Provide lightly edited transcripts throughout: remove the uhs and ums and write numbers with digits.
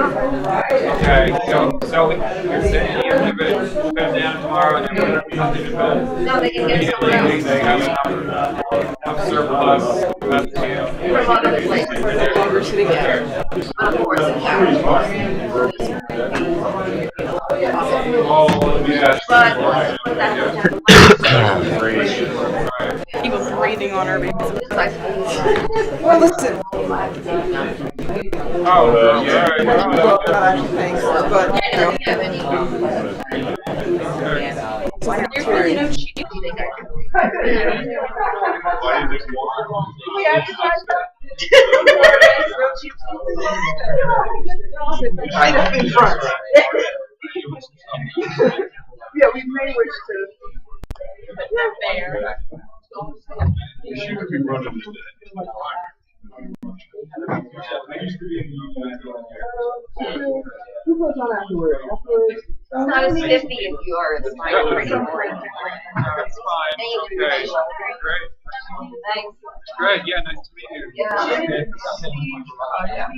Okay, so you're saying you leave it put them down tomorrow and then whatever comes in about No, they can get somewhere else. they have enough surplus left to For a lot of places, they're longer sitting there. Of course, in oh yeah. but People breathing on her babies. Well, listen. Oh yeah. Well, not actually paying for it, but you know. There's really no cheating. Right up in front. Yeah, we may wish to. Who goes on afterwards? It's not as 50 if you are a spider. That's fine. Okay. Great. Thanks. Great. Yeah. Nice to meet you. Yeah.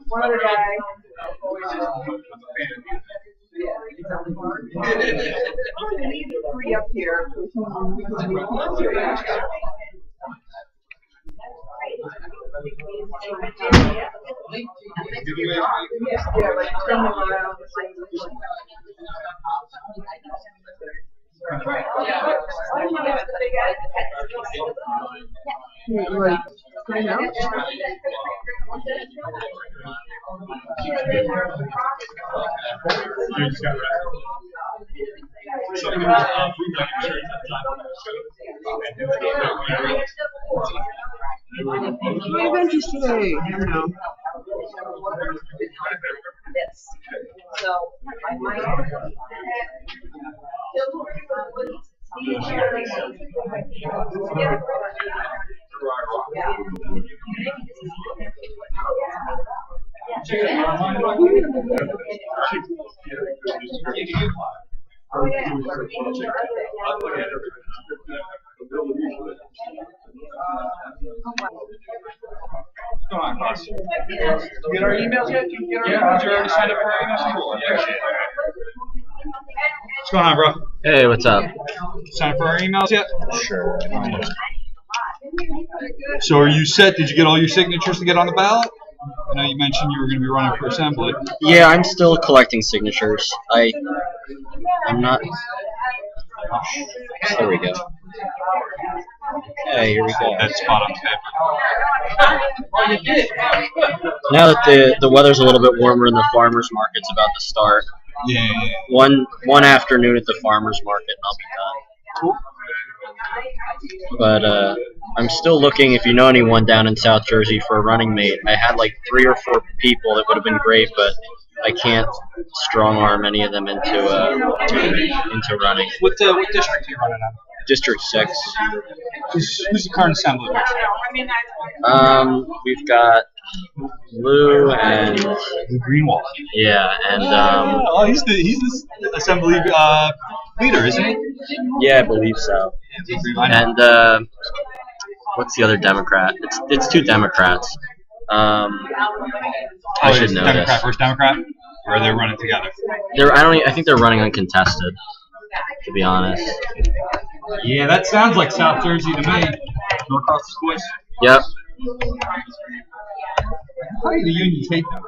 One other guy. Three up here. Yeah, like turn them around. Right. I know. What event is today? I don't know. This. So I might. What's going on, boss? Did you get our emails yet? Did you get our emails? You already signed up for our emails? Cool. I appreciate it. What's going on, bro? Hey, what's up? Signed up for our emails yet? Sure. So are you set? Did you get all your signatures to get on the ballot? I know you mentioned you were going to be running for assembly. Yeah, I'm still collecting signatures. I'm not. There we go. Okay, here we go. That spot on paper. Now that the weather's a little bit warmer and the farmers market's about to start, Yeah. one afternoon at the farmers market and I'll be done. Cool. But I'm still looking, if you know anyone down in South Jersey, for a running mate. I had like 3 or 4 people that would have been great, but I can't strong arm any of them into running. What district are you running on? District 6. Who's the current assembly? We've got Lou and Greenwald. yeah, and Oh, he's the assembly leader, isn't he? yeah, I believe so. And what's the other Democrat? It's 2 Democrats. I should know Democrat this. versus Democrat. Or are they running together? I think they're running uncontested. To be honest. Yeah, that sounds like South Jersey to me. Norcross boys. Yep. How do the unions hate them?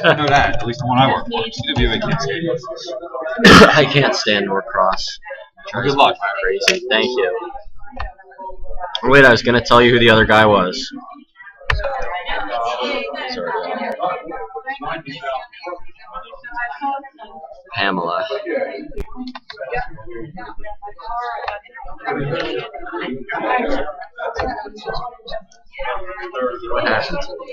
I know that. At least the one I work for. CWA can't stand it. I can't stand Norcross. Good luck. Crazy. Thank you. Wait, I was gonna tell you who the other guy was. Sorry. Pamela. What happened to me?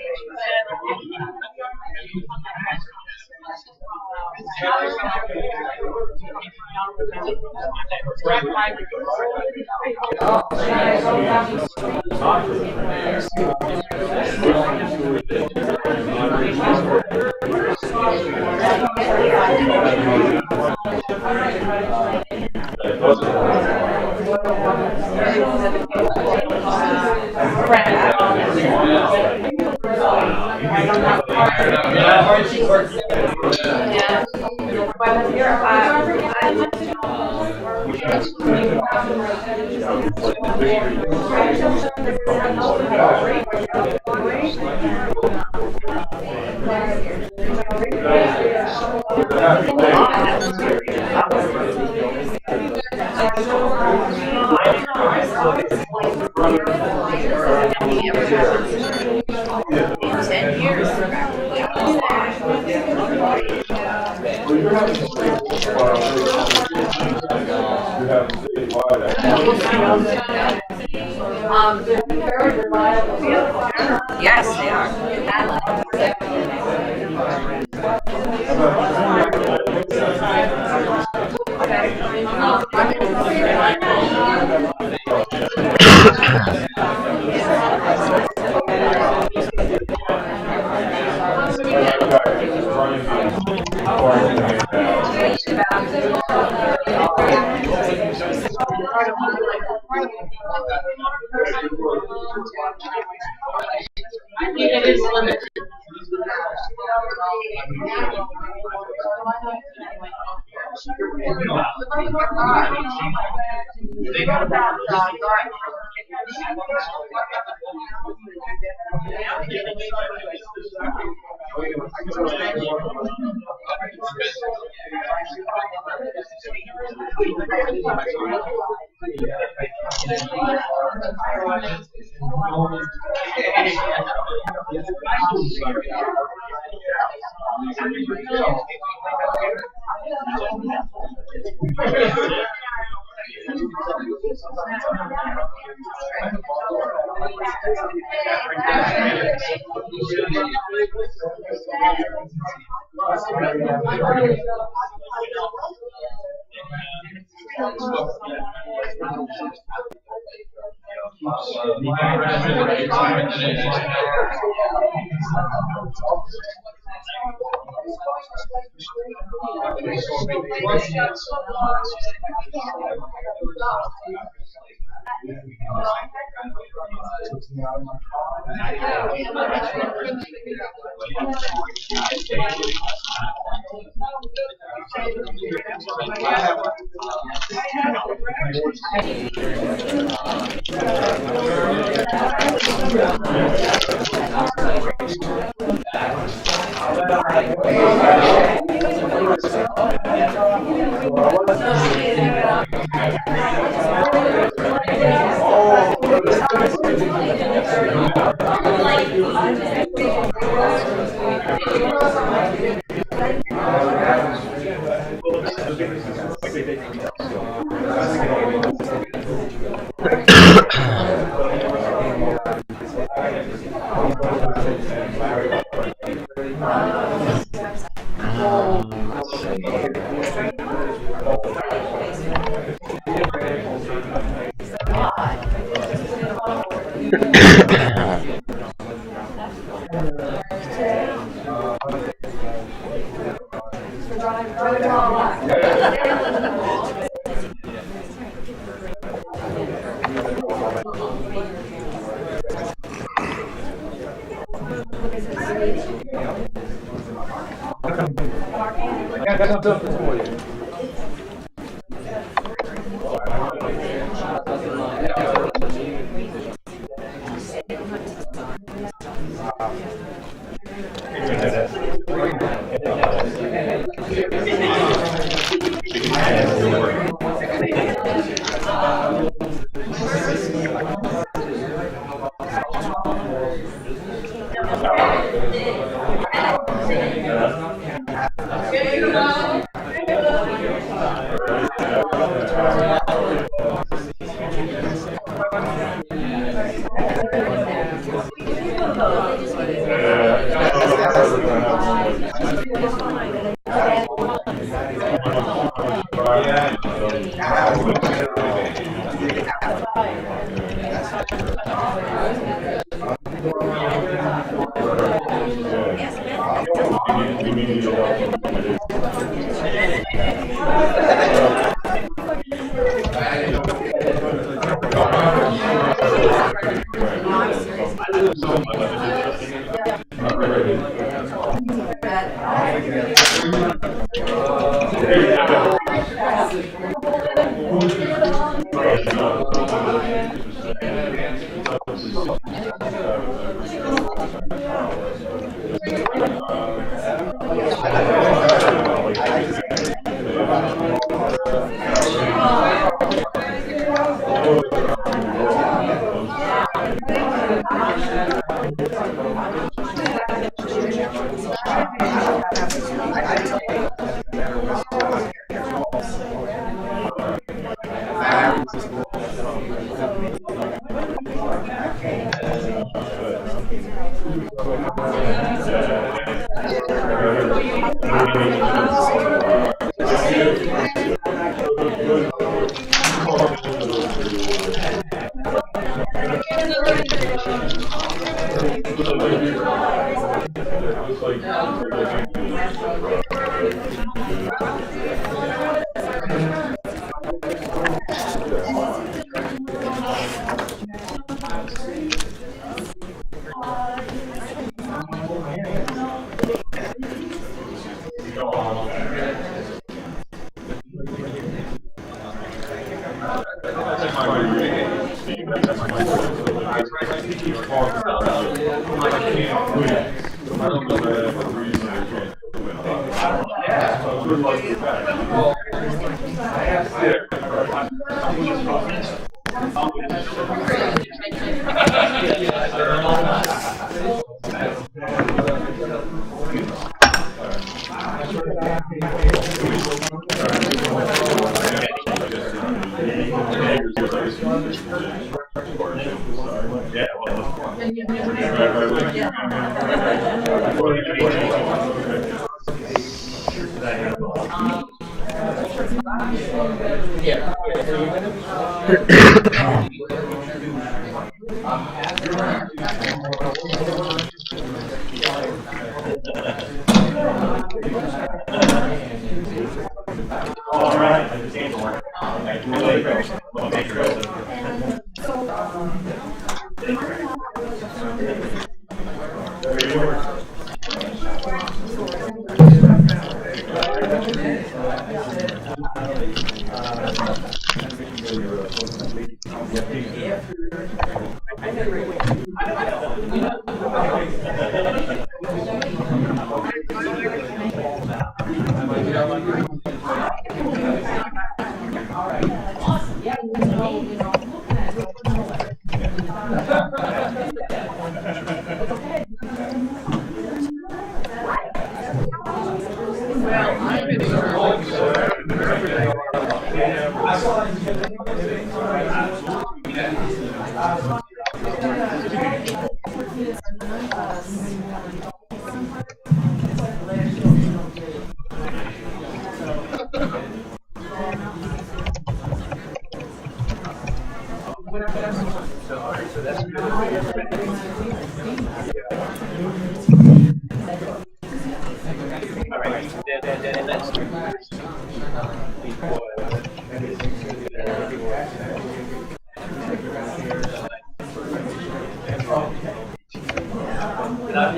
Yes, they are. got something for you.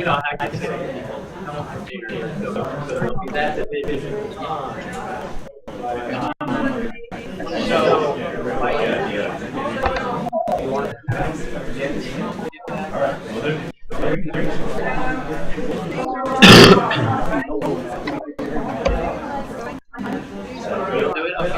You know, I can say that the division. What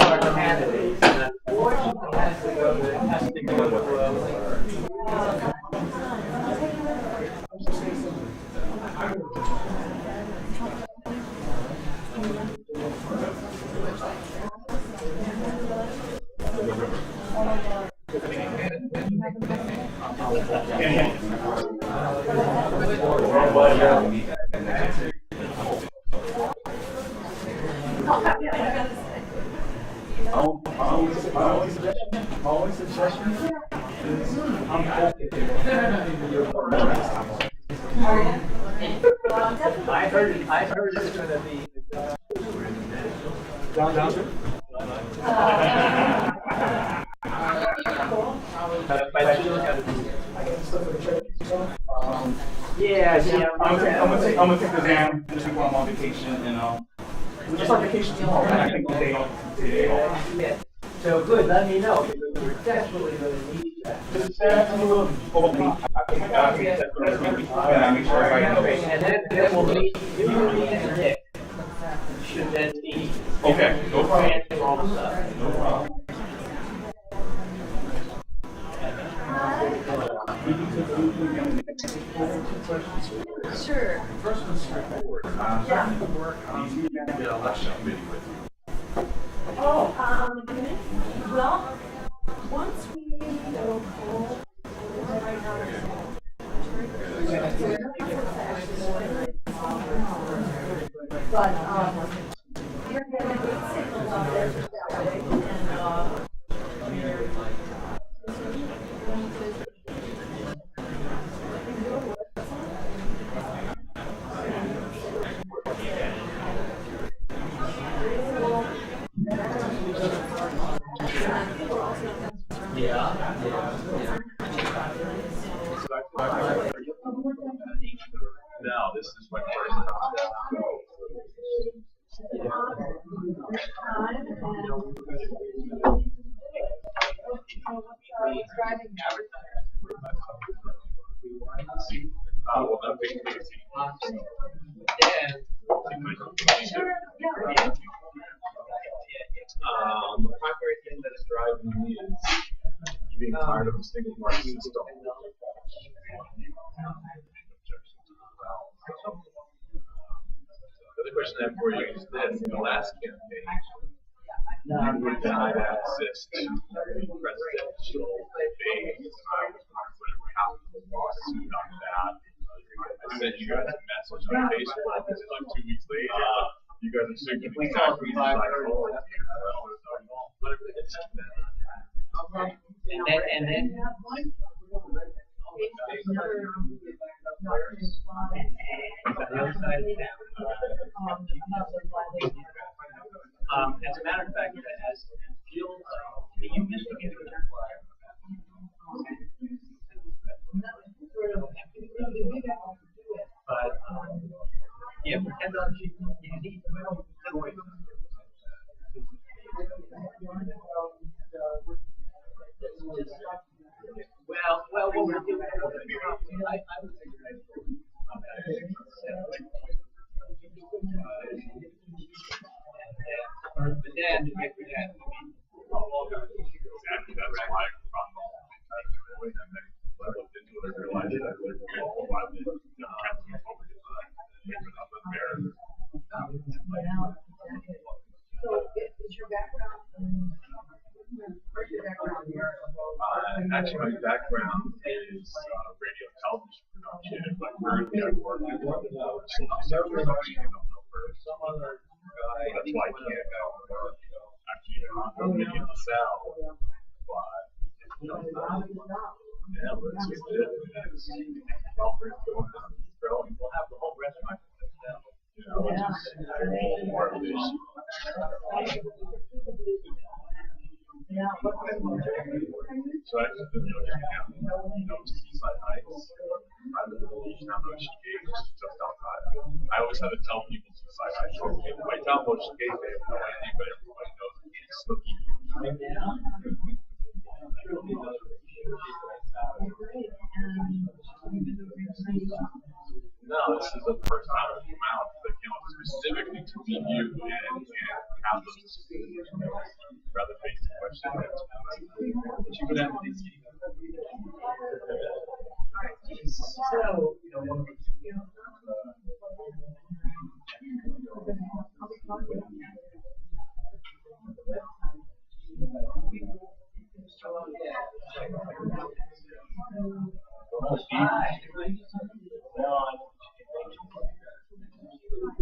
are the candidates? And unfortunately, has to go to testing I heard it's going to be John Johnson. Yeah. I'm gonna take the exam this week while I'm on vacation, and just on vacation tomorrow. I think the day off. Yeah. So good, let me know, because we're desperately going to need that. And then we'll meet, you and Nick should then meet. Okay, no problem. And all the stuff. No problem. Sure. First one's straightforward. You can get a election committee with you. Well, once we go full, right now, but, you're gonna get signals out there that way, and, Now, this is my first the primary thing that is driving me is being tired of a single party system. The other question I have for you is this: in the last campaign, you would deny access to presidential debates. Whatever happened with the lawsuit on that. I sent you guys a message on Facebook, and like 2 weeks later, you guys are saying the exact reasons I told you. And then as a matter of fact, as field, you missed the but yeah, pretend on you need well, what we're doing, I would say, but then if we had, Exactly, that's why I looked into it, I realized that I would be all about it. So, is your background, where's your background here? Actually, my background is radio and television production, but currently I work in some other guy. That's why I can't work. Actually, I'm in the South, but yeah, but it's just it. we'll have the whole rest of my You know, it's just more of this. So I just didn't know Seaside Heights. I live in the Legion, how much gauge just outside. I always have to tell people Seaside Heights. If I tell them what gauge, they have no idea, but everybody knows it's Snooki. No, this is the first time I've come out that came out specifically to meet you and have those rather basic questions.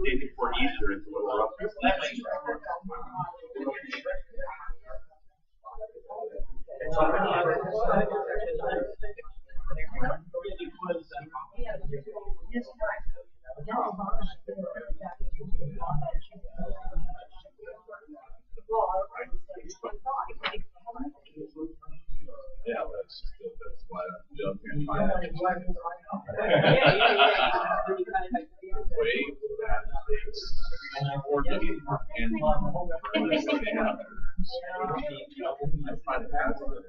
Day before Easter, it's a little rough. Yeah, that's why I'm joking. Wave that takes 40 and I find it fascinating.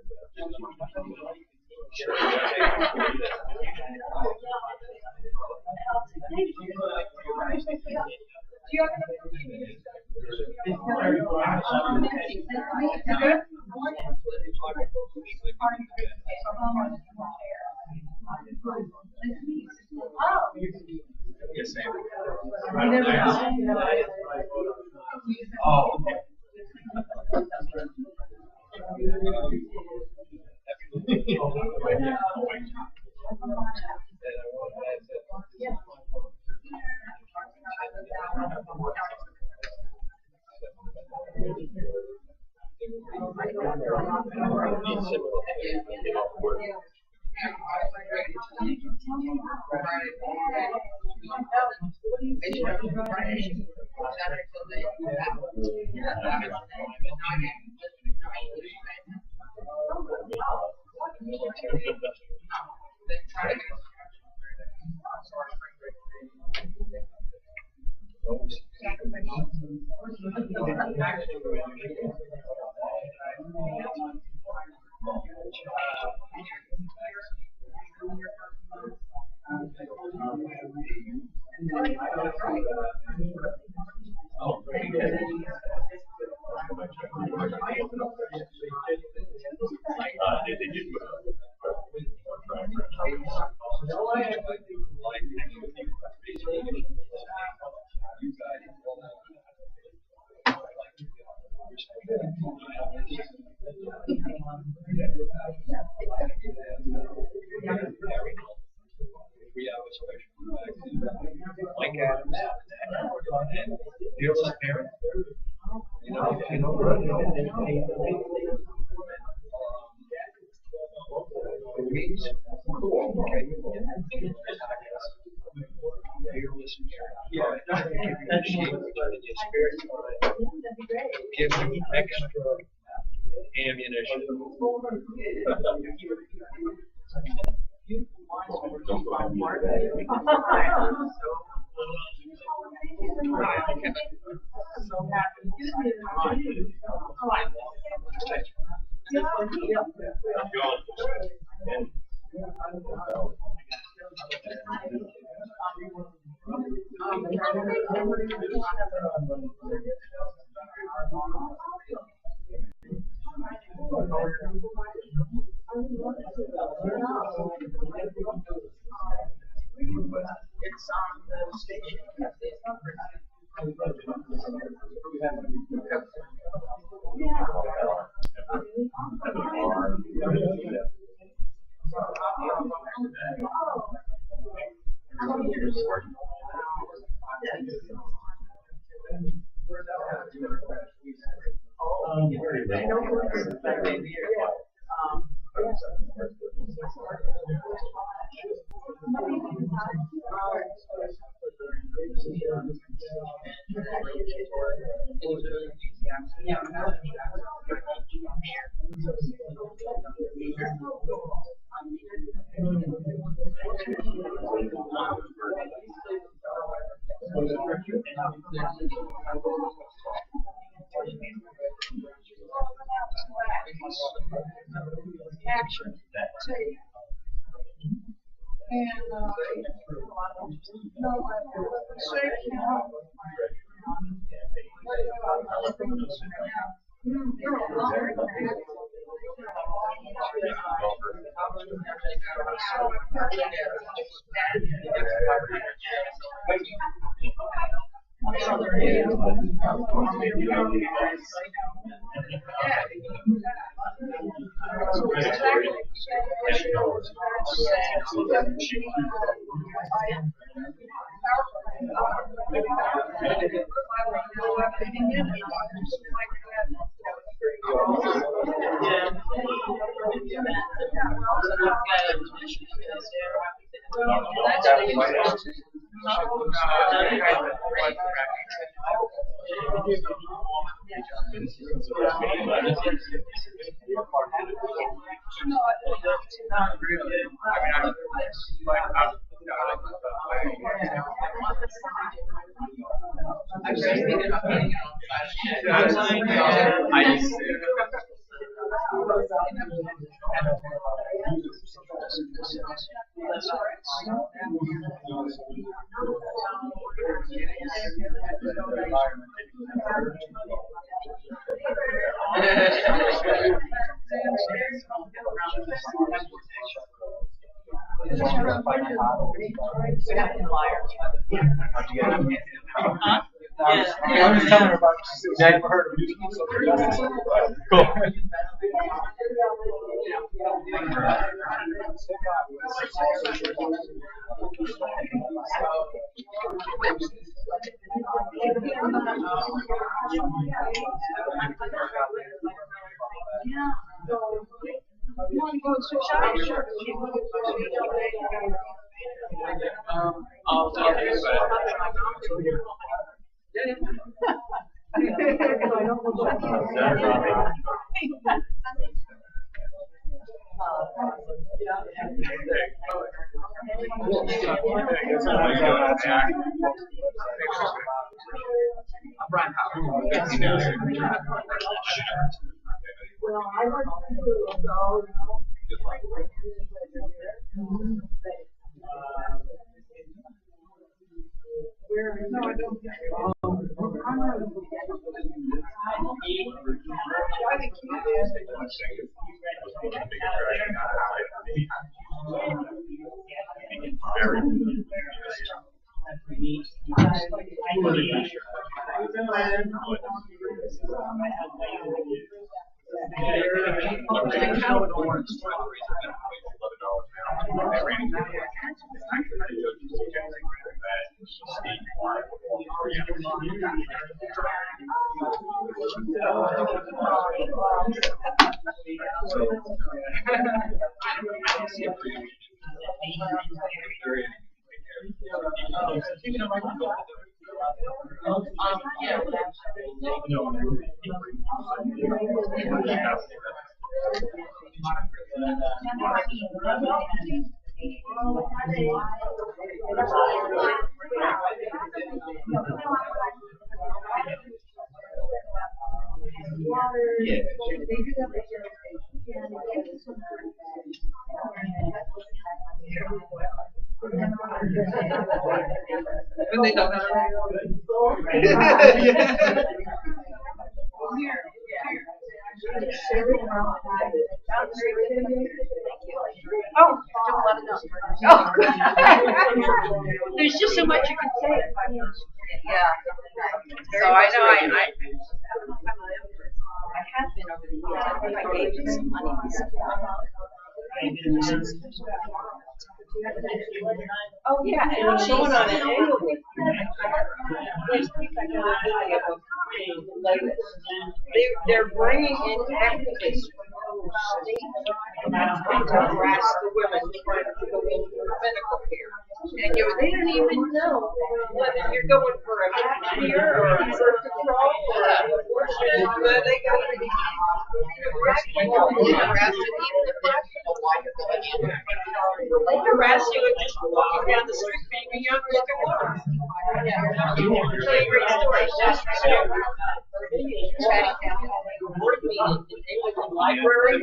Yes, same. Oh, okay. Give me extra ammunition. Action. Take. And no, I was telling her about it. I never heard of music. Cool. I'll tell you well, I work too, so no, I don't. I think he is. And they don't have Oh, don't let it know. Oh. There's just so much you can say. Yeah. So I know I have been over the years. I think I gave you some money. Oh yeah, and she's on an annual. They're bringing in activists from state to harass the women trying to go into medical care. And they don't even know whether you're going for a year or a birth control or an abortion. They go to the harass you even if they don't know why you're going in. They harass you and just walking down the street being a young looking woman. Really great story. Chatting down at a board meeting, and they went to the library.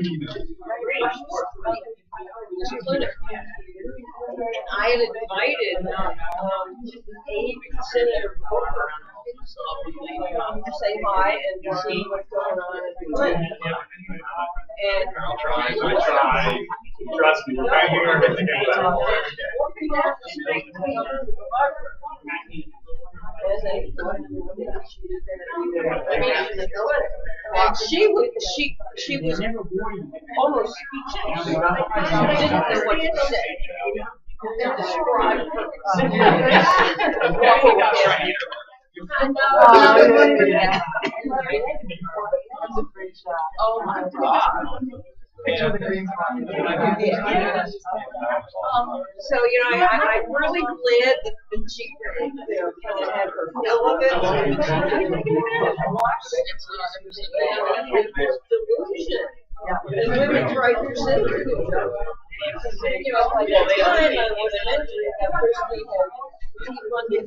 I had invited Senator Parker to say hi and to see what's going on in Clinton. And I'll try. Trust me, right here. And she was almost speechless. She didn't know what to say. And describe oh my God. So, I'm really glad that she kind of had her fill of it. Delusion. And women's rights are sacred. Like at the time I was an entry, at first we had defunded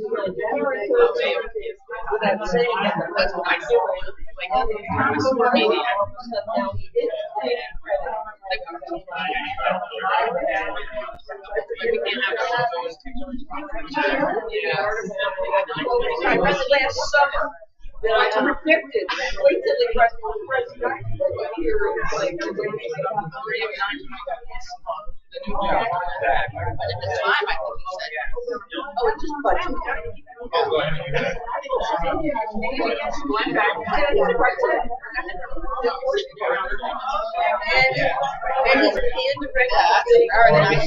without saying that, that's what I do. Now he did. I read last summer that I predicted blatantly president here in like the time I think he said, oh, it's just budget. And he's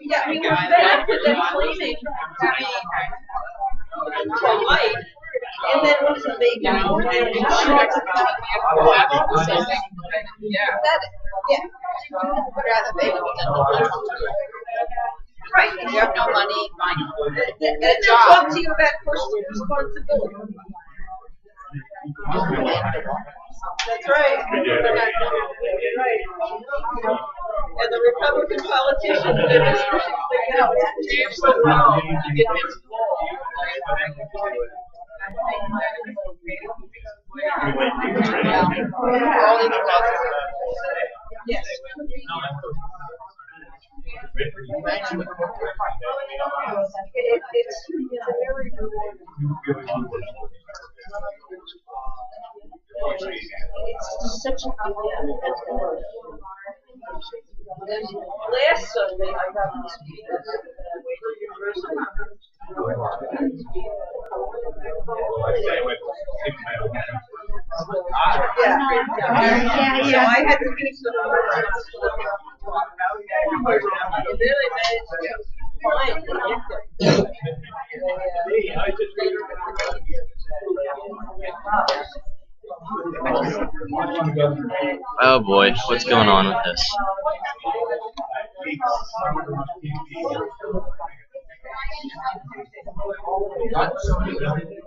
yeah, I mean, we're back to them claiming to be pro-life, and then what's the big yeah. Right, if you have no money, fine. And they talk to you about personal responsibility. That's right. And the Republican politicians that are pushing out James Brown to get his yes. It's very it's such a last Sunday I got to speak at university. Yeah. So I had to do some and then I managed to find the Oh boy, what's going on with this?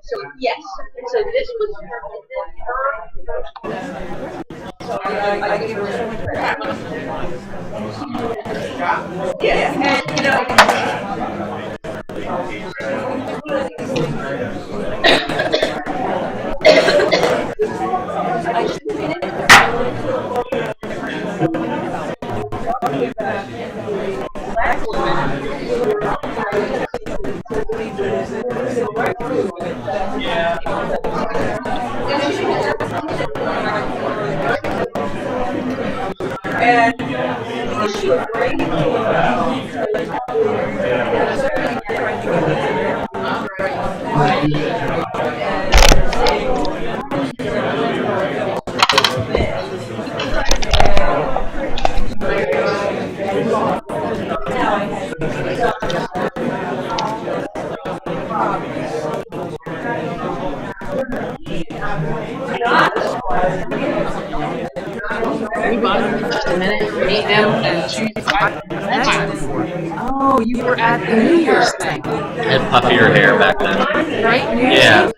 So yes, so this was her. So I gave her so much credit. Yeah, and the issue of rating Just a minute, meet them and choose. Oh, you were at the New Year's thing. I had puffier hair back then. Right? Yeah.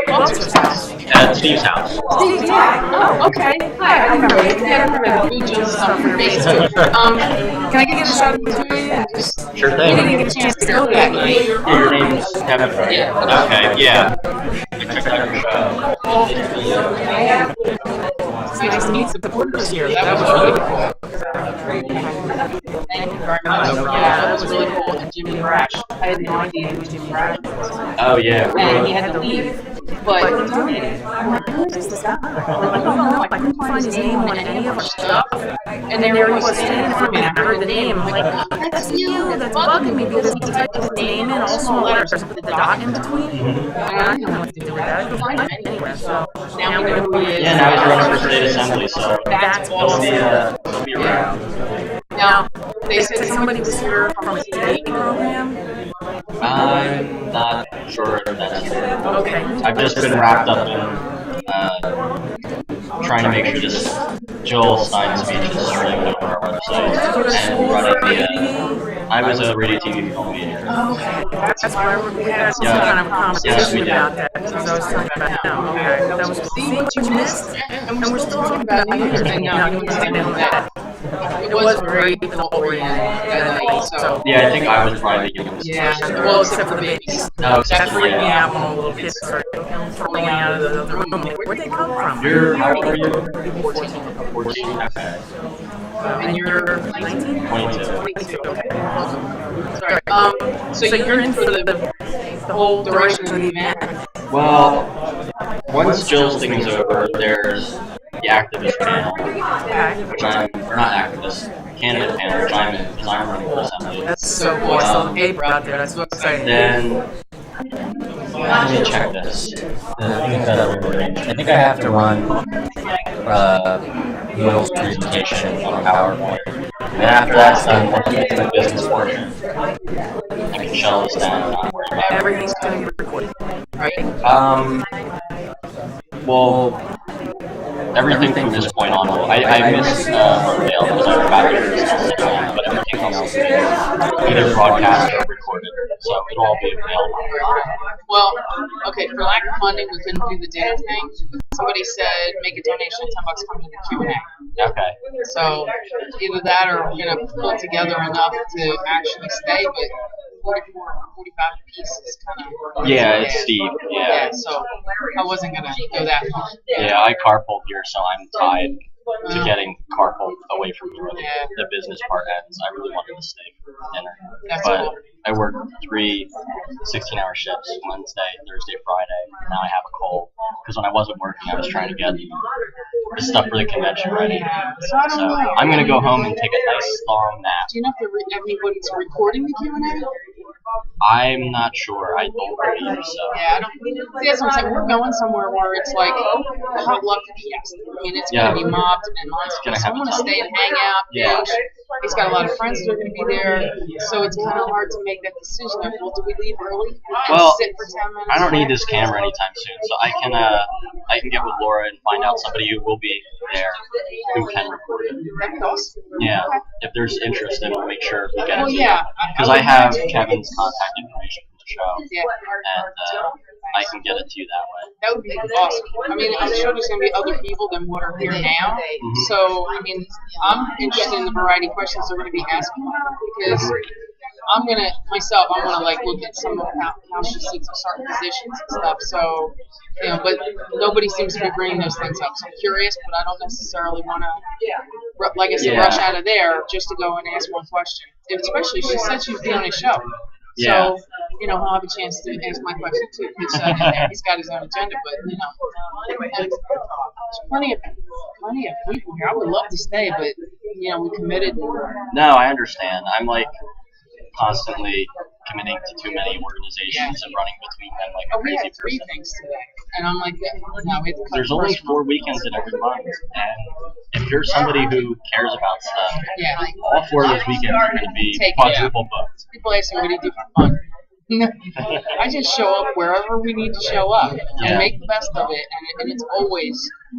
Well, Spencer's house? At Steve's house. Steve, yeah. Oh, okay. Hi, I remember. Yeah, I remember. Food Jill's stuff for me too. Can I get a shot of the two of you? And just, Sure we thing. didn't get a chance to go that night. Yeah, your name's Kevin. Yeah. Okay, yeah. I checked out your show. It's nice to meet the supporters here. That was really cool. Thank you very much. Yeah, that was really cool. And Jimmy Brash. I had no idea who Jimmy Brash was. Oh, yeah. And he had to leave. But he told me, I'm like, who is this guy? I don't know. I couldn't find his name on any of our stuff. And there he was standing in front of me, and I heard the name. I'm like, oh, that's you. That's bugging me because he typed his name in, all small letters, with the dot in between. And I didn't know what to do with that. I couldn't find him anywhere. So now we know who he is. Yeah, now he's running for state assembly, so That's he'll awesome. be around. Now, they said somebody was here from a TV program. I'm not sure if that's true. Okay. I've just been wrapped up in trying to make sure this Joel Stein speech is streamed over our website and running the. I was a radio TV film media. Oh, okay. That's why we had some kind of a conversation about that. Because I was talking about him. Okay. That was see what you missed. And we're still talking about you. And now you understand that. It was very adult-oriented that night, so. Yeah, I think I was probably giving this. Yeah, well, except for the babies. No, That except for freaked me yeah. out when all the little kids started falling out of the room. Where'd they come from? You're how old are you? 14. 14. Okay. And you're 19? 22. 22, okay. Sorry. So you're in for the whole duration of the event? Well, once Jill's thing is over, there's the activist panel, Okay. which or not activist, candidate panel, which I'm in, because I'm running for assembly. That's so cool. I saw the paper out there. That's so exciting. Then, let me check this. I think I have to run Will's presentation on PowerPoint. And after that's done, once we get to the business portion, I can shut this down and not worry about it. Everything's going to be recorded, right? Well, everything from this point on, I missed Riverdale because I forgot it was on, but everything else is either broadcast or recorded, so it'll all be available. Well, okay, for lack of funding, we couldn't do the dinner thing. Somebody said make a donation of $10, come to the Q&A. Okay. So either that or we're going to pull together enough to actually stay, but 44, 45 apiece is kind of... Yeah, it's steep, yeah. So I wasn't going to go that far. Yeah, I carpooled here, so I'm tied to getting carpooled away from here. The business part ends. I really wanted to stay for dinner. That's But cool. I worked 3 16-hour shifts, Wednesday, Thursday, Friday, and now I have a cold. Because when I wasn't working, I was trying to get the stuff for the convention ready. So I don't So know. I'm going to go home and take a nice long nap. Do you know if anybody's recording the Q&A? I'm not sure. I don't believe so. Yeah, I don't. See, that's what I'm saying. We're going somewhere where it's like hot luck for the guest. I mean, it's going to be mobbed and Gonna so I have want a to ton. stay and hang out. Yeah. Binge. He's got a lot of friends that are going to be there, so it's kind of hard to make that decision. Like, well, do we leave early and Well, sit for 10 minutes? I don't need this camera anytime soon, so I can get with Laura and find out somebody who will be there who can record it. That'd be awesome. Yeah, if there's interest, then we'll make sure we get it. Well, yeah. Because I have Kevin's contact information from the show, Yeah. and I can get it to you that way. That would be awesome. I mean, I'm sure there's going to be other people than what are here now. So, I mean, I'm interested in the variety of questions they're going to be asking because I'm going to, myself, I want to like look at some of how she sits in certain positions and stuff. So, you know, but nobody seems to be bringing those things up. So I'm curious, but I don't necessarily want to, like I said, rush out of there just to go and ask one question. Especially, she said she's doing a show. Yeah. So, you know, he'll have a chance to ask my question too. He's got his own agenda, but you know, there's plenty of people here. I would love to stay, but you know, we committed. No, I understand. I'm like constantly committing to too many organizations and running between them like a We crazy had 3 person. things today, and I'm like, no, we have to cut There's the only first 4 one. weekends in every month, and if you're somebody who cares about stuff, Yeah. all 4 of those weekends are going to be Take it. quadruple booked. People ask me, what do you do for fun? I just show up wherever we need to show up and Yeah. make the best of it, and it's always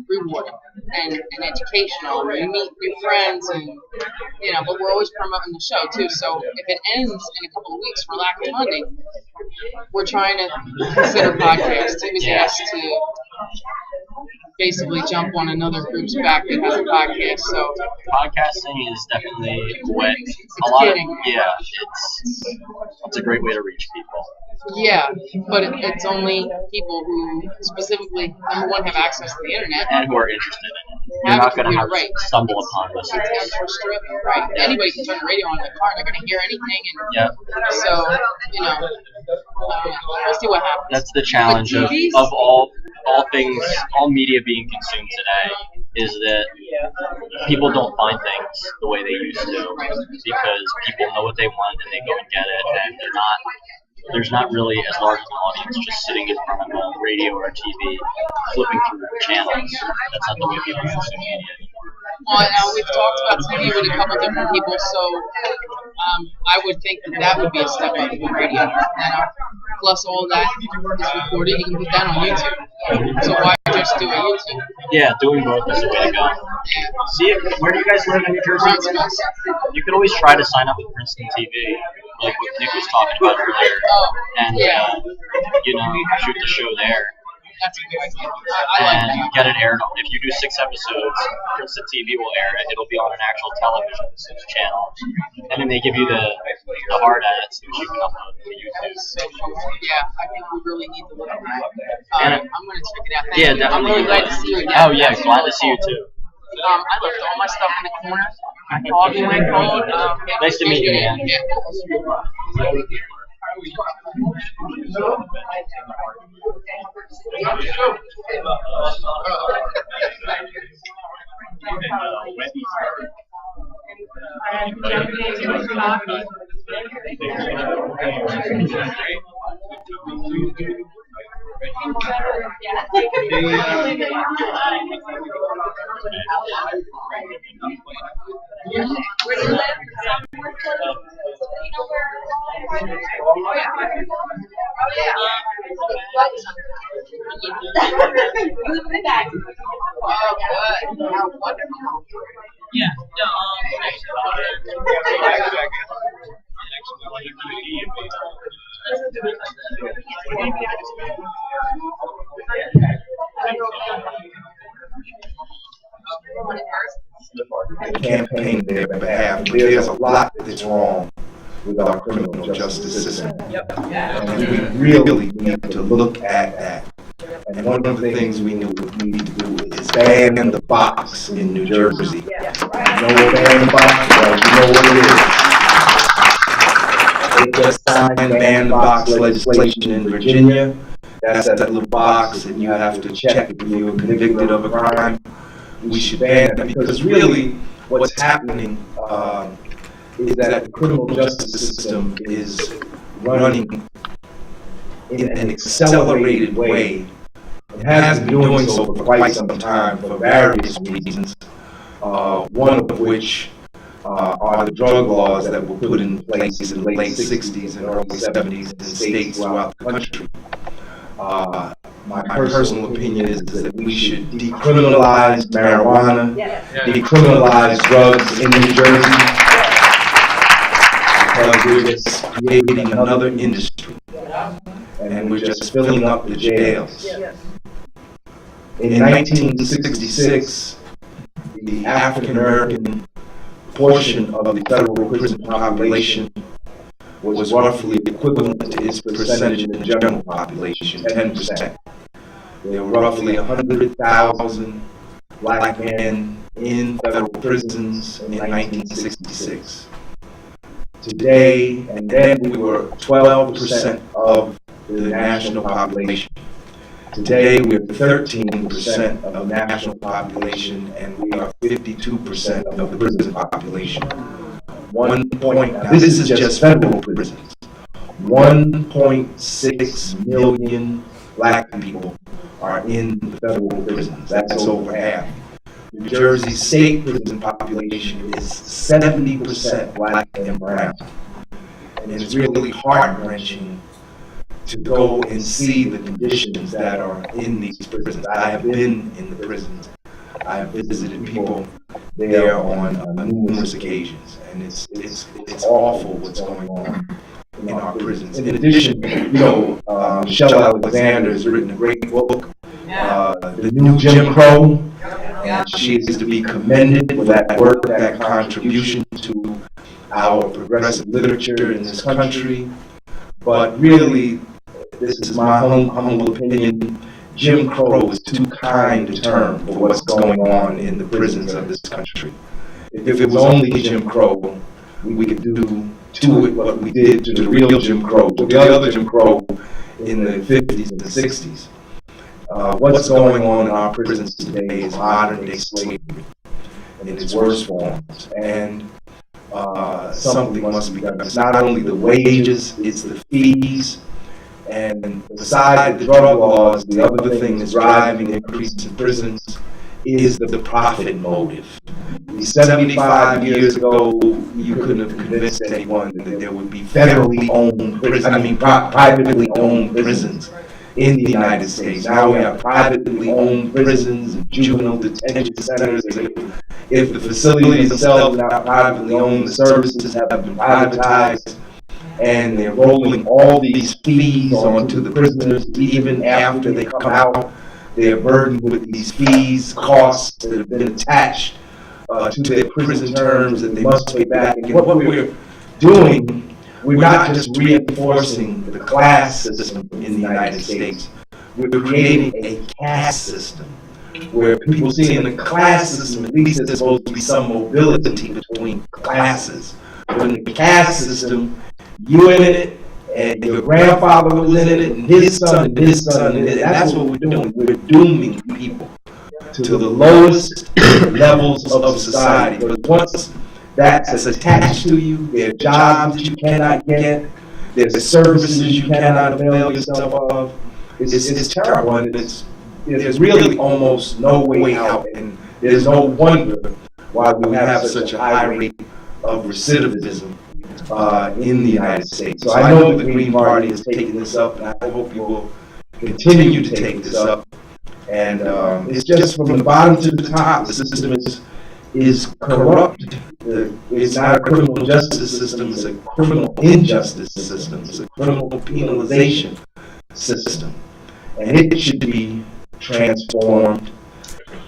rewarding and educational. We meet new friends, and but we're always promoting the show too. So if it ends in a couple of weeks for lack of funding, we're trying to consider podcasts. He was asked to basically jump on another group's back that has a podcast. So Podcasting is definitely a way. getting there. It's a great way to reach people. Yeah, but it's only people who specifically, number one, have access to the internet. And who are interested in it. You're Have not a going to computer, have right. stumble upon this. It's interest driven, right? Anybody can turn the radio on in the car; they're going to hear anything, and Yeah. so we'll see what happens. That's the challenge But of TVs? all things, all media being consumed today, is that people don't find things the way they used to because people know what they want and they go and get it, and there's not really as large of an audience just sitting in front of a radio or a TV flipping through channels. That's not the way people consume media anymore. Well, we've talked about TV with a couple different people, so I would think that would be a step up for radio. Plus, all that is recorded. You can put that on YouTube. So why just do a YouTube? Yeah, doing both is the way to go. Yeah. See, where do you guys live in New Jersey? You could always try to sign up with Princeton TV, like what Nick was talking about earlier, and shoot the show there. That's a good idea. I like And that. get it aired. If you do 6 episodes, Princeton TV will air it. It'll be on an actual television channel, and then they give you the hard edits which you can upload to YouTube. So, yeah, I think we really need to look at that. And I'm going to check it out. Thank Yeah, you. I'm really glad to see you again. Oh yeah, glad to see you too. I left all my stuff in the corner. I called you and called. Nice to meet you, man. Yeah. Where do you live? Oh, good. How wonderful. Yeah. Campaign on their behalf. There's a lot that's wrong with our criminal justice system. And we really need to look at that. And one of the things we need to do is ban the box in New Jersey. You know what ban the box? Well, you know what it is. They just signed ban the box legislation in Virginia. That's that little box that you have to check if you're convicted of a crime. We should ban it because really what's happening is that the criminal justice system is running in an accelerated way. It has been doing so for quite some time for various reasons, one of which are the drug laws that were put in place in the late 60s and early 70s in states throughout the country. My personal opinion is that we should decriminalize marijuana, decriminalize drugs in New Jersey, because we're just creating another industry, and we're just filling up the jails. In 1966, the African American portion of the federal prison population was roughly equivalent to its percentage in the general population, 10%. There were roughly 100,000 black men in federal prisons in 1966. Today, and then we were 12% of the national population. Today, we're 13% of the national population, and we are 52% of the prison population. Now, this is just federal prisons. 1.6 million black people are in the federal prisons. That's over half. New Jersey's state prison population is 70% black and brown. And it's really heart-wrenching to go and see the conditions that are in these prisons. I have been in the prisons. I have visited people there on numerous occasions, and it's awful what's going on in our prisons. In addition, Michelle Alexander has written a great book, The New Jim Crow, and she is to be commended for that work, that contribution to our progressive literature in this country. But really, this is my humble opinion, Jim Crow is too kind a term for what's going on in the prisons of this country. If it was only Jim Crow, we could do to it what we did to the real Jim Crow, to the other Jim Crow in the 50s and the 60s. What's going on in our prisons today is modern day slavery in its worst forms. And something must be done. It's not only the wages, it's the fees. And beside the drug laws, the other thing that's driving the increase in prisons is the profit motive. 75 years ago, you couldn't have convinced anyone that there would be privately owned prisons in the United States. Now we have privately owned prisons and juvenile detention centers. If the facilities themselves are not privately owned, the services have been privatized, and they're rolling all these fees onto the prisoners even after they come out. They're burdened with these fees, costs that have been attached to their prison terms that they must pay back. And what we're doing, we're not just reinforcing the class system in the United States. We're creating a caste system where people see in the class system, at least there's supposed to be some mobility between classes. But in the caste system, you in it, and your grandfather was in it, and his son, and his son, and that's what we're doing. We're dooming people to the lowest levels of society. Because once that's attached to you, there are jobs that you cannot get, there's services you cannot avail yourself of. It's terrible, and there's really almost no way out, and there's no wonder why we have such a high rate of recidivism in the United States. So I know the Green Party has taken this up, and I hope you will continue to take this up. And it's just from the bottom to the top, the system is corrupt. It's not a criminal justice system, it's a criminal injustice system. It's a criminal penalization system. And it should be transformed,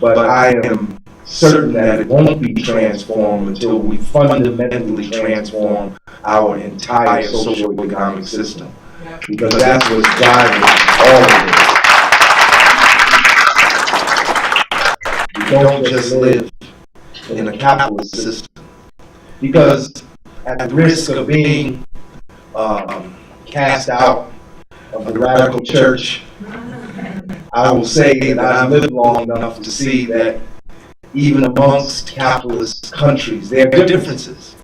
but I am certain that it won't be transformed until we fundamentally transform our entire socioeconomic system, because that's what's driving all of this. We don't just live in a capitalist system, because at the risk of being cast out of the radical church, I will say that I've lived long enough to see that even amongst capitalist countries, there are differences.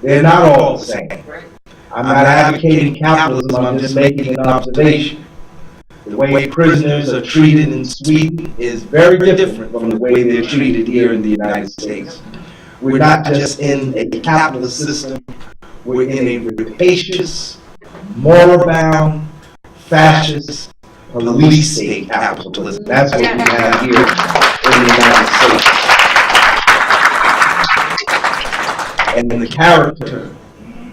They're not all the same. I'm not advocating capitalism, I'm just making an observation. The way prisoners are treated in Sweden is very different from the way they're treated here in the United States. We're not just in a capitalist system, we're in a rapacious, moral-bound, fascist, police state capitalism. That's what we have here in the United States. And the character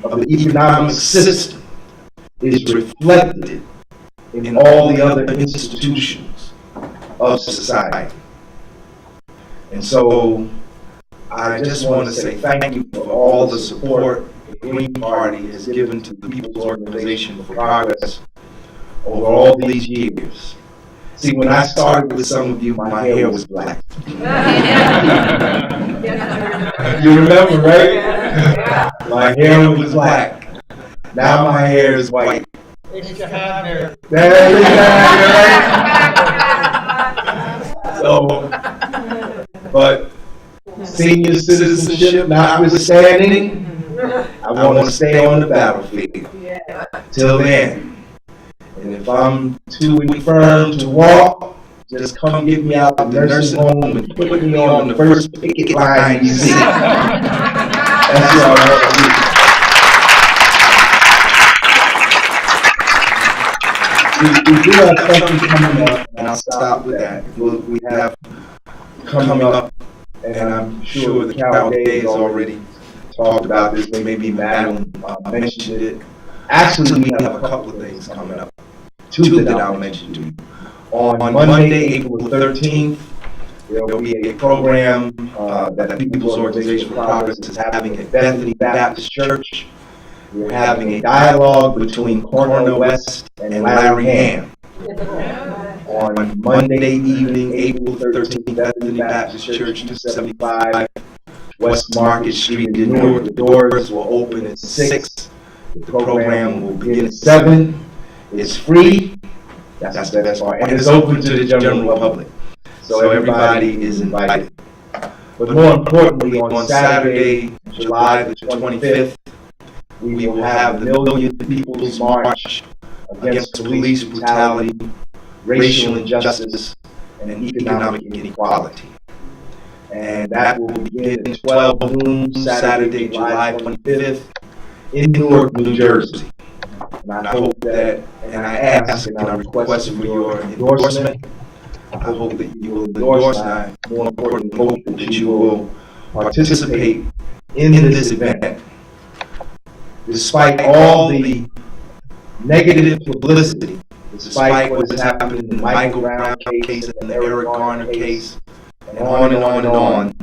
of the economic system is reflected in all the other institutions of society. And so I just want to say thank you for all the support the Green Party has given to the People's Organization for Progress over all these years. See, when I started with some of you, my hair was black. You remember, right? My hair was black. Now my hair is white. There you go. So, but senior citizenship notwithstanding, I want to stay on the battlefield. Till then. And if I'm too infirm to walk, just come get me out of the nursing home and put me on the first picket line you see. That's what I want to do. we do have something coming up, and I'll stop with that. We have coming up, and I'm sure the Cal Day has already talked about this. Maybe Madeline mentioned it. Actually, we have a couple of things coming up. Two that I'll mention to you. On Monday, April 13th, there will be a program that the People's Organization for Progress is having at Bethany Baptist Church. We're having a dialogue between Cornell West and Larry Ham. On Monday evening, April 13th, Bethany Baptist Church, 275 West Market Street in Newark. The doors will open at 6. The program will begin at 7. It's free. That's the best part. And it's open to the general public. So everybody is invited. But more importantly, on Saturday, July the 25th, we will have the Million People's March against police brutality, racial injustice, and economic inequality. And that will begin at 12 noon, Saturday, July 25th, in Newark, New Jersey. And I hope that, and I ask and I request for your endorsement. I hope that you will endorse, and I more importantly hope that you will participate in this event. Despite all the negative publicity, despite what has happened in the Michael Brown case and the Eric Garner case, and on and on and on,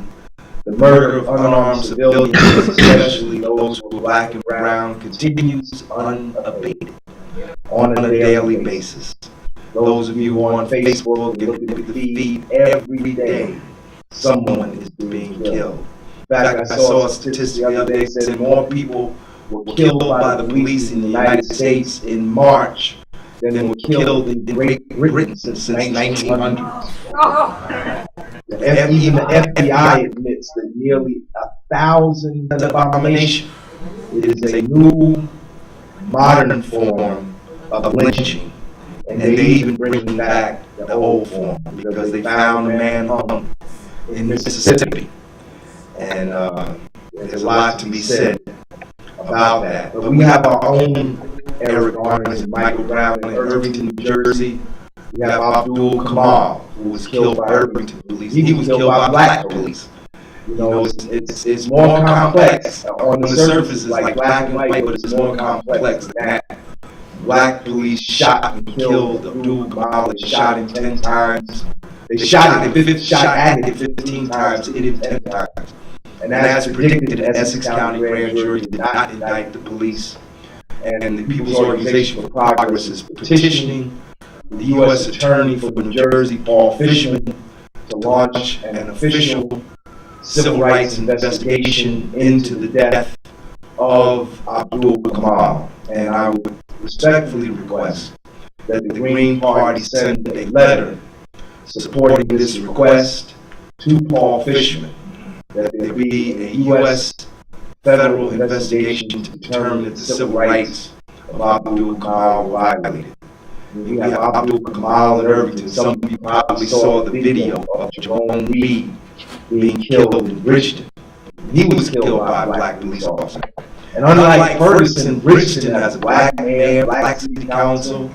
the murder of unarmed civilians, especially those who are black and brown, continues unabated on a daily basis. Those of you who are on Facebook, you look at the feed every day, someone is being killed. In fact, I saw a statistic the other day that said more people were killed by the police in the United States in March than were killed in Great Britain since 1900. Even the FBI admits that nearly 1,000 abomination. It is a new, modern form of lynching. And they even bring back the old form because they found a man hung in Mississippi. And there's a lot to be said about that. But we have our own Eric Garner and Michael Brown in Irvington, New Jersey. We have Abdul Kamal, who was killed by Irvington police. He was killed by black police. You know, it's more complex. On the surface, it's like black and white, but it's more complex than that. Black police shot and killed Abdul Kamal. They shot him 10 times. They shot at him 15 times, hit him 10 times. And as predicted, the Essex County grand jury did not indict the police. And the People's Organization for Progress is petitioning the U.S. Attorney for New Jersey, Paul Fishman, to launch an official civil rights investigation into the death of Abdul Kamal. And I would respectfully request that the Green Party send a letter supporting this request to Paul Fishman, that there be a U.S. federal investigation to determine if the civil rights of Abdul Kamal were violated. We have Abdul Kamal in Irvington. Some of you probably saw the video of Jerome Reed being killed in Bridgeton. He was killed by a black police officer. And unlike Ferguson, Bridgeton has a black mayor, black city council,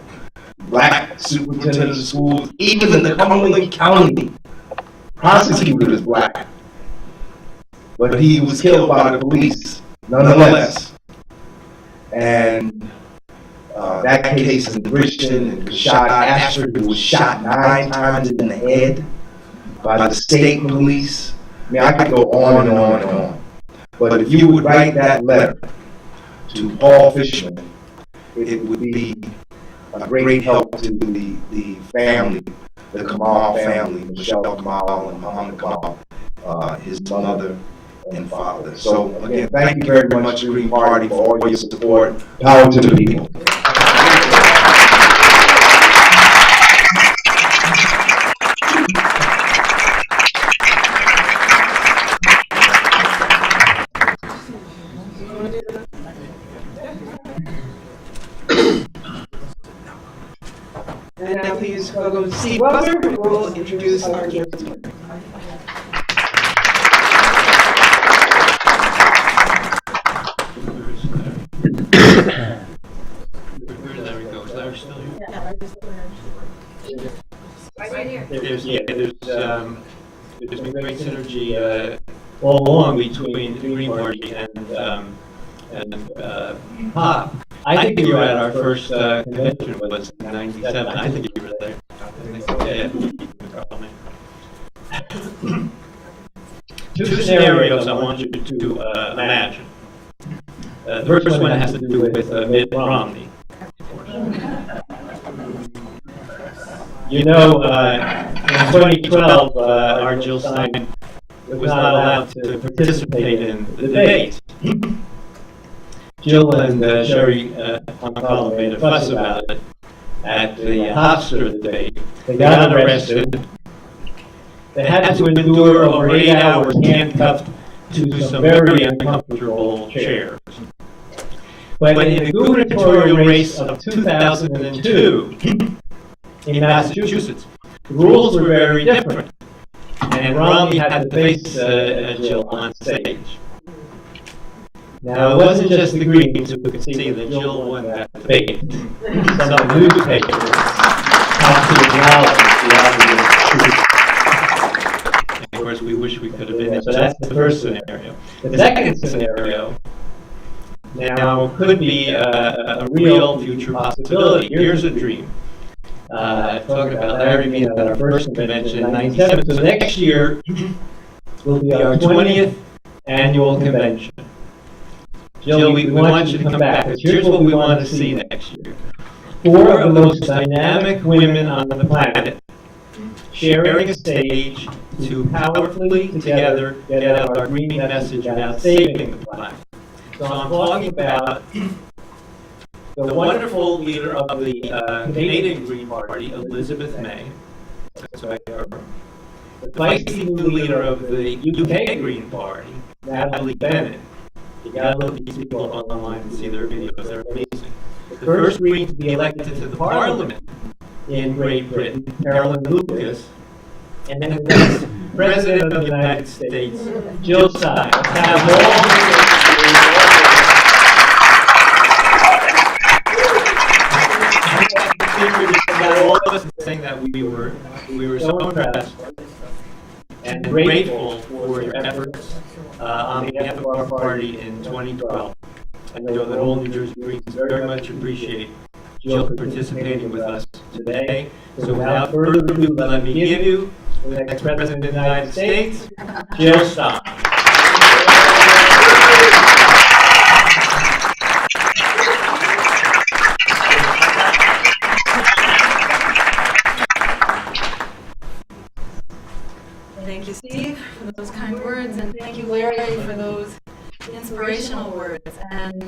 black superintendent of schools. Even the Cumberland County prosecutor is black. But he was killed by the police, nonetheless. And that case in Bridgeton and Rashad Ashford, who was shot 9 times in the head by the state police. I mean, I could go on and on and on. But if you would write that letter to Paul Fishman, it would be a great help to the family, the Kamal family, Michelle Kamal and Muhammad Kamal, his mother and father. So again, thank you very much, Green Party, for all your support. Power to the people. And now please welcome Steve Butler, who will introduce our campus partner. There we go. Is Larry still here? there's been great synergy all along between the Green Party and POP. I think you were at our first convention was in '97. I think you were there. Two scenarios I want you to imagine. The first one has to do with Mitt Romney. You know, in 2012, our Jill Stein was not allowed to participate in the debate. Jill and Sherry McCollum made a fuss about it at the Hofstra debate. They got arrested. They had to endure over 8 hours handcuffed to some very uncomfortable chairs. But in the gubernatorial race of 2002 in Massachusetts, the rules were very different, and Romney had to face Jill on stage. Now, it wasn't just the Greens who could see that Jill won that debate. Some newspapers had to acknowledge the obvious truth. Of course, we wish we could have been there, but that's the first scenario. The second scenario now could be a real future possibility. Here's a dream. Talking about Larry being at our first convention in '97. So next year will be our 20th annual convention. Jill, we want you to come back, because here's what we want to see next year. 4 of the most dynamic women on the planet sharing a stage to powerfully together get out our green message about saving the planet. So I'm talking about the wonderful leader of the Canadian Green Party, Elizabeth May. That's what I heard. The feisty new leader of the UK Green Party, Natalie Bennett. You gotta look at these people online and see their videos, they're amazing. The first Green to be elected to the Parliament in Great Britain, Carolyn Lucas, and then the next President of the United States, Jill Stein. All of us saying that we were so impressed and grateful for your efforts on behalf of our party in 2012. I know that all New Jersey Greens very much appreciate Jill participating with us today. So without further ado, let me give you the next President of the United States, Jill Stein. Thank you, Steve, for those kind words, and thank you, Larry, for those inspirational words. And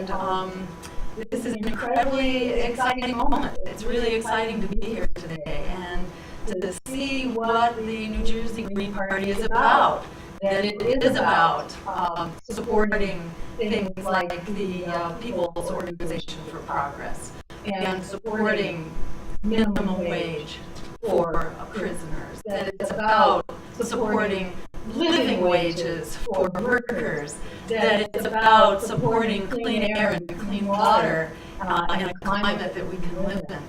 this is an incredibly exciting moment. It's really exciting to be here today and to see what the New Jersey Green Party is about. That it is about supporting things like the People's Organization for Progress and supporting minimum wage for prisoners, that it's about supporting living wages for workers, that it's about supporting clean air and clean water in a climate that we can live in.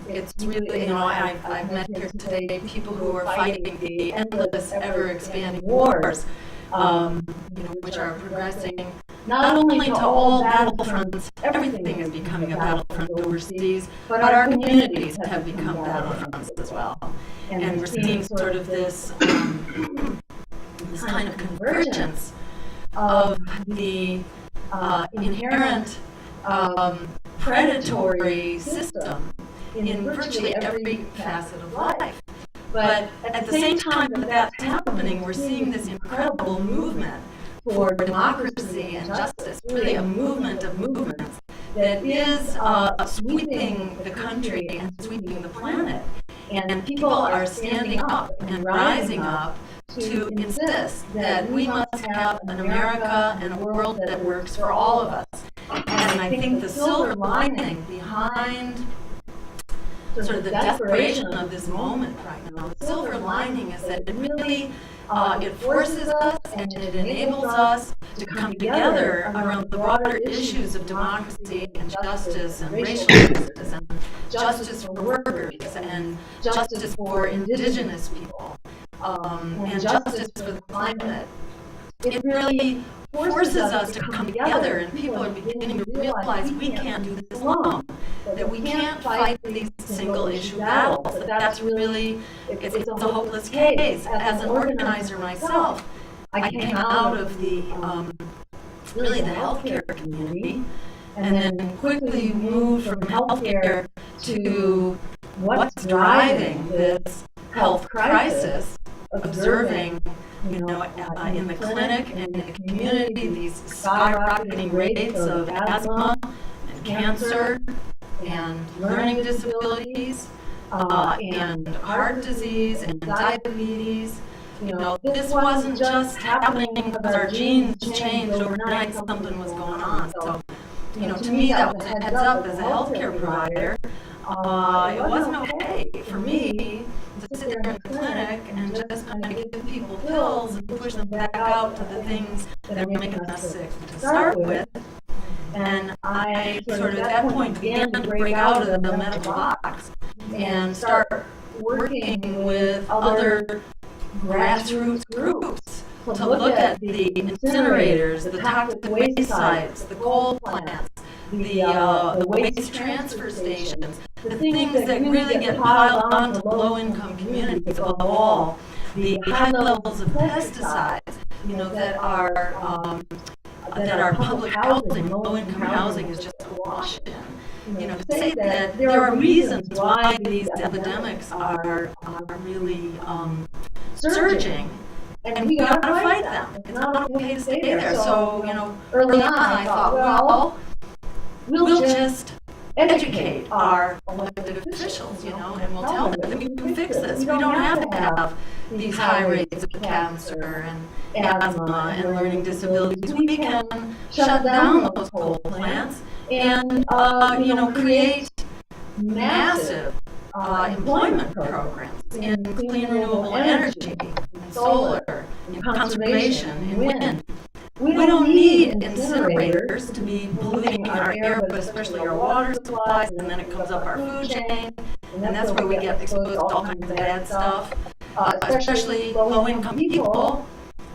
It's really, I've met here today people who are fighting the endless, ever-expanding wars, which are progressing not only to all battlefronts. Everything is becoming a battlefront overseas, but our communities have become battlefronts as well. And we're seeing sort of this this kind of convergence of the inherent predatory system in virtually every facet of life. But at the same time that that's happening, we're seeing this incredible movement for democracy and justice, really a movement of movements that is sweeping the country and sweeping the planet. And people are standing up and rising up to insist that we must have an America and a world that works for all of us. And I think the silver lining behind sort of the desperation of this moment right now, the silver lining is that it really it forces us and it enables us to come together around the broader issues of democracy and justice and racial justice and justice for workers and justice for indigenous people and justice for the climate. It really forces us to come together, and people are beginning to realize we can't do this alone, that we can't fight these single issue battles, that that's really, it's a hopeless case. As an organizer myself, I came out of the, really the healthcare community, and then quickly moved from healthcare to what's driving this health crisis, observing, you know, in the clinic and in the community, these skyrocketing rates of asthma and cancer and learning disabilities and heart disease and diabetes. You know, this wasn't just happening because our genes changed overnight, something was going on. So, you know, to me that was a heads up as a healthcare provider. It wasn't okay for me to sit there in the clinic and just kind of give people pills and push them back out to the things that are making us sick to start with. And I sort of at that point began to break out of the medical box and start working with other grassroots groups to look at the incinerators, the toxic waste sites, the coal plants, the waste transfer stations, the things that really get piled onto low-income communities, above all, the high levels of pesticides, you know, that our public housing, low-income housing is just awash in. You know, to say that there are reasons why these epidemics are really surging, and we got to fight them. It's not okay to stay there. So, you know, early on I thought, well, we'll just educate our elected officials, you know, and we'll tell them that we can fix this. We don't have to have these high rates of cancer and asthma and learning disabilities. We can shut down those coal plants and, you know, create massive employment programs in clean renewable energy, in solar, in conservation, in wind. We don't need incinerators to be polluting our air, but especially our water supplies, and then it comes up our food chain, and that's where we get exposed to all kinds of bad stuff, especially low-income people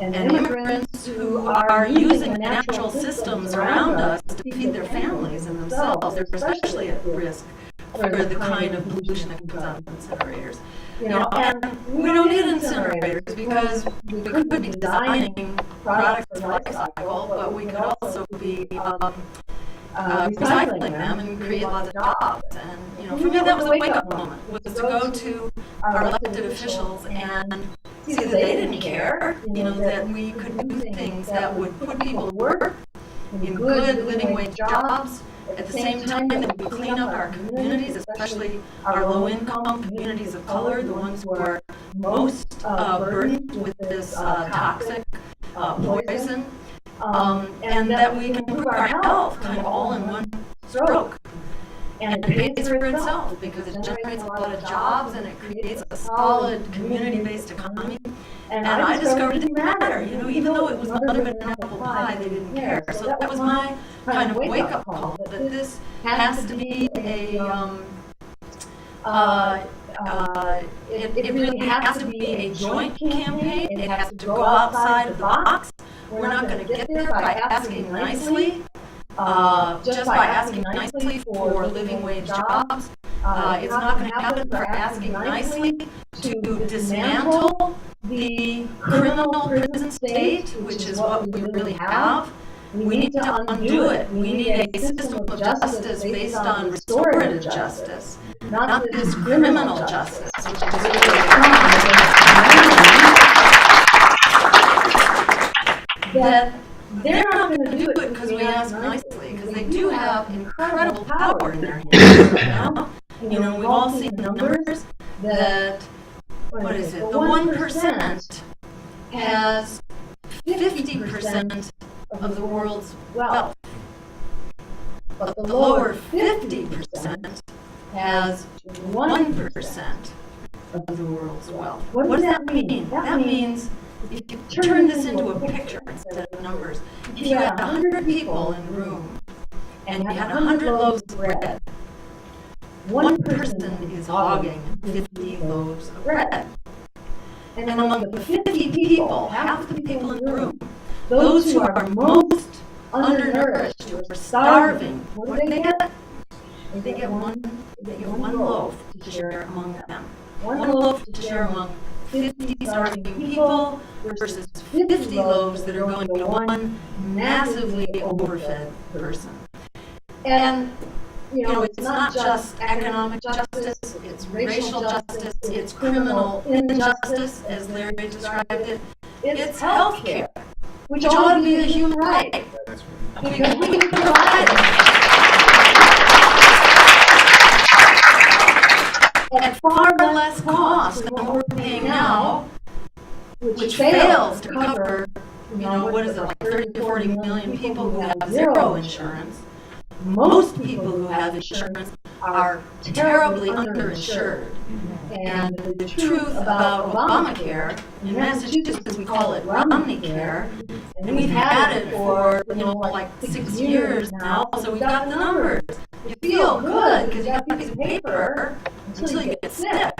and immigrants who are using the natural systems around us to feed their families and themselves. They're especially at risk for the kind of pollution that comes out of incinerators. You know, and we don't need incinerators because we could be designing products for life cycle, but we could also be recycling them and create lots of jobs. And, you know, for me that was a wake-up moment, was to go to our elected officials and see that they didn't care, you know, that we could do things that would put people to work in good living wage jobs, at the same time that we clean up our communities, especially our low-income communities of color, the ones who are most burdened with this toxic poison, and that we can improve our health kind of all in one stroke. And it pays for itself because it generates a lot of jobs and it creates a solid community-based economy. And I discovered it didn't matter, you know, even though it was mother than an apple pie, they didn't care. So that was my kind of wake-up call, that this has to be a, it really has to be a joint campaign. It has to go outside of the box. We're not going to get there by asking nicely. Just by asking nicely for living wage jobs. It's not going to happen by asking nicely to dismantle the criminal prison state, which is what we really have. We need to undo it. We need a system of justice based on restorative justice, not this criminal justice, which is really that they're not going to do it because we ask nicely, because they do have incredible power in their hands right now. You know, we've all seen the numbers that, what is it, the 1% has 50% of the world's wealth. But the lower 50% has 1% of the world's wealth. What does that mean? That means, if you turn this into a picture instead of numbers, if you had 100 people in the room and you had 100 loaves of bread, one person is hogging 50 loaves of bread. And among the 50 people, half the people in the room, those who are most undernourished, who are starving, what do they get? They get one loaf to share among them. One loaf to share among 50 starving people versus 50 loaves that are going to one massively overfed person. And it's not just economic justice, it's racial justice, it's criminal injustice, as Larry described it. It's health care, which ought to be a human right. Because we can provide at far less cost than what we're paying now, which fails to cover, what is it, like 30 to 40 million people who have zero insurance. Most people who have insurance are terribly underinsured. And the truth about Obamacare, in Massachusetts we call it Romney Care, and we've had it for, like 6 years now, so we've got the numbers. You feel good because you got a piece of paper until you get sick.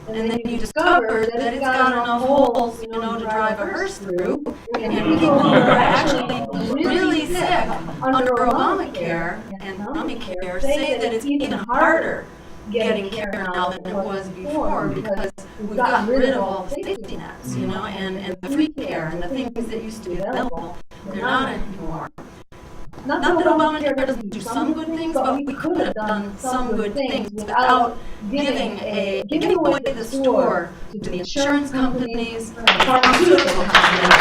And then you discover that it's got enough holes, to drive a hearse through. And people who are actually really sick under Obamacare and Obamacare say that it's even harder getting care now than it was before because we've gotten rid of all the safety nets, and the free care and the things that used to be available. They're not anymore. Not that Obamacare doesn't do some good things, but we could have done some good things without giving away the store to the insurance companies, the pharmaceutical companies.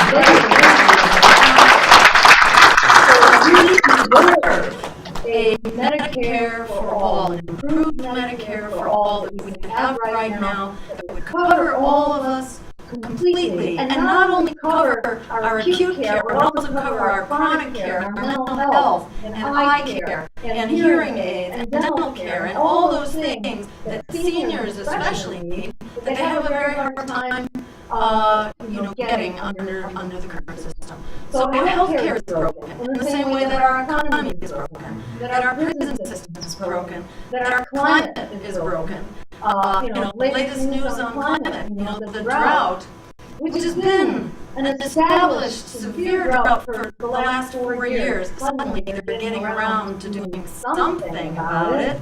A Medicare for all, an improved Medicare for all that we could have right now that would cover all of us completely, and not only cover our acute care, but also cover our chronic care, and our mental health, and eye care, and hearing aids, and dental care, and all those things that seniors especially need, that they have a very hard time getting under the current system. So our health care is broken, in the same way that our economy is broken, that our prison system is broken, that our climate is broken. Latest news on climate, the drought, which has been an established severe drought for the last 4 years. Suddenly they're getting around to doing something about it,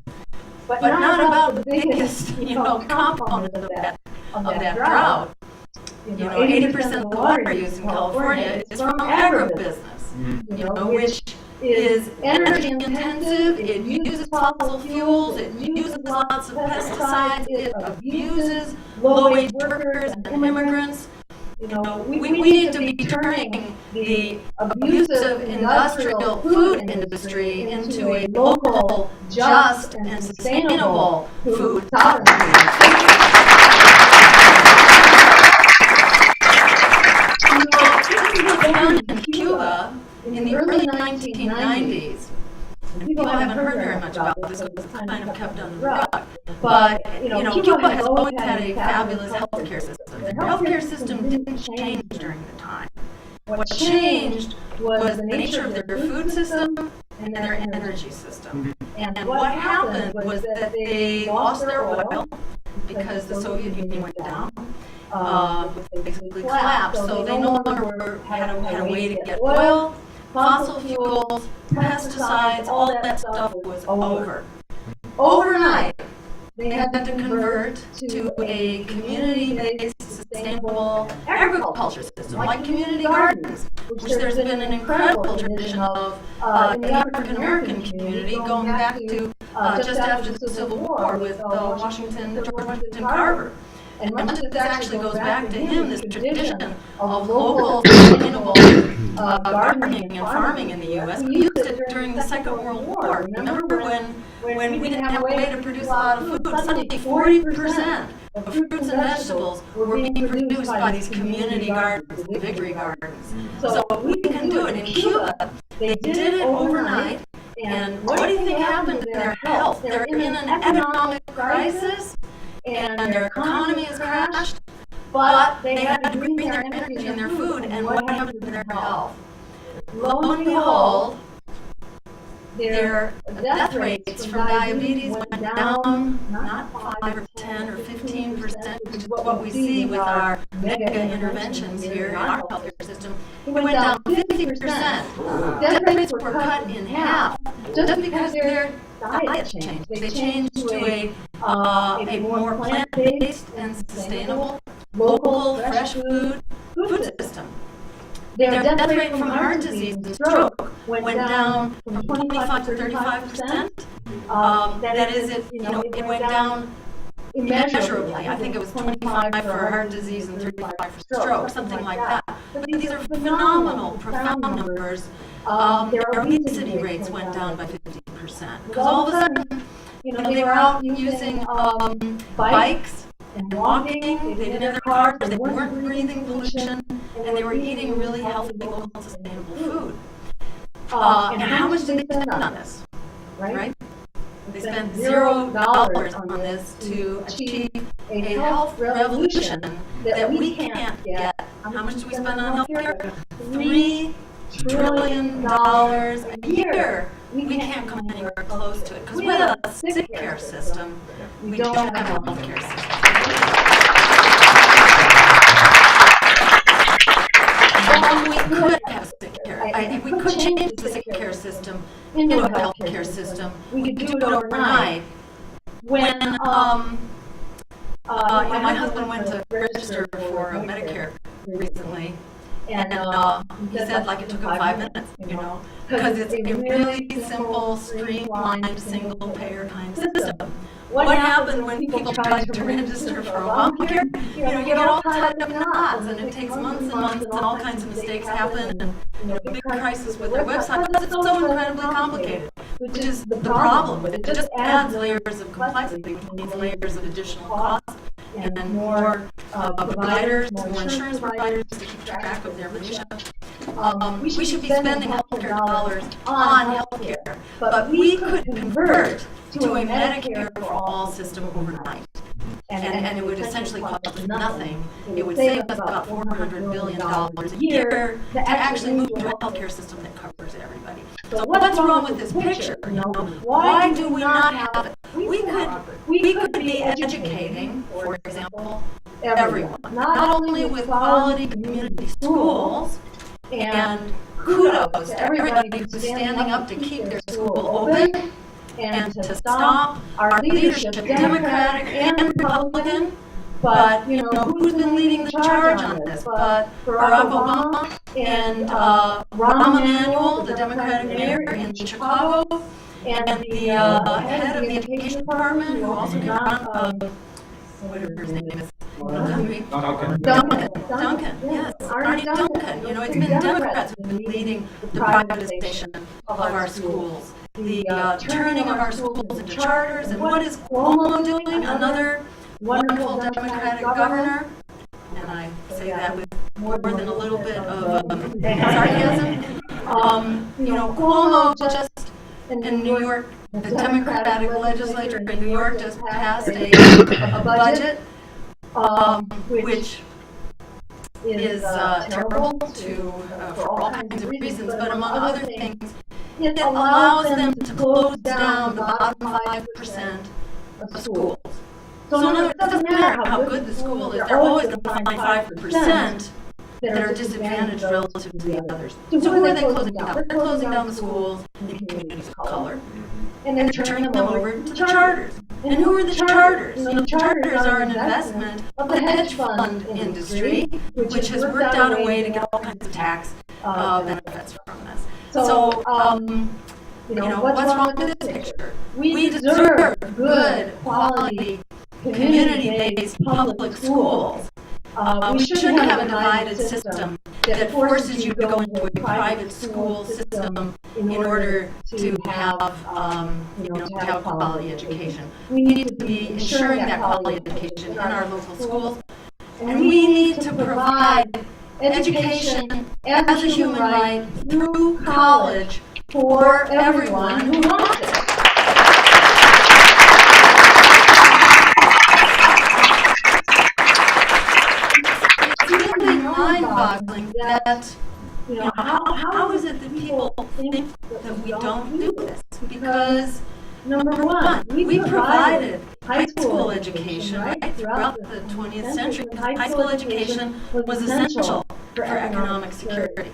but not about the biggest, component of that drought. 80% of the water used in California is from agribusiness, which is energy intensive, it uses fossil fuels, it uses lots of pesticides, it abuses low-wage workers and immigrants. We need to be turning the abusive industrial food industry into a local, just, and sustainable food sovereignty. In Cuba, in the early 1990s, people haven't heard very much about this because it's kind of kept under the rug. But, Cuba has always had a fabulous healthcare system. Their healthcare system didn't change during the time. What changed was the nature of their food system and their energy system. And what happened was that they lost their oil because the Soviet Union went down. Basically collapsed. So they no longer had a way to get oil, fossil fuels, pesticides, all that stuff was over. Overnight, they had to convert to a community-based, sustainable agriculture system, like community gardens, which there's been an incredible tradition of in the African American community going back to just after the Civil War with George Washington Carver. And much of this actually goes back to him, this tradition of local, sustainable gardening and farming in the U.S. We used it during the Second World War. Remember when we didn't have a way to produce a lot of food? Suddenly 40% of fruits and vegetables were being produced by these community gardens, the victory gardens. So we can do it. In Cuba, they did it overnight. And what do you think happened to their health? They're in an economic crisis. And their economy has crashed, but they had to bring their energy and their food, and what happened to their health? Lo and behold, their death rates from diabetes went down not 5 or 10 or 15%, which is what we see with our mega interventions here in our healthcare system. It went down 50%. Death rates were cut in half just because their diet changed. They changed to a more plant-based and sustainable, local, fresh food system. Their death rate from heart disease and stroke went down from 25 to 35%. That is, it went down immeasurably. I think it was 25 for heart disease and 35 for stroke, something like that. But these are phenomenal, profound numbers. Their obesity rates went down by 50%. Because all of a sudden, they were out using bikes and walking, they didn't have their cars, they weren't breathing pollution, and they were eating really healthy, local, sustainable food. And how much did they spend on this? Right? They spent $0 on this to achieve a health revolution that we can't get. How much do we spend on healthcare? $3 trillion a year. We can't come anywhere close to it because we have a sick care system. We don't have a healthcare system. We could have a sick care. I think we could change the sick care system into a healthcare system. We could do it overnight. When my husband went to register for Medicare recently, and he said like it took him 5 minutes, because it's a really simple, streamlined, single-payer kind of system. What happened when people try to register for Obamacare? You get all tied up in knots, and it takes months and months, and all kinds of mistakes happen, and a big crisis with their website because it's so incredibly complicated, which is the problem with it. It just adds layers of complexity, which means layers of additional costs, and then more providers, more insurance providers to keep track of their minutia. We should be spending healthcare dollars on healthcare, but we could convert to a Medicare for all system overnight. And it would essentially cost us nothing. It would save us about $400 billion a year to actually move to a healthcare system that covers everybody. So what's wrong with this picture? Why do we not have it? We could be educating, for example, everyone, not only with quality community schools, and kudos to everybody who's standing up to keep their school open and to stop our leadership, Democratic and Republican. But, who's been leading the charge on this? But Barack Obama and Rahm Emanuel, the Democratic mayor in Chicago, and the head of the education department, who also came on, whatever his name is, Duncan, yes, Arnie Duncan. It's been Democrats who've been leading the privatization of our schools, the turning of our schools into charters. And what is Cuomo doing? Another wonderful Democratic governor, and I say that with more than a little bit of sarcasm. Cuomo just in New York, the Democratic legislature in New York just passed a budget, which is terrible for all kinds of reasons, but among other things, it allows them to close down the bottom 5% of schools. So in other words, it doesn't matter how good the school is, they're always going to find 5% that are disadvantaged relative to the others. So who are they closing down? They're closing down the schools in communities of color, and they're turning them over to the charters. And who are the charters? The charters are an investment of the hedge fund industry, which has worked out a way to get all kinds of tax benefits from this. So, what's wrong with this picture? We deserve good, quality, community-based public schools. We shouldn't have a divided system that forces you to go into a private school system in order to have, to have quality education. We need to be ensuring that quality education in our local schools, and we need to provide education as a human right through college for everyone who wants it. Mind-boggling that, how is it that people think that we don't do this? because, number one, we provided high school education right throughout the 20th century. High school education was essential for economic security.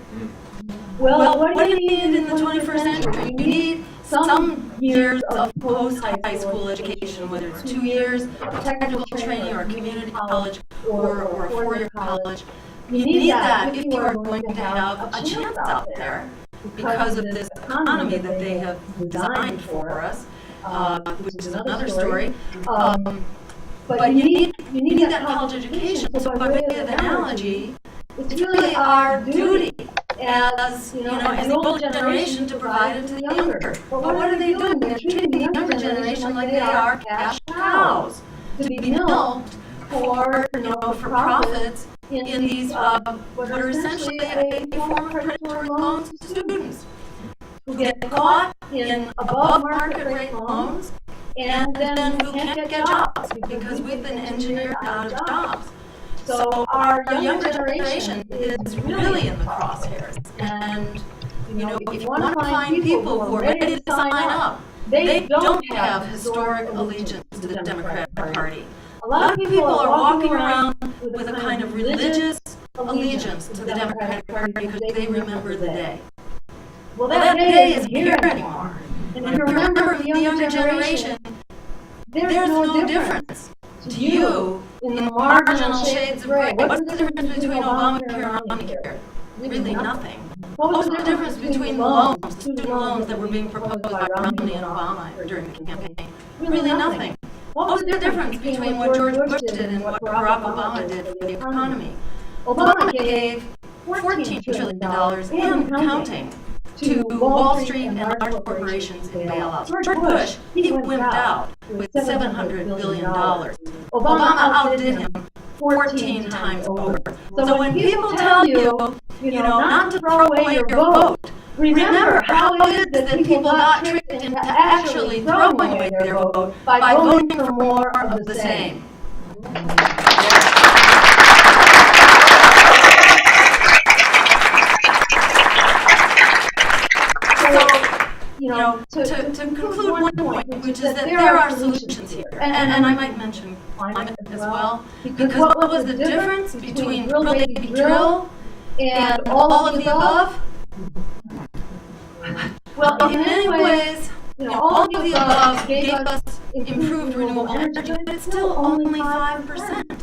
Well, what do you need in the 21st century? You need some years of post-high school education, whether it's 2 years of technical training or community college or a 4-year college. You need that if you are going to have a chance out there because of this economy that they have designed for us, which is another story. But you need that college education. So by way of analogy, it's really our duty as as the older generation to provide it to the younger. But what are they doing? They're treating the younger generation like they are cash cows to be milked for profits in these what are essentially a form of predatory loans to students who get caught in above market rate loans and then who can't get jobs because we've been engineered out of jobs. So our younger generation is really in the crosshairs. And if you want to find people who are ready to sign up, they don't have historic allegiance to the Democratic Party. A lot of people are walking around with a kind of religious allegiance to the Democratic Party because they remember the day. Well, that day isn't here anymore. And if you remember the younger generation, there's no difference to you in the marginal shades of gray. What's the difference between Obamacare and Obamacare? Really nothing. What was the difference between the loans, student loans that were being proposed by Romney and Obama during the campaign? Really nothing. What was the difference between what George Bush did and what Barack Obama did for the economy? Obama gave $14 trillion and counting to Wall Street and large corporations in bailouts. George Bush, he wimped out with $700 billion. Obama outdid him 14 times over. So when people tell you, not to throw away your vote, remember how it is that people got tricked into actually throwing away their vote by voting for more of the same. To conclude one point, which is that there are solutions here, and I might mention climate as well, because what was the difference between Drill Baby Drill and all of the above? Well, in many ways, all of the above gave us improved renewable energy, but it's still only 5%.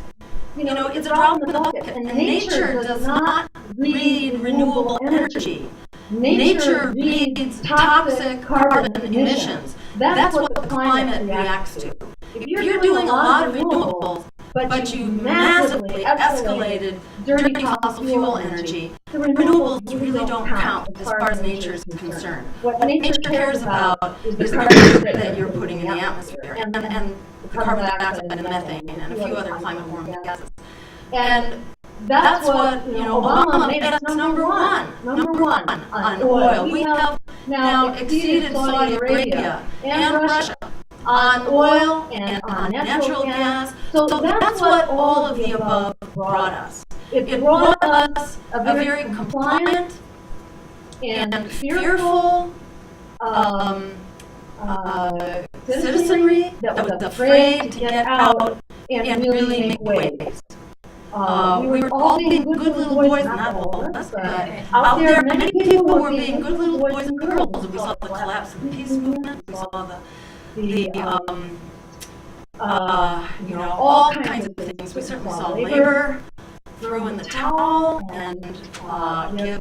It's a drop in the bucket, and nature does not read renewable energy. Nature reads toxic carbon emissions. That's what the climate reacts to. If you're doing a lot of renewables, but you massively escalated dirty fossil fuel energy, the renewables really don't count as far as nature is concerned. What nature cares about is the carbon that you're putting in the atmosphere, and the carbon dioxide and methane and a few other climate-warming gases. And that's what, Obama made us number one on oil. We have now exceeded Saudi Arabia and Russia on oil and on natural gas. So that's what all of the above brought us. It brought us a very compliant and fearful citizenry that was afraid to get out and really make waves. We were all being good little boys, not all of us, but out there many people were being good little boys and girls. We saw the collapse of the peace movement. We saw all kinds of things. We certainly saw labor throw in the towel and give,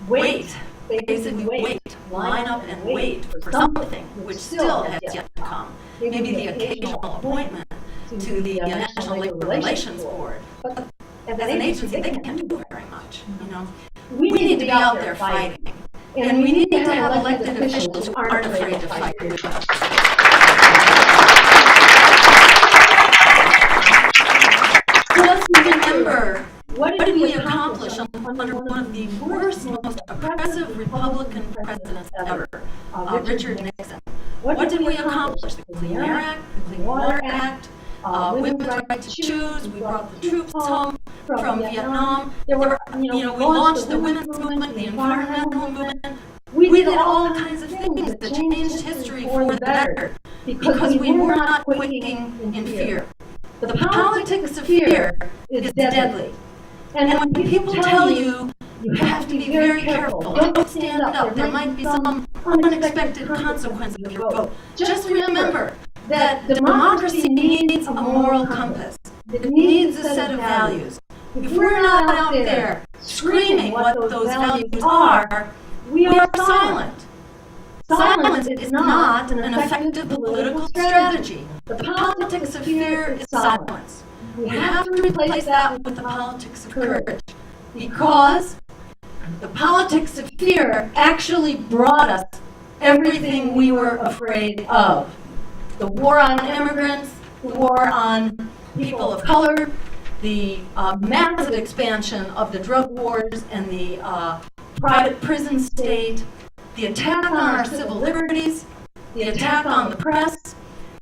wait, basically wait, line up and wait for something which still has yet to come. Maybe the occasional appointment to the National Labor Relations Board. But as an agency, they can't do very much. We need to be out there fighting, and we need to have elected officials who aren't afraid to fight with us. Let's remember, what did we accomplish under one of the worst, most oppressive Republican presidents ever, Richard Nixon? What did we accomplish? The Clean Air Act, the Clean Water Act, women's right to choose. We brought the troops home from Vietnam. There were, we launched the women's movement, the environmental movement. We did all kinds of things that changed history for the better because we were not quaking in fear. But the politics of fear is deadly. And when people tell you, you have to be very careful, don't stand up, there might be some unexpected consequence of your vote. Just remember that democracy needs a moral compass. It needs a set of values. If we're not out there screaming what those values are, we are silent. Silence is not an effective political strategy. The politics of fear is silence. We have to replace that with the politics of courage, because the politics of fear actually brought us everything we were afraid of. The war on immigrants, the war on people of color, the massive expansion of the drug wars and the private prison state, the attack on our civil liberties, the attack on the press,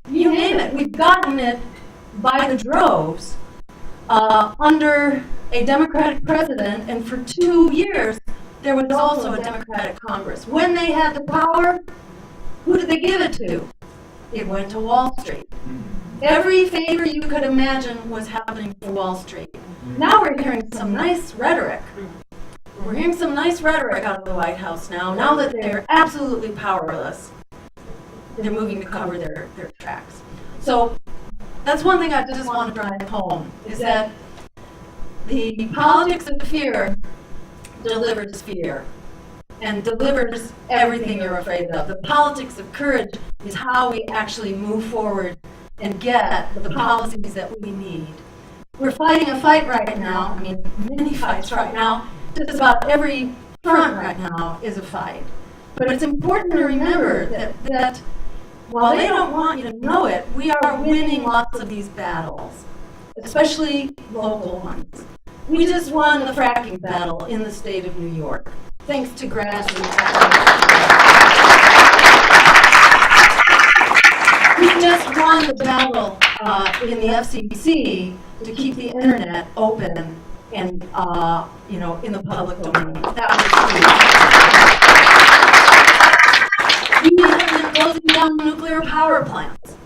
you name it. We've gotten it by the droves under a Democratic president, and for 2 years there was also a Democratic Congress. When they had the power, who did they give it to? It went to Wall Street. Every favor you could imagine was happening to Wall Street. Now we're hearing some nice rhetoric. We're hearing some nice rhetoric out of the White House now that they're absolutely powerless. They're moving to cover their tracks. So that's one thing I just want to drive home, is that the politics of fear delivers fear and delivers everything you're afraid of. The politics of courage is how we actually move forward and get the policies that we need. We're fighting a fight right now, many fights right now. Just about every front right now is a fight. But it's important to remember that while they don't want you to know it, we are winning lots of these battles, especially local ones. We just won the fracking battle in the state of New York, thanks to grassroots activists. We just won the battle in the FCC to keep the internet open and in the public domain. That was huge. We have been closing down nuclear power plants.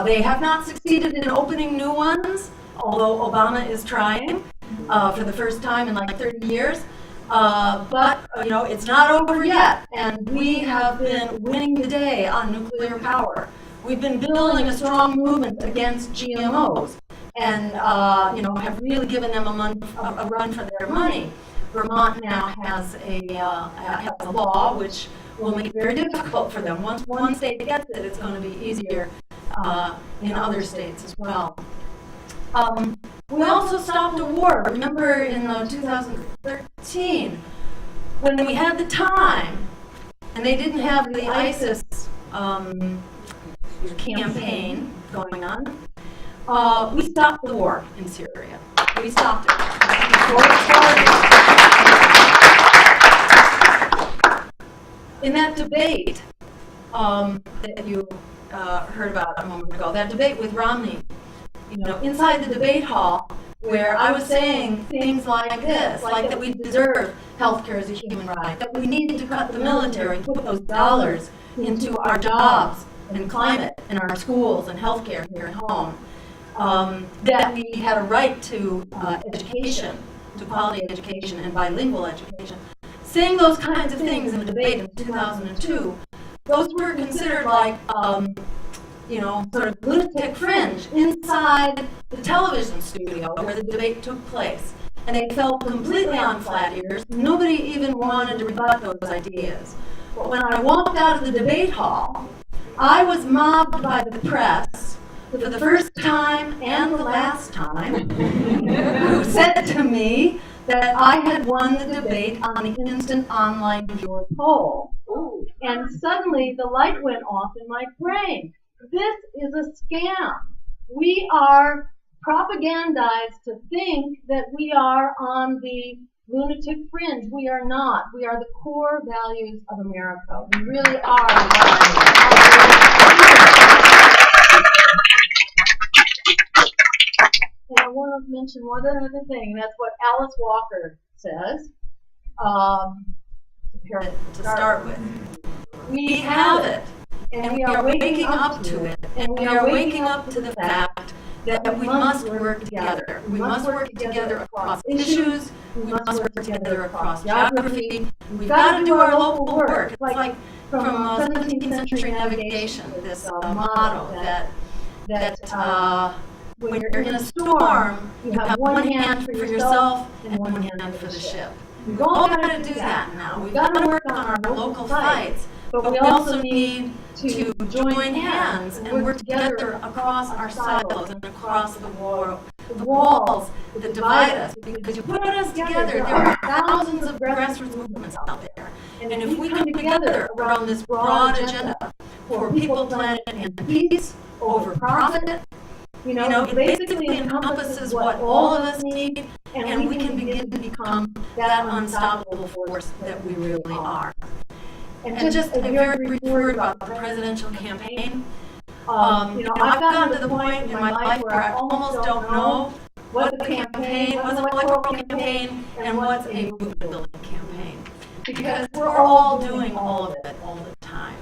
They have not succeeded in opening new ones, although Obama is trying for the first time in like 30 years. But it's not over yet, and we have been winning the day on nuclear power. We've been building a strong movement against GMOs, and have really given them a run for their money. Vermont now has a law which will make it very difficult for them. Once one state gets it, it's going to be easier in other states as well. We also stopped a war. Remember in 2013, when we had the time, and they didn't have the ISIS campaign going on, we stopped the war in Syria. We stopped it before it started. In that debate that you heard about a moment ago, that debate with Romney, inside the debate hall, where I was saying things like this, like that we deserve healthcare as a human right, that we need to cut the military, put those dollars into our jobs and climate and our schools and healthcare here at home, that we had a right to education, to quality education and bilingual education. Saying those kinds of things in the debate in 2002, those were considered like sort of lunatic fringe inside the television studio where the debate took place. And they fell completely on flat ears. Nobody even wanted to rebut those ideas. But when I walked out of the debate hall, I was mobbed by the press for the first time and the last time, who said to me that I had won the debate on the instant online viewer poll. And suddenly the light went off in my brain. This is a scam. We are propagandized to think that we are on the lunatic fringe. We are not. We are the core values of America. We really are. And I want to mention one other thing. That's what Alice Walker says. to start with. We have it, and we are waking up to it, and we are waking up to the fact that we must work together. We must work together across issues. We must work together across geography. We've got to do our local work. It's like from 17th century navigation, this motto that when you're in a storm, you have one hand for yourself and one hand for the ship. We've all got to do that now. We've got to work on our local fights, but we also need to join hands and work together across our silos and across the walls that divide us. Because you put us together, there are thousands of grassroots movements out there. And if we come together around this broad agenda for people, planet, and peace over profit, it basically encompasses what all of us need, and we can begin to become that unstoppable force that we really are. And just a very brief word about the presidential campaign. I've gotten to the point in my life where I almost don't know what the campaign, what's an electoral campaign, and what's a movement building campaign. Because we're all doing all of it all the time.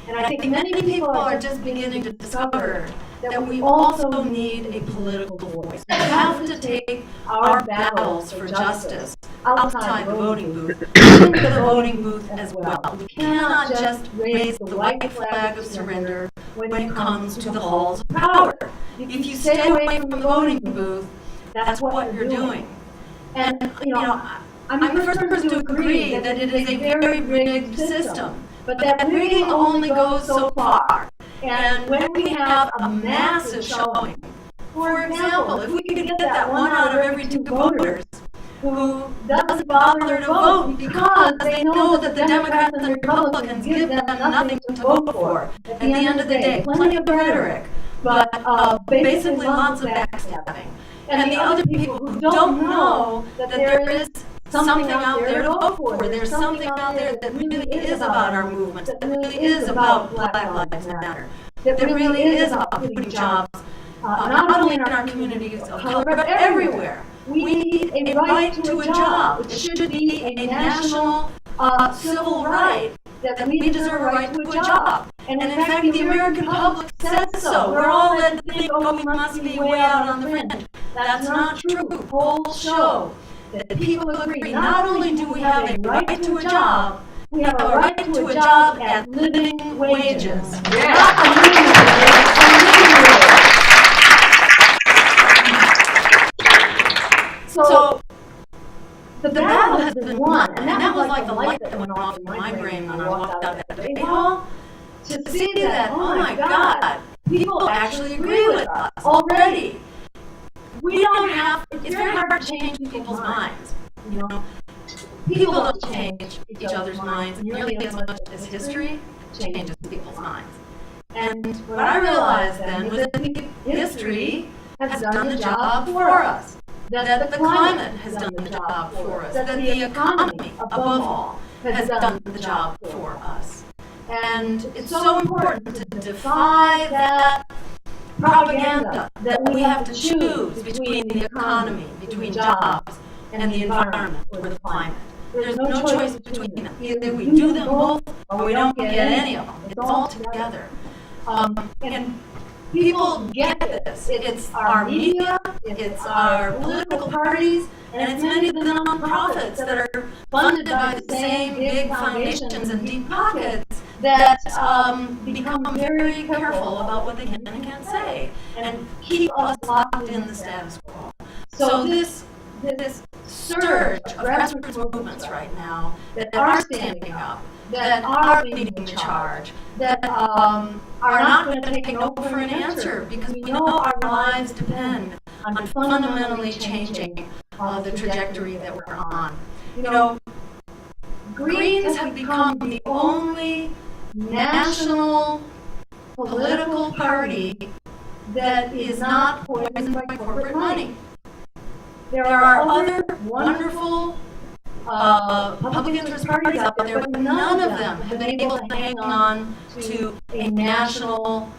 And I think many people are just beginning to discover that we also need a political voice. We have to take our battles for justice outside the voting booth, into the voting booth as well. We cannot just raise the white flag of surrender when it comes to the halls of power. If you stay away from the voting booth, that's what you're doing. And, I'm the first person to agree that it is a very rigged system. But that rigging only goes so far. And when we have a massive showing, for example, if we could get that 1 out of every 2 voters who doesn't bother to vote because they know that the Democrats and the Republicans give them nothing to vote for at the end of the day, plenty of rhetoric, but basically lots of backstabbing. And the other people who don't know that there is something out there to vote for. There's something out there that really is about our movement, that really is about Black Lives Matter, that really is about putting jobs, not only in our communities of color, but everywhere. We need a right to a job. It should be a national civil right that we deserve a right to a job. And in fact, the American public says so. We're all led to think, we must be way out on the fringe. That's not true. Polls show that people agree, not only do we have a right to a job, we have a right to a job at living wages. So the battle has been won, and that was like the light that went off in my brain when I walked out of that debate hall, to see that, oh my God, people actually agree with us already. We don't have, it's very hard to change people's minds, People don't change each other's minds nearly as much as history changes people's minds. And what I realized then was that history has done the job for us, that the climate has done the job for us, that the economy, above all, has done the job for us. And it's so important to defy that propaganda that we have to choose between the economy, between jobs, and the environment or the climate. There's no choice between them. Either we do them both or we don't get any of them. It's all together. And people get this. It's our media, it's our political parties, and it's many of the nonprofits that are funded by the same big foundations and deep pockets that become very careful about what they can and can't say and keep us locked in the status quo. So this surge of grassroots movements right now that are standing up, that are leading the charge, that are not going to take no for an answer because we know our lives depend on fundamentally changing the trajectory that we're on. Greens have become the only national political party that is not poisoned by corporate money. There are other wonderful public interest parties out there, but none of them have been able to hang on to a national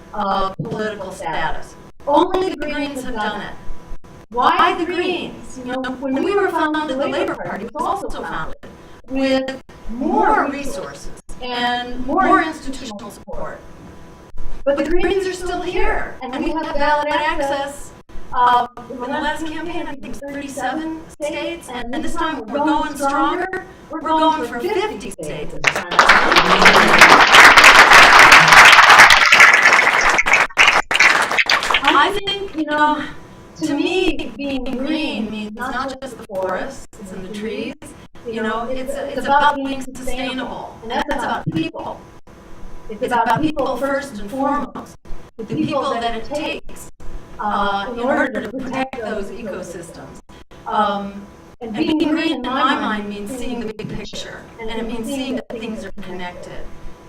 political status. Only the Greens have done it. Why the Greens? When we were founded, the Labor Party was also founded with more resources and more institutional support. But the Greens are still here, and we have ballot access. In the last campaign, I think 37 states, and this time we're going stronger. We're going for 50 states this time. I think, you know, to me, being green means not just the forests and the trees. You know, it's about being sustainable, and that's about people. It's about people first and foremost, the people that it takes in order to protect those ecosystems. And being green, in my mind, means seeing the big picture, and it means seeing that things are connected.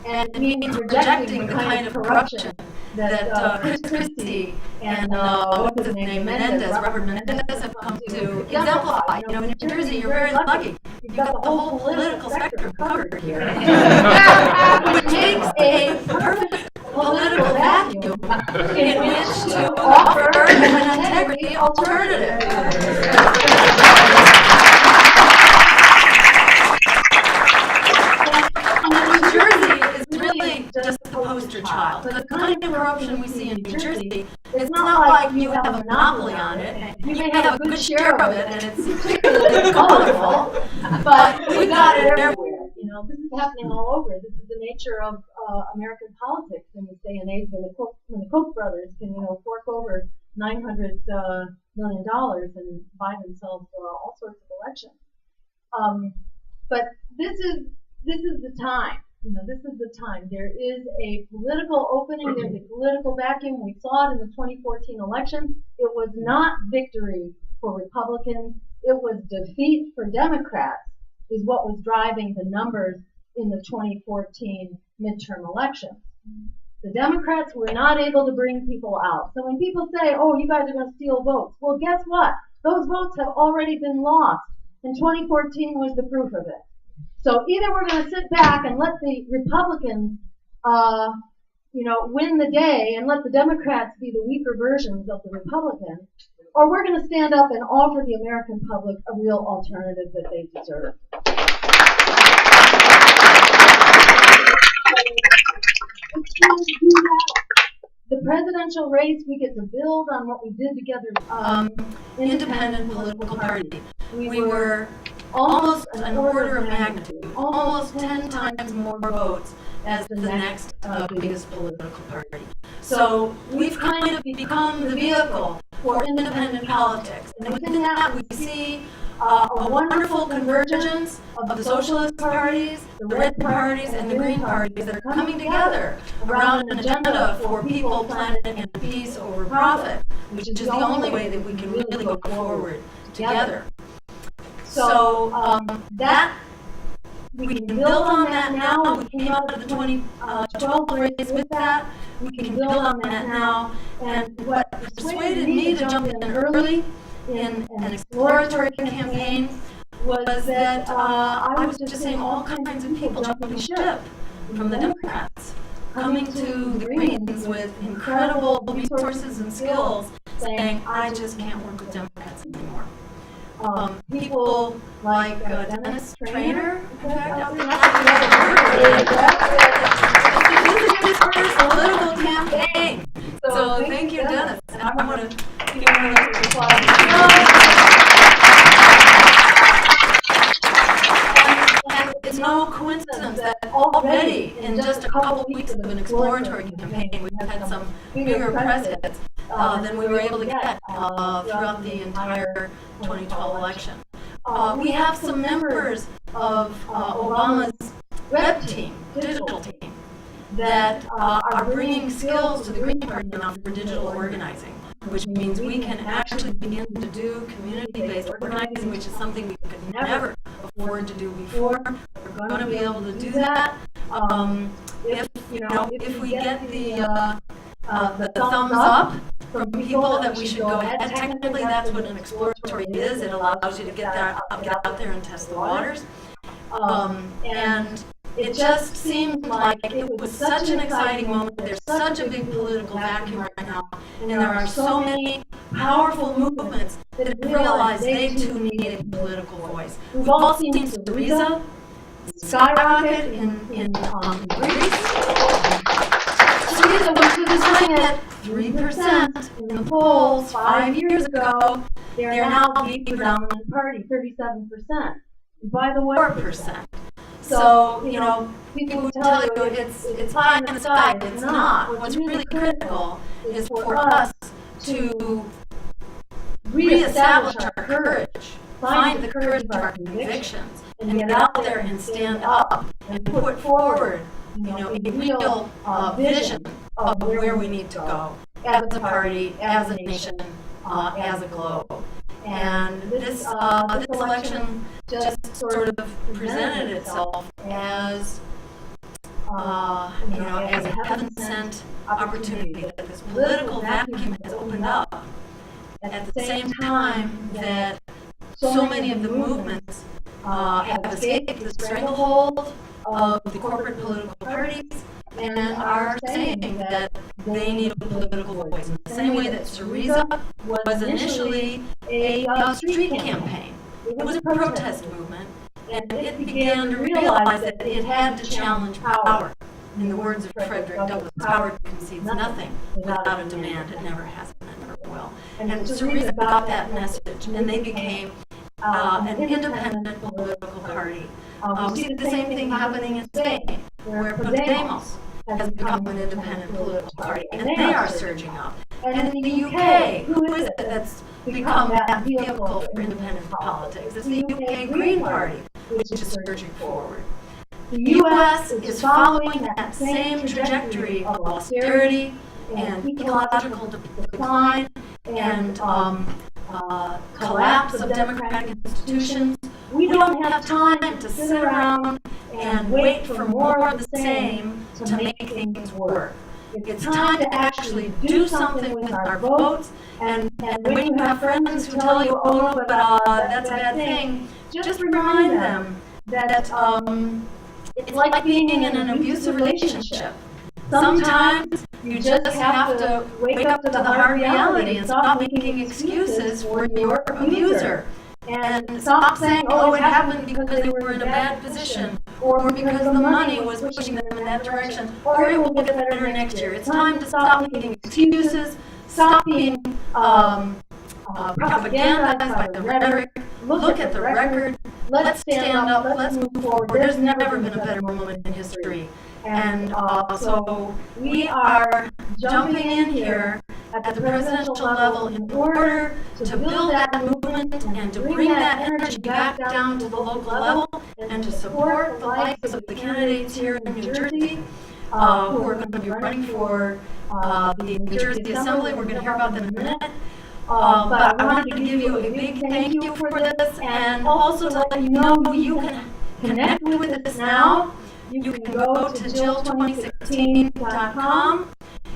And it means rejecting the kind of corruption that Chris Christie and what's his name, Robert Menendez have come to exemplify. You know, in New Jersey, you're very lucky. You've got the whole political spectrum covered here. It takes a perfect political vacuum in which to offer an integrity alternative. New Jersey is really just the poster child. The kind of corruption we see in New Jersey, it's not like you have a monopoly on it. You may have a good share of it, and it's particularly colorful, but we've got it everywhere. You know, this is happening all over. This is the nature of American politics in this day and age when the Koch brothers can, you know, fork over $900 million and buy themselves all sorts of elections. But this is the time. You know, this is the time. There is a political opening. There's a political vacuum. We saw it in the 2014 election. It was not victory for Republicans. It was defeat for Democrats is what was driving the numbers in the 2014 midterm elections. The Democrats were not able to bring people out. So when people say, oh, you guys are going to steal votes, well, guess what? Those votes have already been lost. And 2014 was the proof of it. So either we're going to sit back and let the Republicans, you know, win the day and let the Democrats be the weaker versions of the Republicans, or we're going to stand up and offer the American public a real alternative that they deserve. The presidential race, we get to build on what we did together. Independent political party. We were almost an order of magnitude, almost 10 times more votes as the next biggest political party. So we've kind of become the vehicle for independent politics. And within that, we see a wonderful convergence of the socialist parties, the red parties, and the green parties that are coming together around an agenda for people, planet, and peace over profit, which is the only way that we can really go forward together. So that we can build on that now. We came out of the 2012 race with that. We can build on that now. And what persuaded me to jump in early in an exploratory campaign was that I was just seeing all kinds of people jumping ship from the Democrats, coming to the Greens with incredible resources and skills, saying, I just can't work with Democrats anymore. People like Dennis Traynor, in fact, this is his first political campaign. So thank you, Dennis. And I want to give him a round of applause. And it's no coincidence that already in just a couple weeks of an exploratory campaign, we've had some bigger press hits than we were able to get throughout the entire 2012 election. We have some members of Obama's web team, digital team, that are bringing skills to the Green Party now for digital organizing, which means we can actually begin to do community-based organizing, which is something we could never afford to do before. We're going to be able to do that if we get the thumbs up from people that we should go ahead. Technically, that's what an exploratory is. It allows you to get out there and test the waters. And it just seemed like it was such an exciting moment. There's such a big political vacuum right now, and there are so many powerful movements that have realized they too need a political voice. We've all seen Syriza skyrocket in Greece. Sweden was running at 3% in the polls 5 years ago. They are now the predominant party, 37%. By the way, 4%. So, you know, people will tell you it's high in the sky. It's not. What's really critical is for us to reestablish our courage, find the courage of our convictions, and get out there and stand up and put forward, you know, a real vision of where we need to go as a party, as a nation, as a globe. And this election just sort of presented itself as, you know, as a heaven-sent opportunity that this political vacuum has opened up at the same time that so many of the movements have escaped the stranglehold of the corporate political parties and are saying that they need a political voice. In the same way that Syriza was initially a street campaign. It was a protest movement, and it began to realize that it had to challenge power. In the words of Frederick Douglass, power concedes nothing without a demand. It never has and never will. And Syriza got that message, and they became an independent political party. We see the same thing happening in Spain, where Podemos has become an independent political party, and they are surging up. And in the UK, who is it that's become that vehicle for independent politics? It's the UK Green Party, which is surging forward. The U.S. is following that same trajectory of austerity and ecological decline and collapse of democratic institutions. We don't have time to sit around and wait for more of the same to make things work. It's time to actually do something with our votes, and when you have friends who tell you, oh no, but that's a bad thing, just remind them that it's like being in an abusive relationship. Sometimes you just have to wake up to the hard reality and stop making excuses for your abuser. And stop saying, oh, it happened because they were in a bad position, or because the money was pushing them in that direction, or it will get better next year. It's time to stop making excuses, stop being propagandized by the rhetoric, look at the record, let's stand up, let's move forward. There's never been a better moment in history. And so we are jumping in here at the presidential level in order to build that movement and to bring that energy back down to the local level and to support the likes of the candidates here in New Jersey who are going to be running for the New Jersey Assembly. We're going to hear about them in a minute. But I wanted to give you a big thank you for this, and also to let you know you can connect with us now. You can go to jill2016.com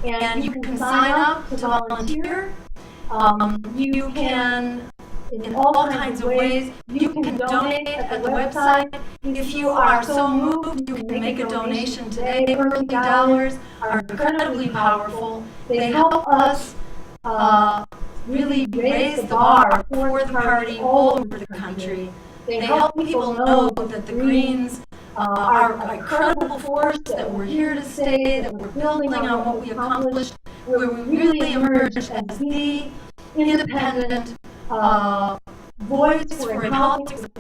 and you can sign up to volunteer. You can, in all kinds of ways, you can donate at the website. If you are so moved, you can make a donation today. Early dollars are incredibly powerful. They help us really raise the bar for the party all over the country. They help people know that the Greens are a credible force, that we're here to stay, that we're building on what we accomplished, where we really emerged as the independent voice for a politics of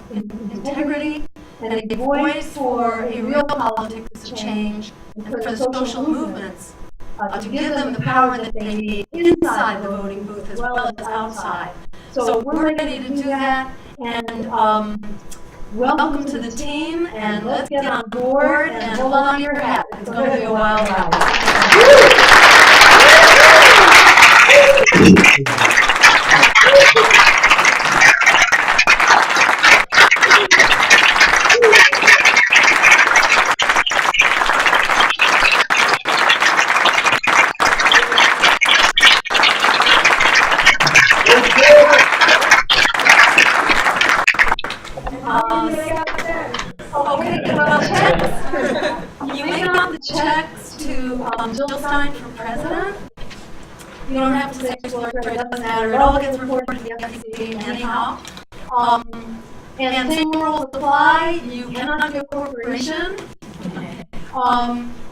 integrity and a voice for a real politics of change and for the social movements to give them the power that they need inside the voting booth as well as outside. So we're ready to do that, and welcome to the team, and let's get on board and hold on to your hat. It's going to be a wild ride. Okay, well, checks. You make out the checks to Jill Stein for president. You don't have to say exploratory, it doesn't matter. It all gets reported to the FCC anyhow. And same rules apply. You cannot be a corporation.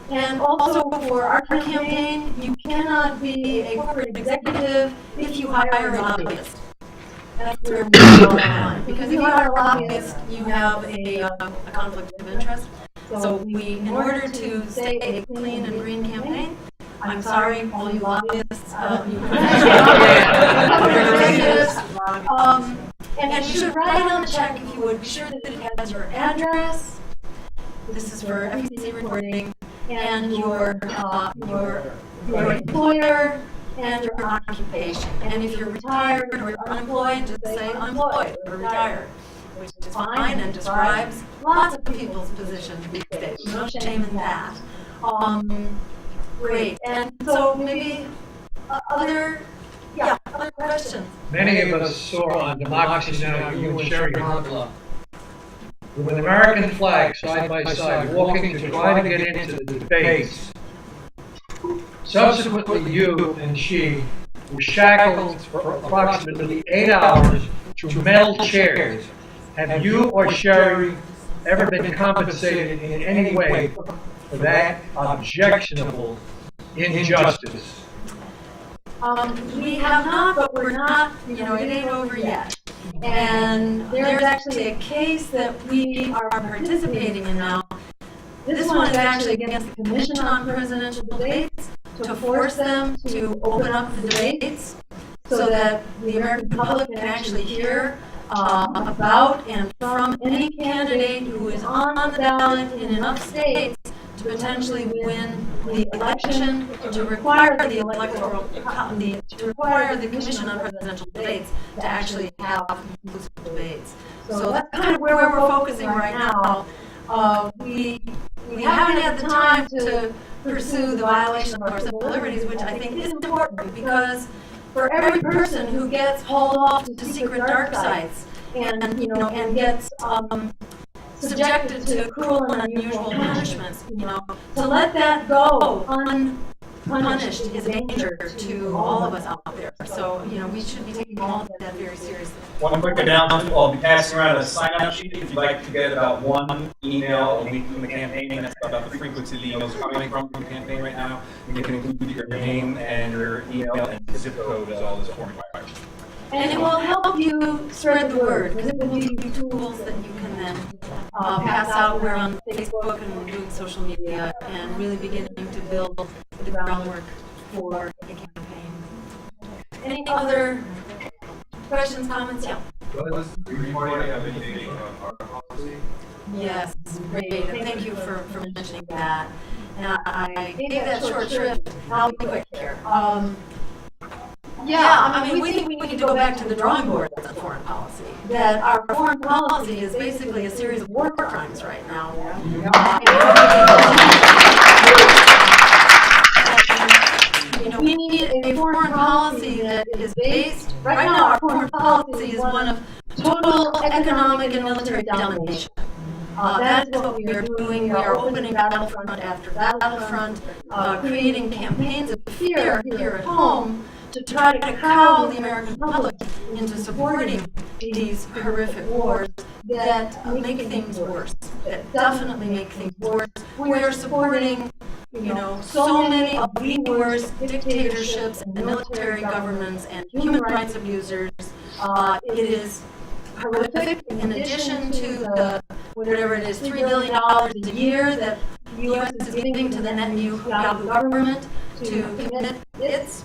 And also for our campaign, you cannot be a corporate executive if you hire a lobbyist. That's where we draw the line. Because if you hire a lobbyist, you have a conflict of interest. So we, in order to stay a clean and green campaign, I'm sorry, all you lobbyists, and you should write on the check, if you would, be sure that it has your address. This is for FEC reporting, and your employer and your occupation. And if you're retired or unemployed, just say unemployed or retired, which is fine and describes lots of people's positions these days. No shame in that. Great. And so maybe other questions. Many of us saw on Democracy Now! You and Sherry Huntla with an American flag side by side walking to try to get into the debates. Subsequently, you and she were shackled for approximately 8 hours to metal chairs. Have you or Sherry ever been compensated in any way for that objectionable injustice? We have not, but we're not, it ain't over yet. And there's actually a case that we are participating in now. This one is actually against the Commission on Presidential Debates to force them to open up the debates so that the American public can actually hear about and from any candidate who is on the ballot in enough states to potentially win the election, to require the Commission on Presidential Debates to actually have inclusive debates. So that's kind of where we're focusing right now. We haven't had the time to pursue the violation of our civil liberties, which I think is important, because for every person who gets hauled off to secret dark sites and gets subjected to cruel and unusual punishments, to let that go unpunished is a danger to all of us out there. So, we should be taking all of that very seriously. One quick announcement, I'll be passing around a sign-up sheet if you'd like to get about one email a week from the campaign. That's about the frequency of the emails coming from the campaign right now. You can include your name and your email and zip code as all this form questions. And it will help you spread the word, because it will give you tools that you can then pass out. We're on Facebook and doing social media and really beginning to build the groundwork for the campaign. Any other questions, comments? Yeah. Does the reporting have anything on our policy? Yes, great. And thank you for mentioning that. And I gave that short shrift. I'll be quick here. Yeah, I mean, we think we need to go back to the drawing board on foreign policy. That our foreign policy is basically a series of war crimes right now. We need a foreign policy that is based, right now our foreign policy is one of total economic and military domination. That's what we are doing. We are opening battlefront after battlefront, creating campaigns of fear here at home to try to cow the American public into supporting these horrific wars that make things worse, that definitely make things worse. We are supporting, so many of the worst dictatorships and military governments and human rights abusers. It is horrific. In addition to the, whatever it is, $3 billion a year that the U.S. is giving to the Netanyahu government to commit its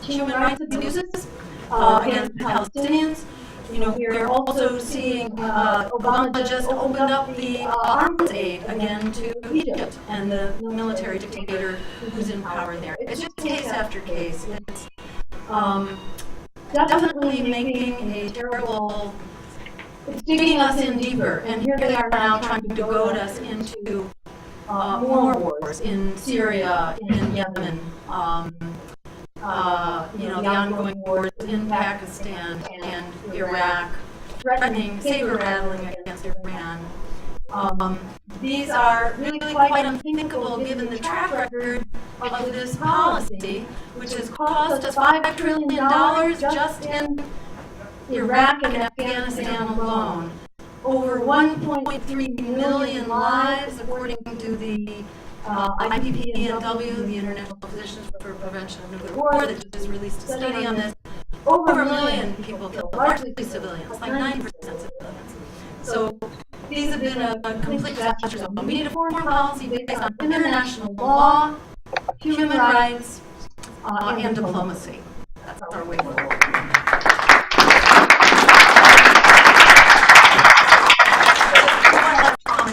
human rights abuses against Palestinians. We are also seeing Obama just opened up the arms aid again to Egypt and the military dictator who's in power there. It's just case after case. It's definitely making a terrible, it's digging us in deeper. And here they are now trying to goad us into more wars in Syria, in Yemen, the ongoing wars in Pakistan and Iraq, threatening, saber-rattling against Iran. These are really quite unthinkable given the track record of this policy, which has cost us $5 trillion just in Iraq and Afghanistan alone. over 1.3 million lives, according to the IPPNW, the International Physicians for Prevention of Nuclear War, that just released a study on this. Over 1 million people killed, largely civilians, like 90% civilians. So these have been a complete disaster zone. We need a foreign policy based on international law, human rights, and diplomacy. That's our way forward.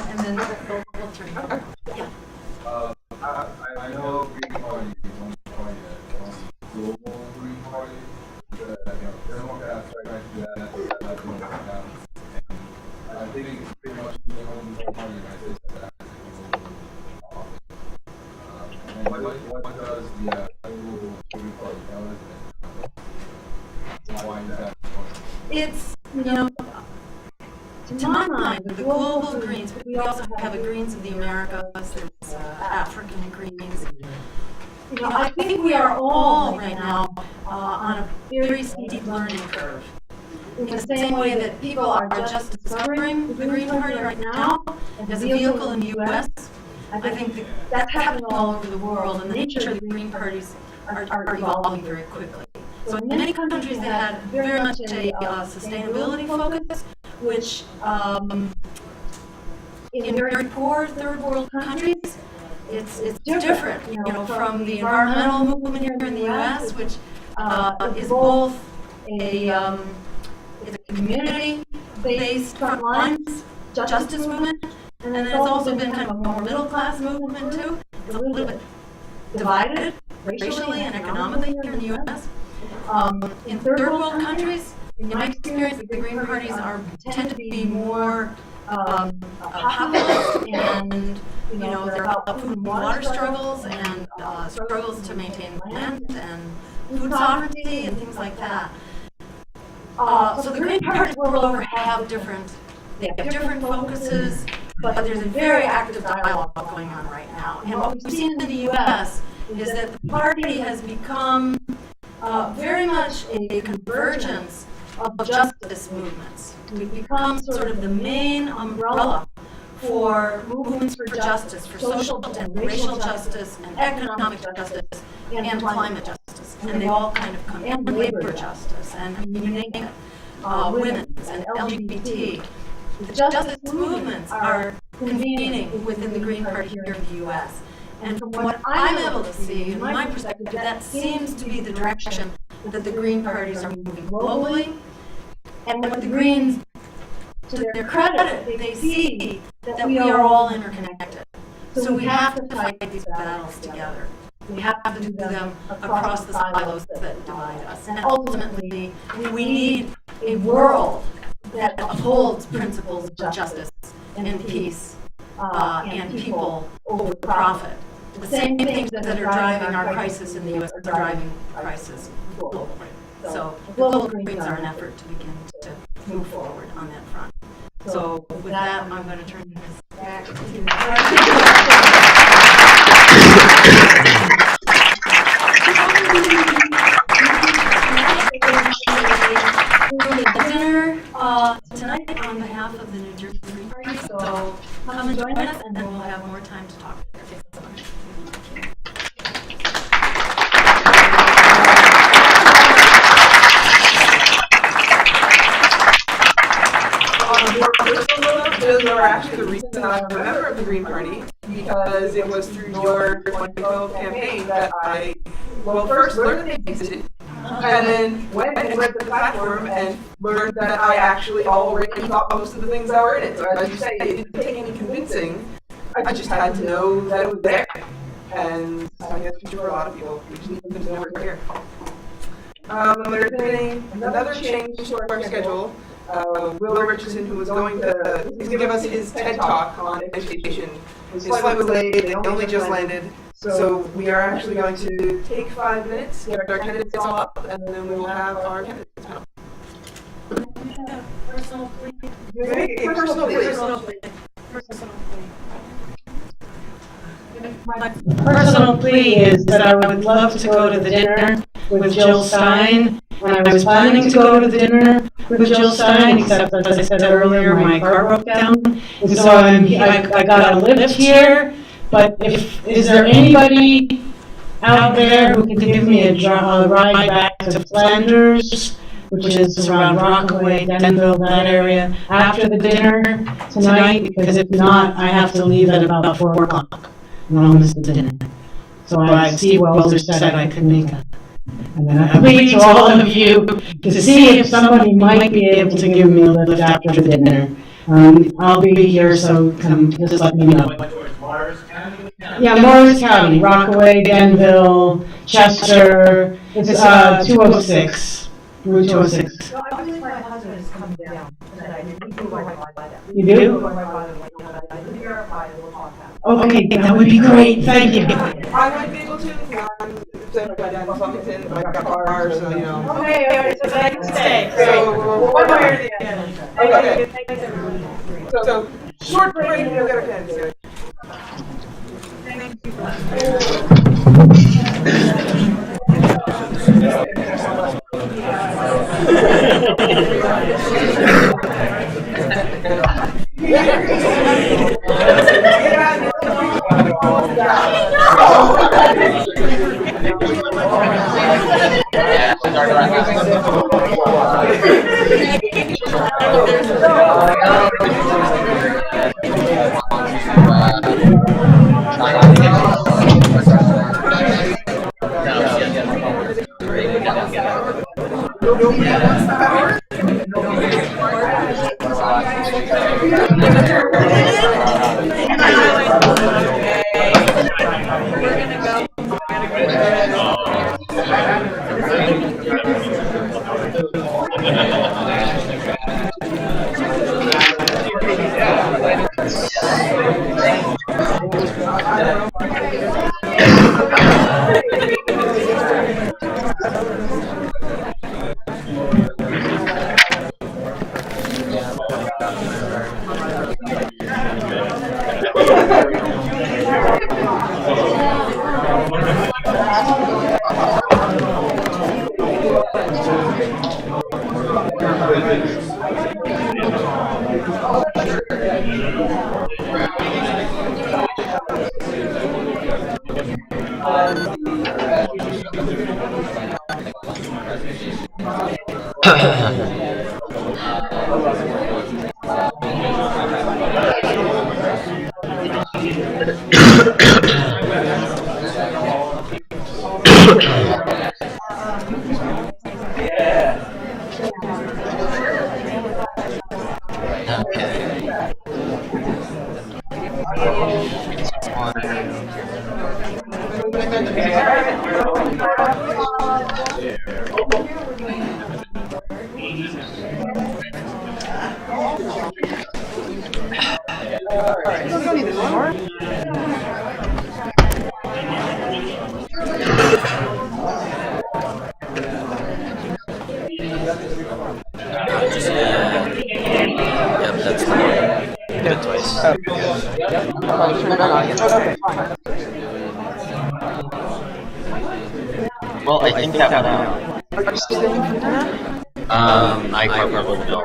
And then we'll turn it over. Yeah. I know Green Party is only party global Green Party. Democrats try to do that. And I think it's pretty much the only party organization that has a global office. And what does the global Green Party does? Why is that important? It's, to my mind, the global Greens, but we also have a Greens of the Americas, there's African Greens. I think we are all right now on a very steep learning curve. In the same way that people are just discovering the Green Party right now as a vehicle in the U.S., I think that's happening all over the world, and the nature of the Green Parties are evolving very quickly. So in many countries they had very much a sustainability focus, which in very poor third world countries, it's different, from the environmental movement here in the U.S., which is both a community-based front lines justice movement, and then it's also been kind of a more middle-class movement too. It's a little bit divided racially and economically here in the U.S. In third world countries, in my experience, the Green Parties tend to be more populist, and they're about food and water struggles and struggles to maintain land and food sovereignty and things like that. So the Green Parties world over have different focuses, but there's a very active dialogue going on right now. And what we've seen in the U.S. is that the party has become very much a convergence of justice movements. We've become sort of the main umbrella for movements for justice, for social and racial justice, and economic justice, and climate justice. And they all kind of come, and labor justice, and you name it, women's and LGBT. The justice movements are convening within the Green Party here in the U.S. And from what I'm able to see, in my perspective, that seems to be the direction that the Green Parties are moving globally. And what the Greens, to their credit, they see that we are all interconnected. So we have to fight these battles together. We have to do them across the silos that divide us. And ultimately, we need a world that upholds principles of justice and peace and people over profit. The same things that are driving our crisis in the U.S. are driving crisis globally. So the global Greens are an effort to begin to move forward on that front. So with that, I'm going to turn this back to dinner tonight on behalf of the New Jersey Green Party. So come and join us, and then we'll have more time to talk. Thanks so much. Those are actually the reason I'm a member of the Green Party, because it was through your 2012 campaign that I, first learned that they existed, and then went and read the platform and learned that I actually already thought most of the things that were in it. So as you say, it didn't take any convincing. I just had to know that it was there. And I guess it's true for a lot of people. We just need them to know we're here. There's been another change to our schedule. Will Richardson, who was going to give us his TED Talk on education, his flight was late, they only just landed, so we are actually going to take 5 minutes, get our candidates all up, and then we will have our candidates panel. Personal plea. Personal plea. My personal plea is that I would love to go to the dinner with Jill Stein And I was planning to go to the dinner with Jill Stein, except as I said earlier, my car broke down. And so I got a lift here, but is there anybody out there who can give me a ride back to Flanders, which is around Rockaway, Denville, that area, after the dinner tonight? Because if not, I have to leave at about 4 o'clock, and I'll miss the dinner. So Steve Welser said I could make it. And then I plead to all of you to see if somebody might be able to give me a lift after the dinner. I'll be here, so just let me know. Yeah, Morris County, Rockaway, Denville, Chester. It's 206, Route 206. No, I believe my husband is coming down tonight. You do? Okay, that would be great. Thank you. I might be able to. I got car, so you know. Okay, all right, so then I can stay. So one way or the other. Okay. Thanks, everyone. So short break, we'll get our pens. Thank Well, I think that went out. Are you still in for dinner? I probably will.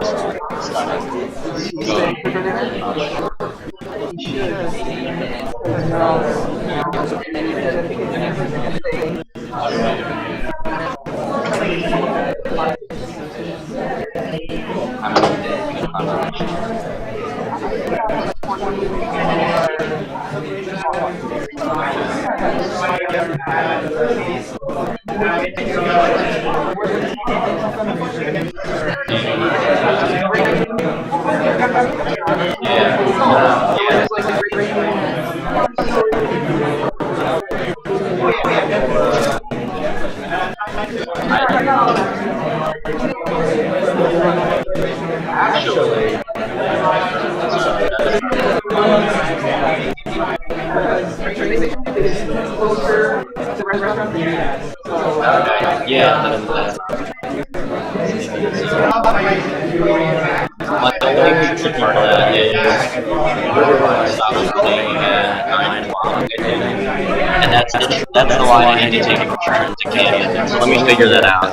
My only part of that is at 9 o'clock, and that's the line I need to take a return to Canada. So let me figure that out.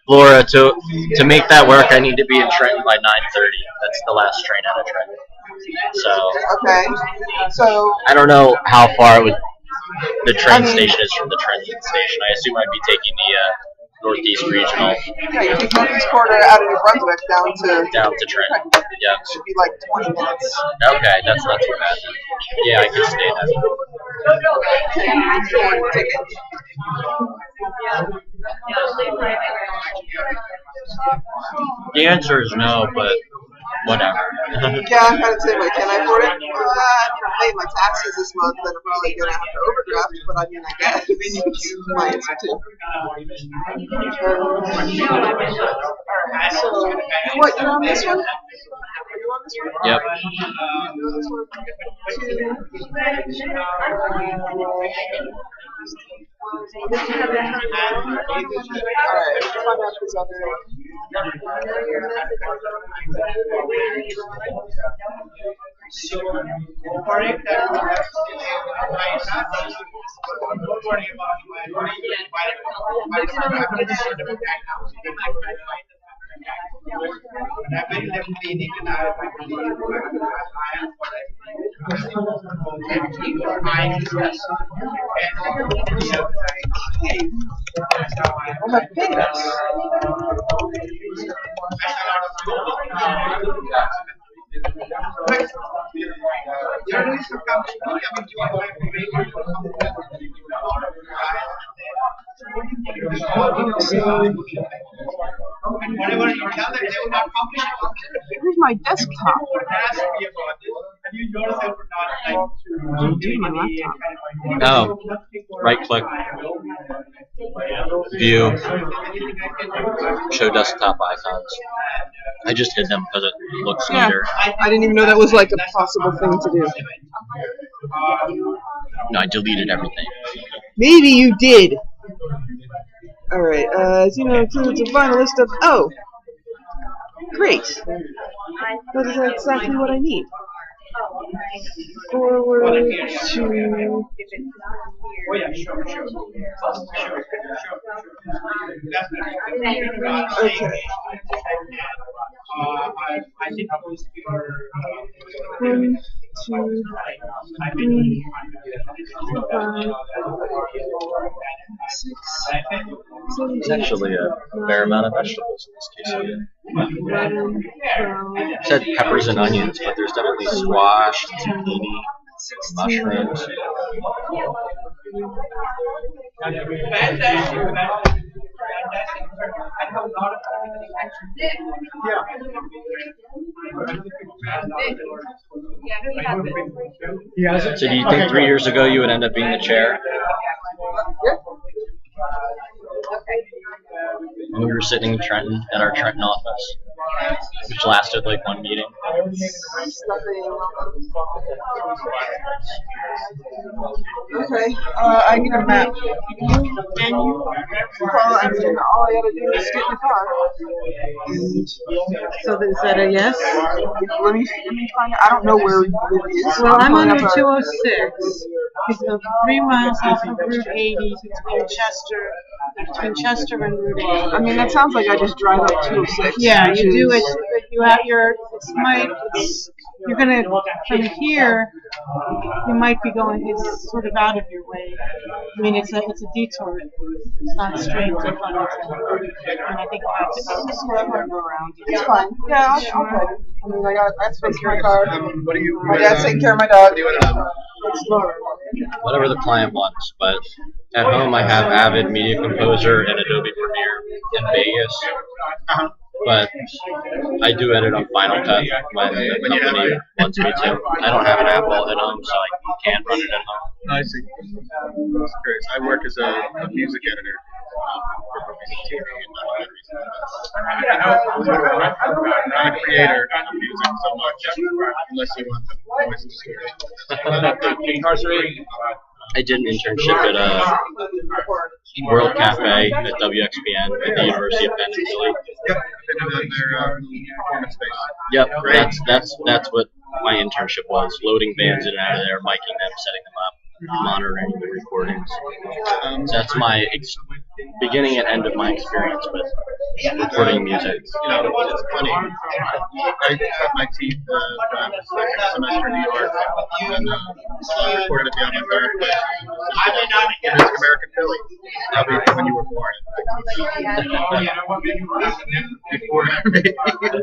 Laura, to make that work, I need to be in Trenton by 9:30. That's the last train out of Trenton. So. Okay. So. I don't know how far the train station is from the Trenton station. I assume I'd be taking the Northeast Regional. Yeah, you take Northeast Corridor out of New Brunswick down to Trenton. Yeah. It should be like 20 minutes. Okay, that's not too bad. Yeah, I can stay there. The answer is no, but whatever. Yeah, I'm kind of saying, like, can I afford it? I paid my taxes this month, then I'm probably going to have to overdraft, but I mean, I guess. It's my answer, too. So, what, you're on this one? Are you on this one? Yep. Alright, find out this other. So, correct that don't worry about I very definitely need to know Where's my desktop? Oh, right click, view, show desktop icons. I just hid them because it looks neater. I didn't even know that was like a possible thing to do. No, I deleted everything. Maybe you did. Alright, includes a final list of. Oh! Great! That is exactly what I need. Forward to. Oh yeah, sure. Okay. I think I was 1, 2, 3, 5, 6, 7, There's actually a fair amount of vegetables in this case. 11, 12. It said peppers and onions, but there's definitely squash, zucchini, mushrooms. So do you think 3 years ago you would end up being the chair? When we were sitting in Trenton at our Trenton office, which lasted like one meeting. Okay, I need a map. And you, Carl, I mean, all I gotta do is get in the car. And So is that a yes? let me find out. I don't know where it is. Well, I'm under 206. It's 3 miles off of Route 80 between Chester and Route 80. I mean, that sounds like I just drive up 206. Yeah, you do it. You have your. You're gonna from here. You might be going. It's sort of out of your way. I mean, it's a detour. It's not straight to Huntington. And I think that's around. It's fine. Yeah, I'll drive it. I mean, I have space for my car. What do you? My dad's taking care of my dog. Whatever the client wants, but at home I have Avid, Media Composer, and Adobe Premiere in Vegas. But I do edit on Final Cut when the company wants me to. I don't have an Apple at home, so I can't run it at home. I see. That's curious. I work as a music editor for music TV and I'm a creator of music so much, unless you want the voice distorted. I did an internship at World Cafe at WXPN at the University of Penn in Philly. Yep, been in their performance space. Yep, that's what my internship was: loading bands in and out of there, miking them, setting them up, monitoring the recordings. So that's my beginning and end of my experience with recording music. You know, it's funny. I cut my teeth the second semester in New York, and I recorded at the avant-garde place. It's American Philly. Probably when you were born. Before maybe.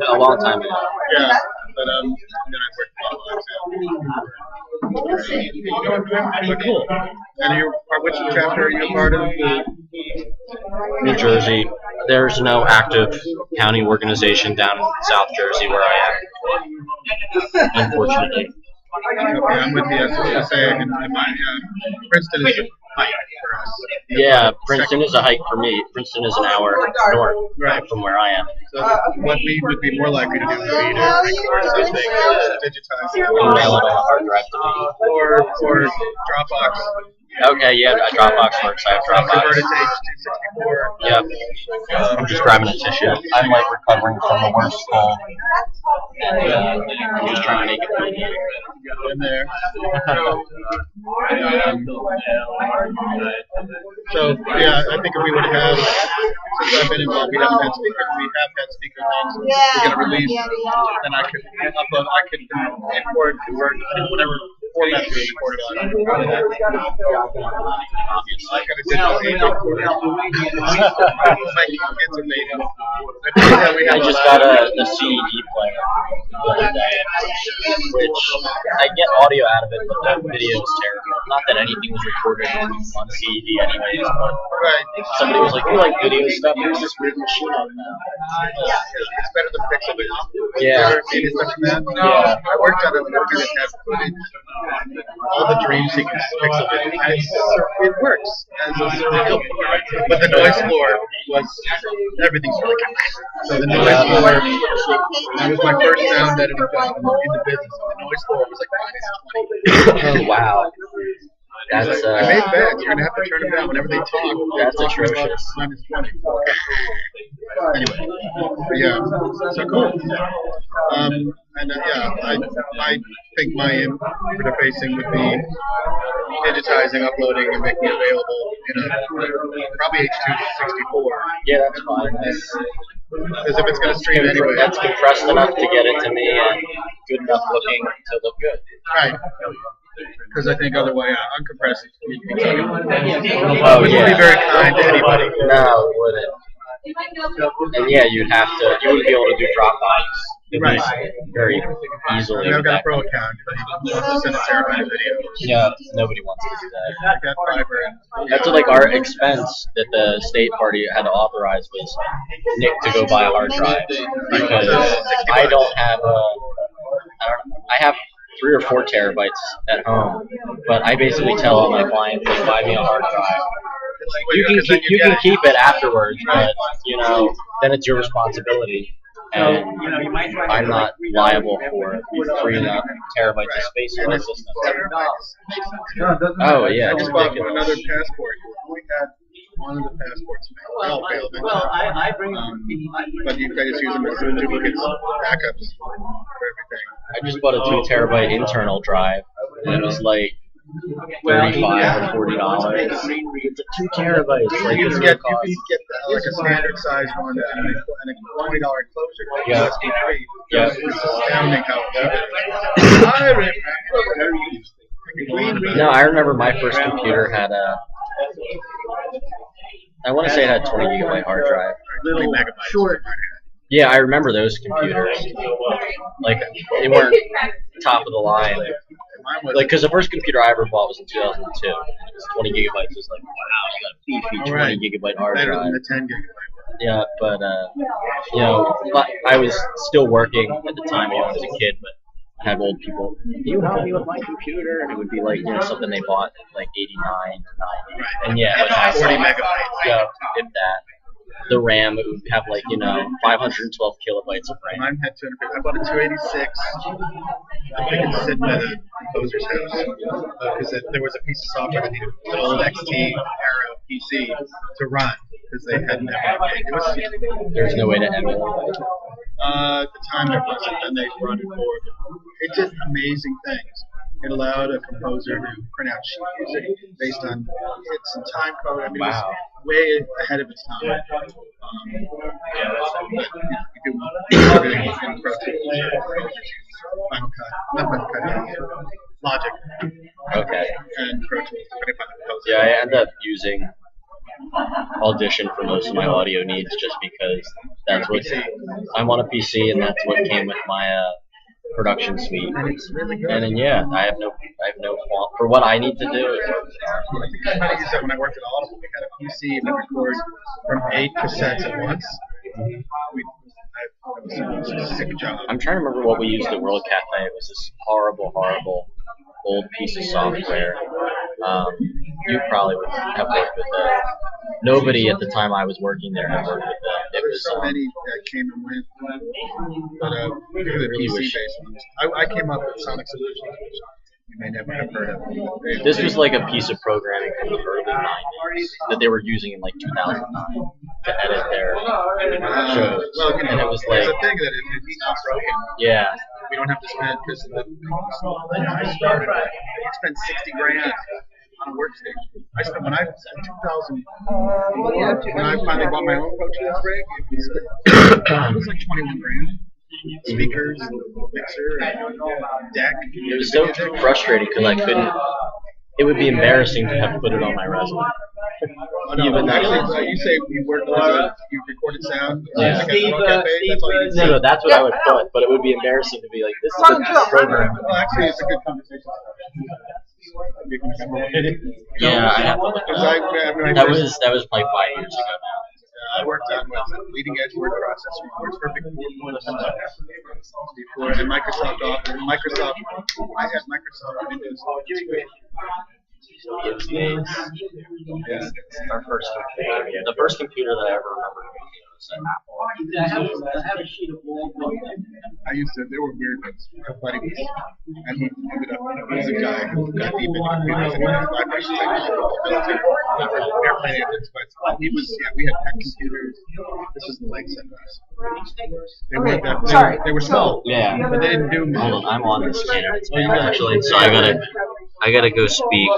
A long time ago. Yeah, but then I worked for but cool. And which chapter are you a part of? New Jersey. There's no active county organization down in South Jersey where I am, unfortunately. I'm with the SSA, and Princeton is a hike for us. Yeah, Princeton is a hike for me. Princeton is an hour north from where I am. So what we would be more likely to do would be to record something, digitize it, and mail it on a hard drive to me. Or Dropbox. Okay, yeah, Dropbox works. I have Dropbox. Converted to H.264. Yep. I'm just grabbing a tissue. I'm like recovering from the worst cold. And I'm just trying to make it through. In there. So, yeah, I think if we would have, since I've been involved, we haven't had speakers. We have had speaker things. We're going to release, and I could upload, I could import, convert, whatever format we recorded on. Obviously, I got a digital recorder. My kids are made. I just got a CED player the other day, which I get audio out of it, but the video is terrible. Not that anything was recorded on CED anyways, but somebody was like, "You like video stuff? There's this weird machine on now." It's better than Pixabay. Yeah. Yeah. I worked on a movie that had footage, all the dream sequence Pixabay. It works as a surreal, but the noise floor was everything's really good. So the noise floor, that was my first sound editing job in the business. The noise floor was like -20. Oh wow. That's I made beds. You're gonna have to turn them down whenever they talk. That's atrocious. -20. Anyway, but yeah, so cool. I think my interfacing would be digitizing, uploading, and making it available in probably H.264. Yeah, that's fine. Because if it's going to stream anyway, that's compressed enough to get it to me and good enough looking to look good. Right. Because I think otherwise, uncompressed. Oh, wouldn't be very kind to anybody. No, it wouldn't. And yeah, you wouldn't be able to do Dropbox. Right. Very easily. I've got a pro account. Send a terabyte of video. Yeah, nobody wants to do that. I got fiber. That's like our expense that the state party had to authorize was Nick to go buy a hard drive because I don't have I have 3 or 4 terabytes at home, but I basically tell all my clients to buy me a hard drive. You can keep it afterwards, but then it's your responsibility. And I'm not liable for freeing up terabytes of space in my system. Oh yeah, I it's just bought ridiculous. another passport. We had one of the passports. But you guys use them as duplicates, backups for everything. I just bought a 2 terabyte internal drive, and it was like $35 or $40. It's 2 terabytes. Like, You it's can no get cost. like a standard size one and a $20 enclosure. Like Yeah. USB 3. Yeah. It's astounding how cheap it is. I remember. No, I remember my first computer had a. I want to say it had 20 gigabyte hard drive. Little megabytes. Short. Yeah, I remember those computers. Like, they weren't top of the line. Like, because the first computer I ever bought was in 2002. And it was 20 gigabytes. It was like, wow, you got a beefy 20 gigabyte hard Better drive. than the 10 gigabyte. Yeah, but, you know, I was still working at the time when I was a kid, but I had old people, can you help me with my computer? And it would be like, you know, something they bought at like 89 or 90. And yeah, it was 40 megabytes. Yeah, if that. The RAM, it would have like, you know, 512 kilobytes of RAM. Mine had 250. I bought a 286. I think it's sitting at a composer's house. Because there was a piece of software that needed an old XT Aero PC to run. Because they hadn't ever made it. There's no way to emulate it. At the time there wasn't, and they brought it forward. It did amazing things. It allowed a composer to print out sheet music based on its time code. I mean, it was way ahead of its time. You do everything in Pro Tools, Final Cut, not Final Cut, Logic. Okay. And Pro Tools, depending upon the composer. Yeah, I end up using Audition for most of my audio needs just because that's what I'm on a PC and that's what came with my production suite. And it's really good. And then yeah, I have no fault for what I need to do. I think I used that when I worked at Audible. We had a PC and we record from 8 cassettes at once. It was a sick job. I'm trying to remember what we used at World Cafe. It was this horrible old piece of software. You probably would have worked with it. Nobody at the time I was working there had worked with it. It was so many that came and went, but particularly the PC-based ones. I came up with Sonic Solutions, which you may never have heard of. This was like a piece of programming from the early 90s that they were using in like 2009 to edit their shows. Well, you know, and it was there's like, a thing that it's not broken. Yeah. We don't have to spend, because I started, I spent $60,000 on a workstation. I spent, when I was in 2004, when I finally bought my own Pro Tools rig, it was like $21,000. Speakers, mixer, deck. It was so frustrating because I couldn't. It would be embarrassing to have put it on my resume. Oh, no, Even actually, you say you worked you recorded sound. Yeah. Like a cafe, that's all you No, that's what I would put, but it would be embarrassing to be like, this is a program. Well, actually, it's a good conversation. Yeah, I have to look it up. That was like 5 years ago now. I worked on leading edge word processor, words perfect before, and Microsoft Office. I had Microsoft Windows. Yeah, our first computer. The first computer that I ever remember was an Apple. I have a sheet of wall. I used to. There were weird ones. My buddy was, and he ended up. He was a guy who got deep into computers and vibration technology, airplane engines. But he was. Yeah, we had PET computers. This was in the late 70s. They weren't that. They were small. Yeah, but they didn't do much. Hold on, I'm on the scanner. It's bad, actually, so I gotta go speak.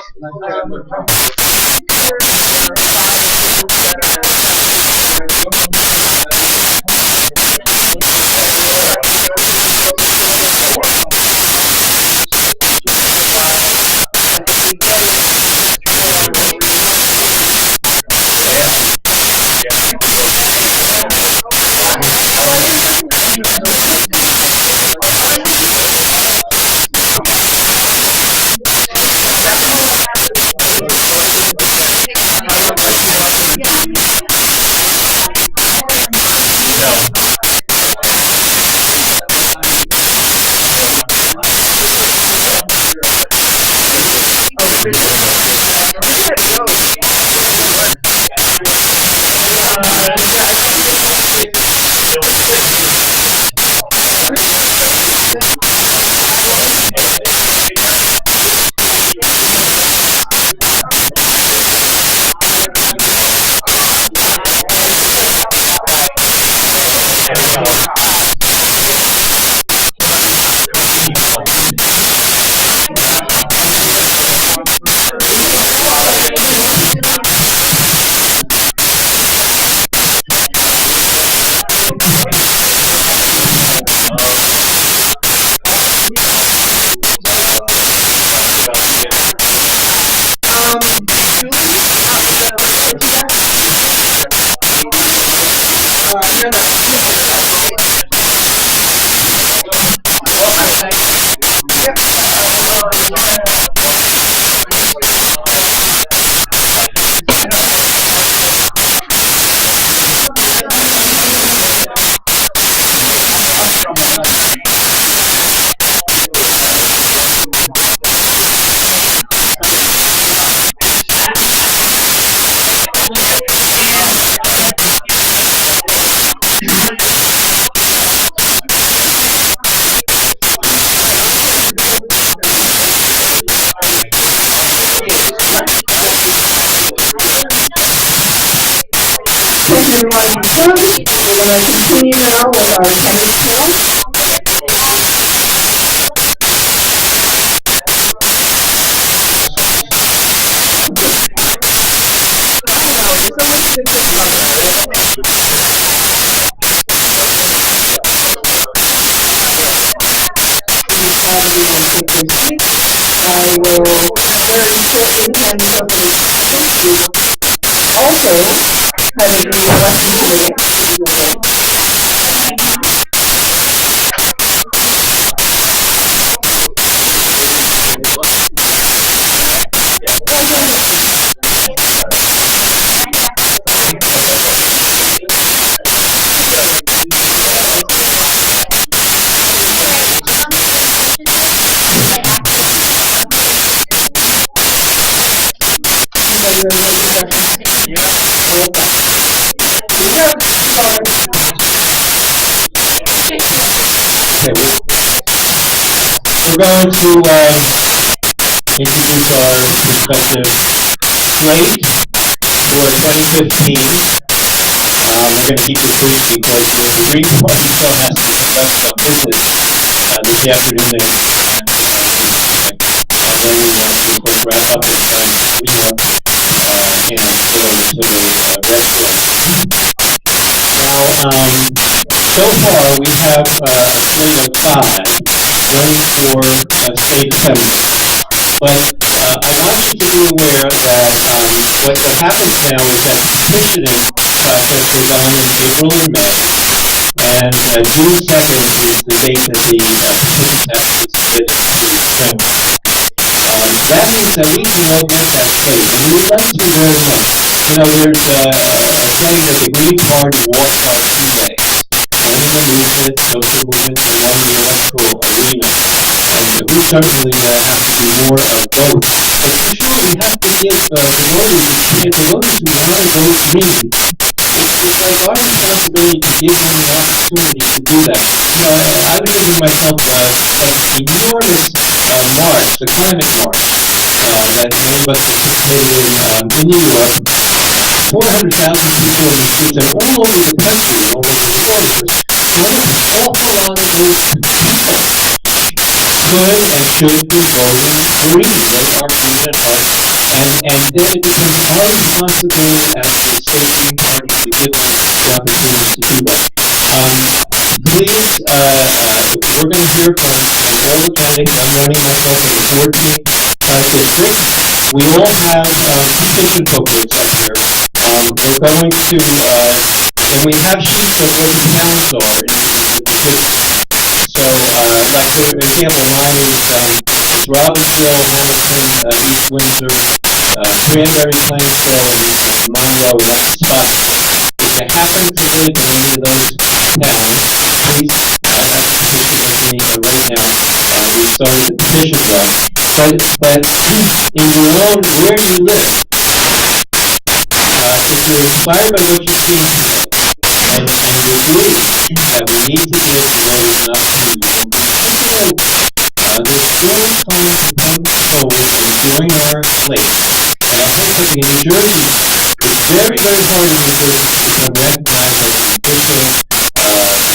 Everyone, we're going to continue now with our tennis club. I will very shortly hand it over to Steve. Also, having the election today. We're going to introduce our respective slate for 2015. We're going to keep it brief because the Green Party still has to conduct some business this afternoon, and then we want to, of course, wrap up in time for cleanup and go to the restaurant. Now, so far we have a slate of 5 running for state senator. But I want you to be aware that what happens now is that petitioning process goes on in April and May, and June 2nd is the date that the petitions have to be submitted to the Senate. That means that we can augment that slate, and we would like to very much. You know, there's a saying that the Green Party walks on 2 legs. One in the movement, social movement, and one in the electoral arena. And we certainly have to do more of both. But for sure, we have to give the voters who want to vote green. It's like our responsibility to give them the opportunity to do that. You know, I was giving myself some enormous march, the climate march, that many of us participated in New York. 400,000 people in the streets and all over the country, all over the borders. So an awful lot of those people could and should be voting green. They are green at heart. And then it becomes our responsibility as the state Green Party to give them the opportunity to do that. Please, we're going to hear from all the candidates. I'm running myself in the 14th district. We all have petition booklets up here. We're going to, and we have sheets of what the towns are in the petition. So, like for example, mine is Robbinsville, Hamilton, East Windsor, Cranberry, Plainsville, and Monroe, and that's Spotswood. If you happen to live in any of those towns, please, that's the petition that's being right now. We started the petition run. But in your own, where you live, if you're inspired by what you're seeing today, and you believe that we need to give the voters an opportunity, there's still time to come forward and join our slate. And I hope that in New Jersey, it's very, very hard in New Jersey to become recognized as an official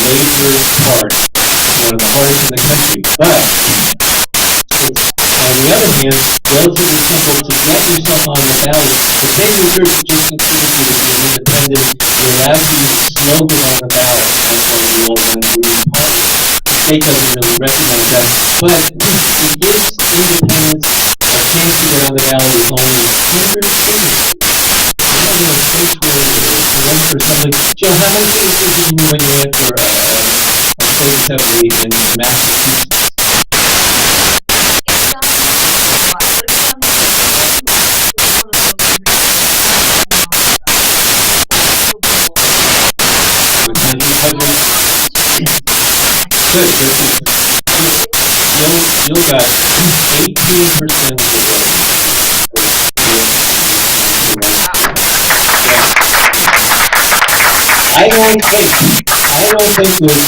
major party, one of the hardest in the country. But on the other hand, relatively simple to get yourself on the ballot, because then New Jersey just considers you as an independent, you're allowed to use a slogan on the ballot as one of the all-time Green Party. The state doesn't really recognize that, but it gives independents a camping around the valley is only 100 acres. You have a place where one for something. Jill, how many acres did you when you went for a place that was in Massachusetts? Good. Jill got 18% of the vote. I don't think with him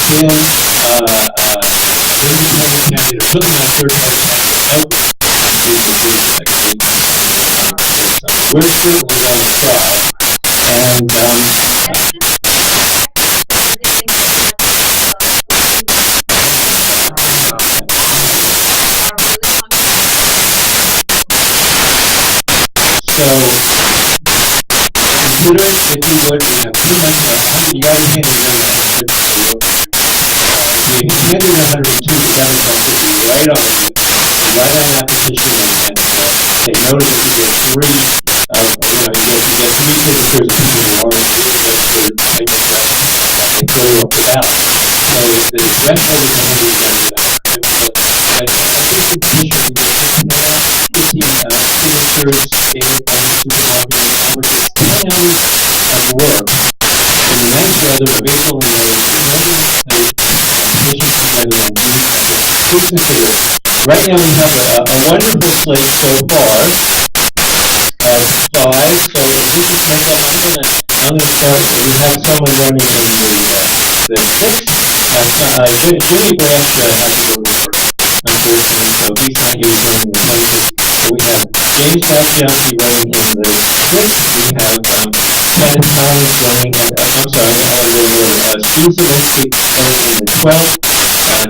bringing home the county to put them on third-party help we're certainly going to try. And so, considering if you would, you know, pretty much you already handed in 150. So if you handed in 102, the Democrats would be right on you, right on that petition, and take note of it. You get three, you get 3 signatures of people who want to get third type of stuff. They throw you up the ballot. So if the threshold is 100, I think the petition will put out 50 signatures stated by the supermarket and Congress. Tell of work. In the next resolution, based on the petitions together and please consider. Right now we have a wonderful slate so far of 5. So if you just make up, I'm gonna start. We have someone running in the 6th. Jimmy Branch has to go to work, unfortunately, so he's not using the country. So we have James Falcianski running in the 6th. We have Kenneth Collins running in, I'm sorry, Steve Zielinski running in the 12th.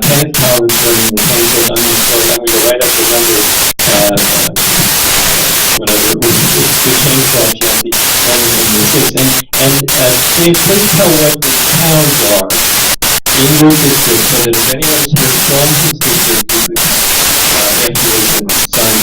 Kenneth Collins running in the 10th. I'm going to go right up to number, whatever, to James Falcianski running in the 6th. And James, please tell what the towns are in your district so that if anyone's here from his district, you can get to those and sign the petition.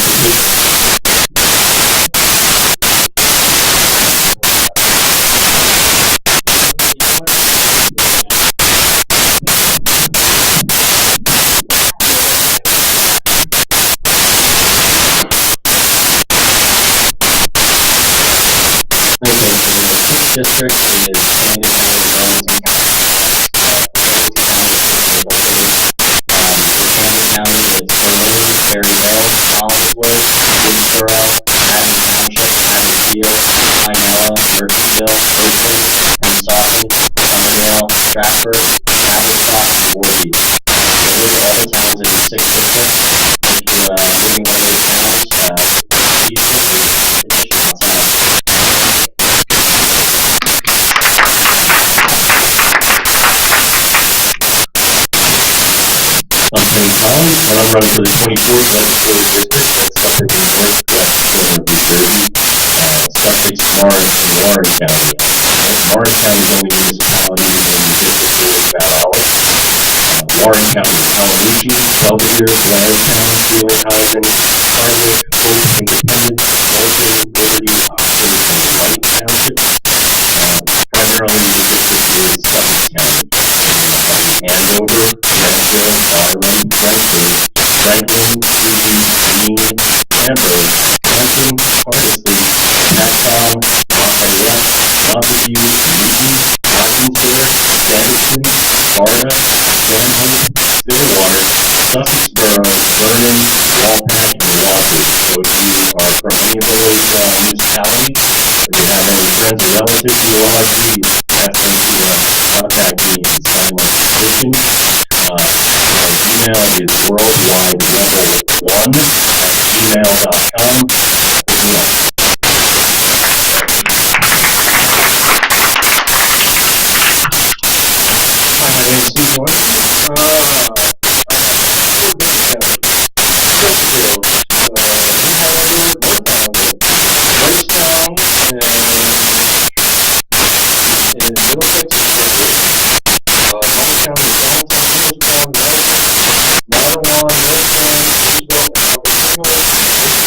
District is Canyon Valley, Burlington County is Berlin, Berryhill, Collinsworth, Woodsboro, Madden Township, Madden Field, Pinella, Murphyville, Berkeley, Pennsauken, Summerdale, Stratford, Haverstock, and Voorhees. So those are all the towns in the 6th district. If you're living in one of those towns, please do the petition outside. I'm Collins, and I'm running for the 24th legislative district. That's Suffolk and Northwest New Jersey, Sussex, Morris, and Warren County. Warren County is the only municipality in the district where it's about olives. Warren County, Palomino, Belvedere, Blairstown, Field, Highland, Hardwick, Hope, Independence, Bolton, Liberty, Oxford, and White Township. Primarily the district is Suffolk County. Andover, Renville, Darwin, Brentford, Franklin, Erie, Greene, Danvers, Hampton, Cardisley, Nassau, Lafayette, Montague, Reading, Wilkinsburg, Sanderson, Sparta, Stanhope, Stillwater, Sussexboro, Vernon, Walpack, and Walbridge. So if you are from any of those municipalities, or you have any friends or relatives who are like me, ask them to contact me and sign my petition. My email is worldwiderebel1@gmail.com. Good luck. Hi, my name is Steve Morrison.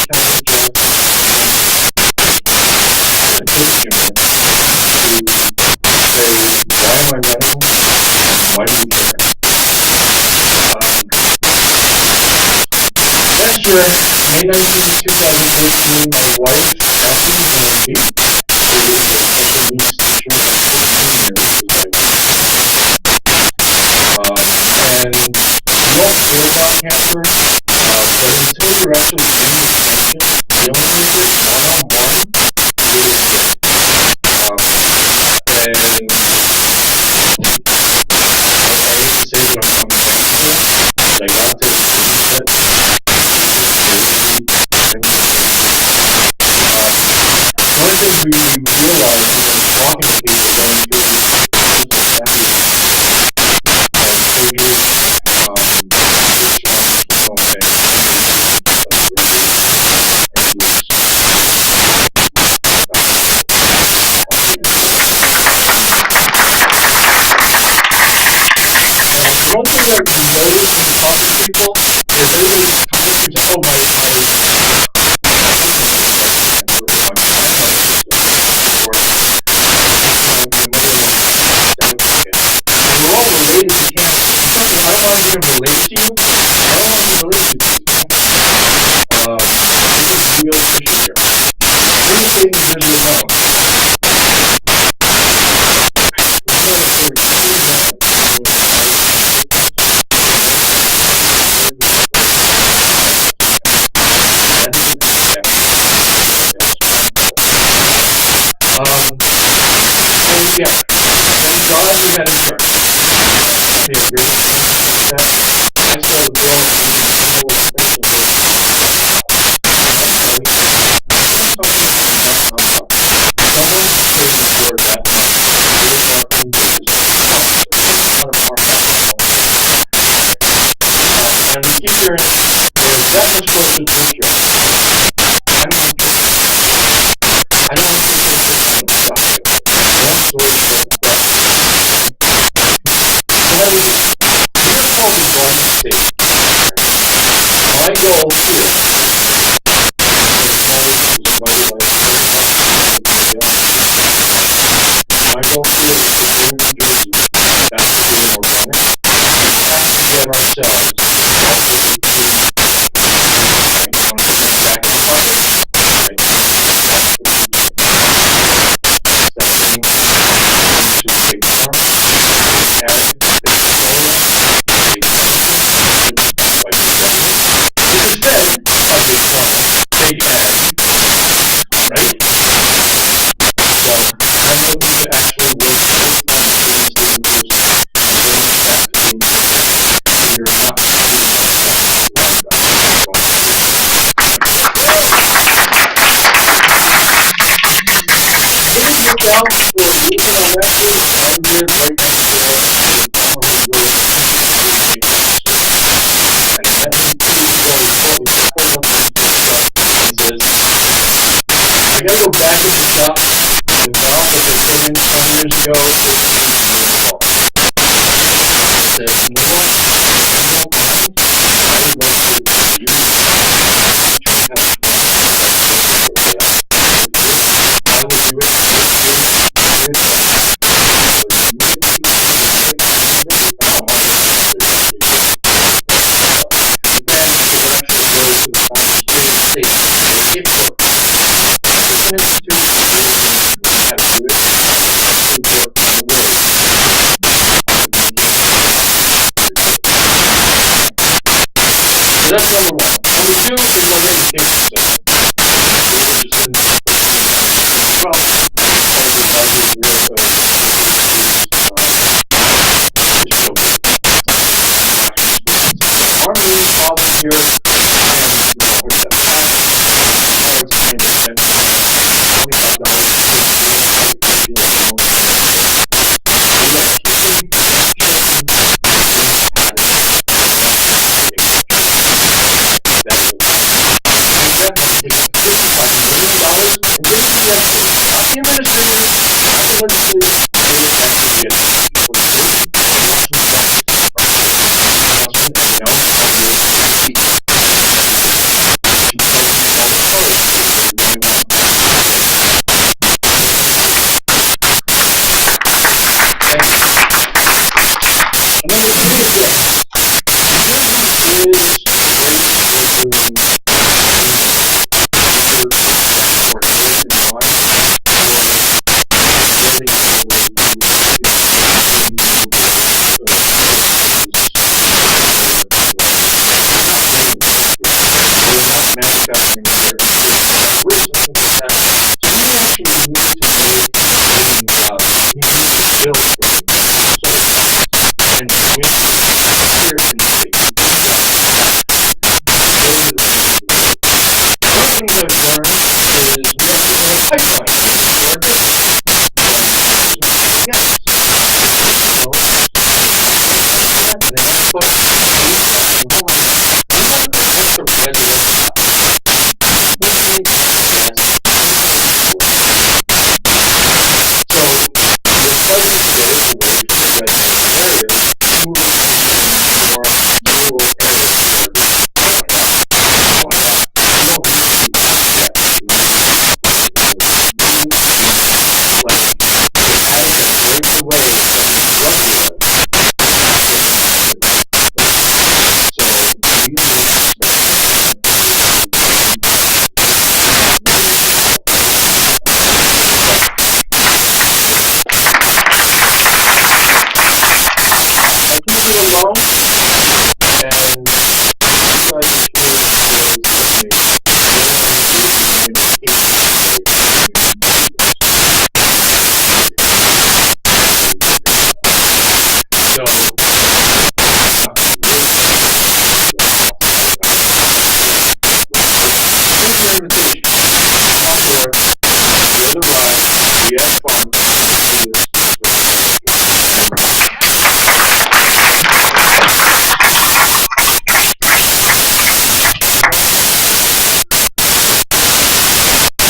I have encourage him to say, why am I running? Why do you care? Last year, May 19, 2013, my wife, after the Nancy, who was the Vietnamese teacher for 14 years, was and she wasn't sure about cancer, but until you're actually in the trenches, dealing with it one-on-one, really good. And I hate to say that I'm thankful that I got to experience it. One of the things we realized was talking to people going through these situations one thing that we noticed when talking to people is everybody, for example, my we're all related to cancer. I don't want to get related to you. I don't want to be related to you. This is real issue here. Let me take you as your mom. Yeah, thank God we had insurance. I started growing and we keep hearing we're that much closer to insurance. I don't want to take my goal here is to New Jersey back to being organic. We have to get ourselves back in market. Take ag, right? So I'm looking to actually work both simultaneously with this and you're not It is look out for looking on that page. I'm there right next door. And then I gotta go back in the shop. The valve that they put in 20 years ago is I said, you know what? You don't mind? I would like to use I will do that's number one. Number two is our education system. Our main problem here, and with the we need to make thinking about continuing to build from and when inspirations that you do that. One thing I've learned is we have to run a pipeline to our district. Yes. They have to put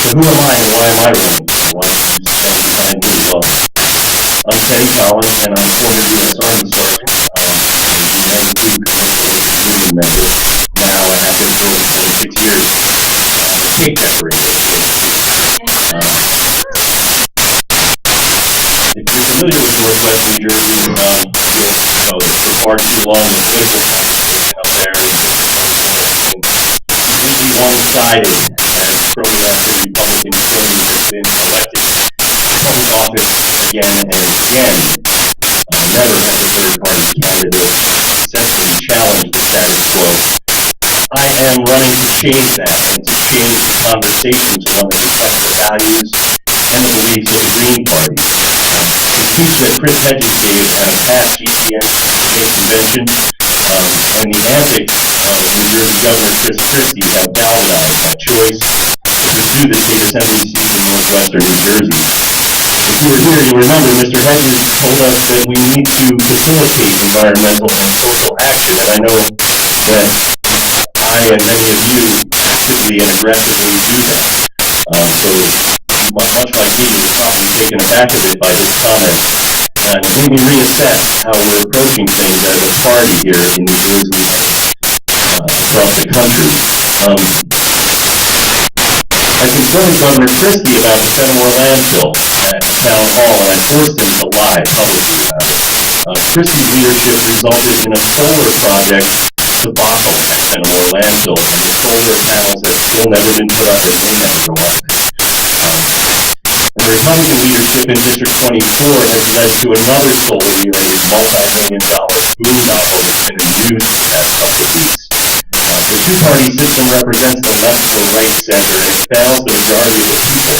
So who am I and why am I running? Why am I spending time here? Well, I'm Teddy Collins and I'm former U.S. Army Sergeant. I'm a Rank 2 Commercial Workers Union member now and have been for over 26 years cake decorator. If you're familiar with Northwest New Jersey, you'll know that for far too long the political conversation up there has been completely one-sided as pro-American Republican candidates have been elected, come in office again and again. Never has a third-party candidate essentially challenged the status quo. I am running to change that and to change the conversation to one that reflects the values and the beliefs of the Green Party. The speech that Chris Hedges gave at a past GPNJ Convention and the antics of New Jersey Governor Chris Christie have galvanized my choice to pursue the state assembly seat in northwestern New Jersey. If you were here, you'll remember Mr. Hedges told us that we need to facilitate environmental and social action, and I know that I and many of you actively and aggressively do that. So much like me, you're probably taken aback a bit by this comment. And it made me reassess how we're approaching things as a party here in New Jersey and across the country. I confronted Governor Christie about the Fenimore landfill at Town Hall, and I forced him to lie publicly about it. Christie's leadership resulted in a solar project debacle at Fenimore landfill, and the solar panels have still never been put up and may never go up. And the Republican leadership in District 24 has led to another solar related multi-million-dollar boondoggle that's been in the news for the past couple of weeks. The two-party system represents the left and the right center, and it fails the majority of the people,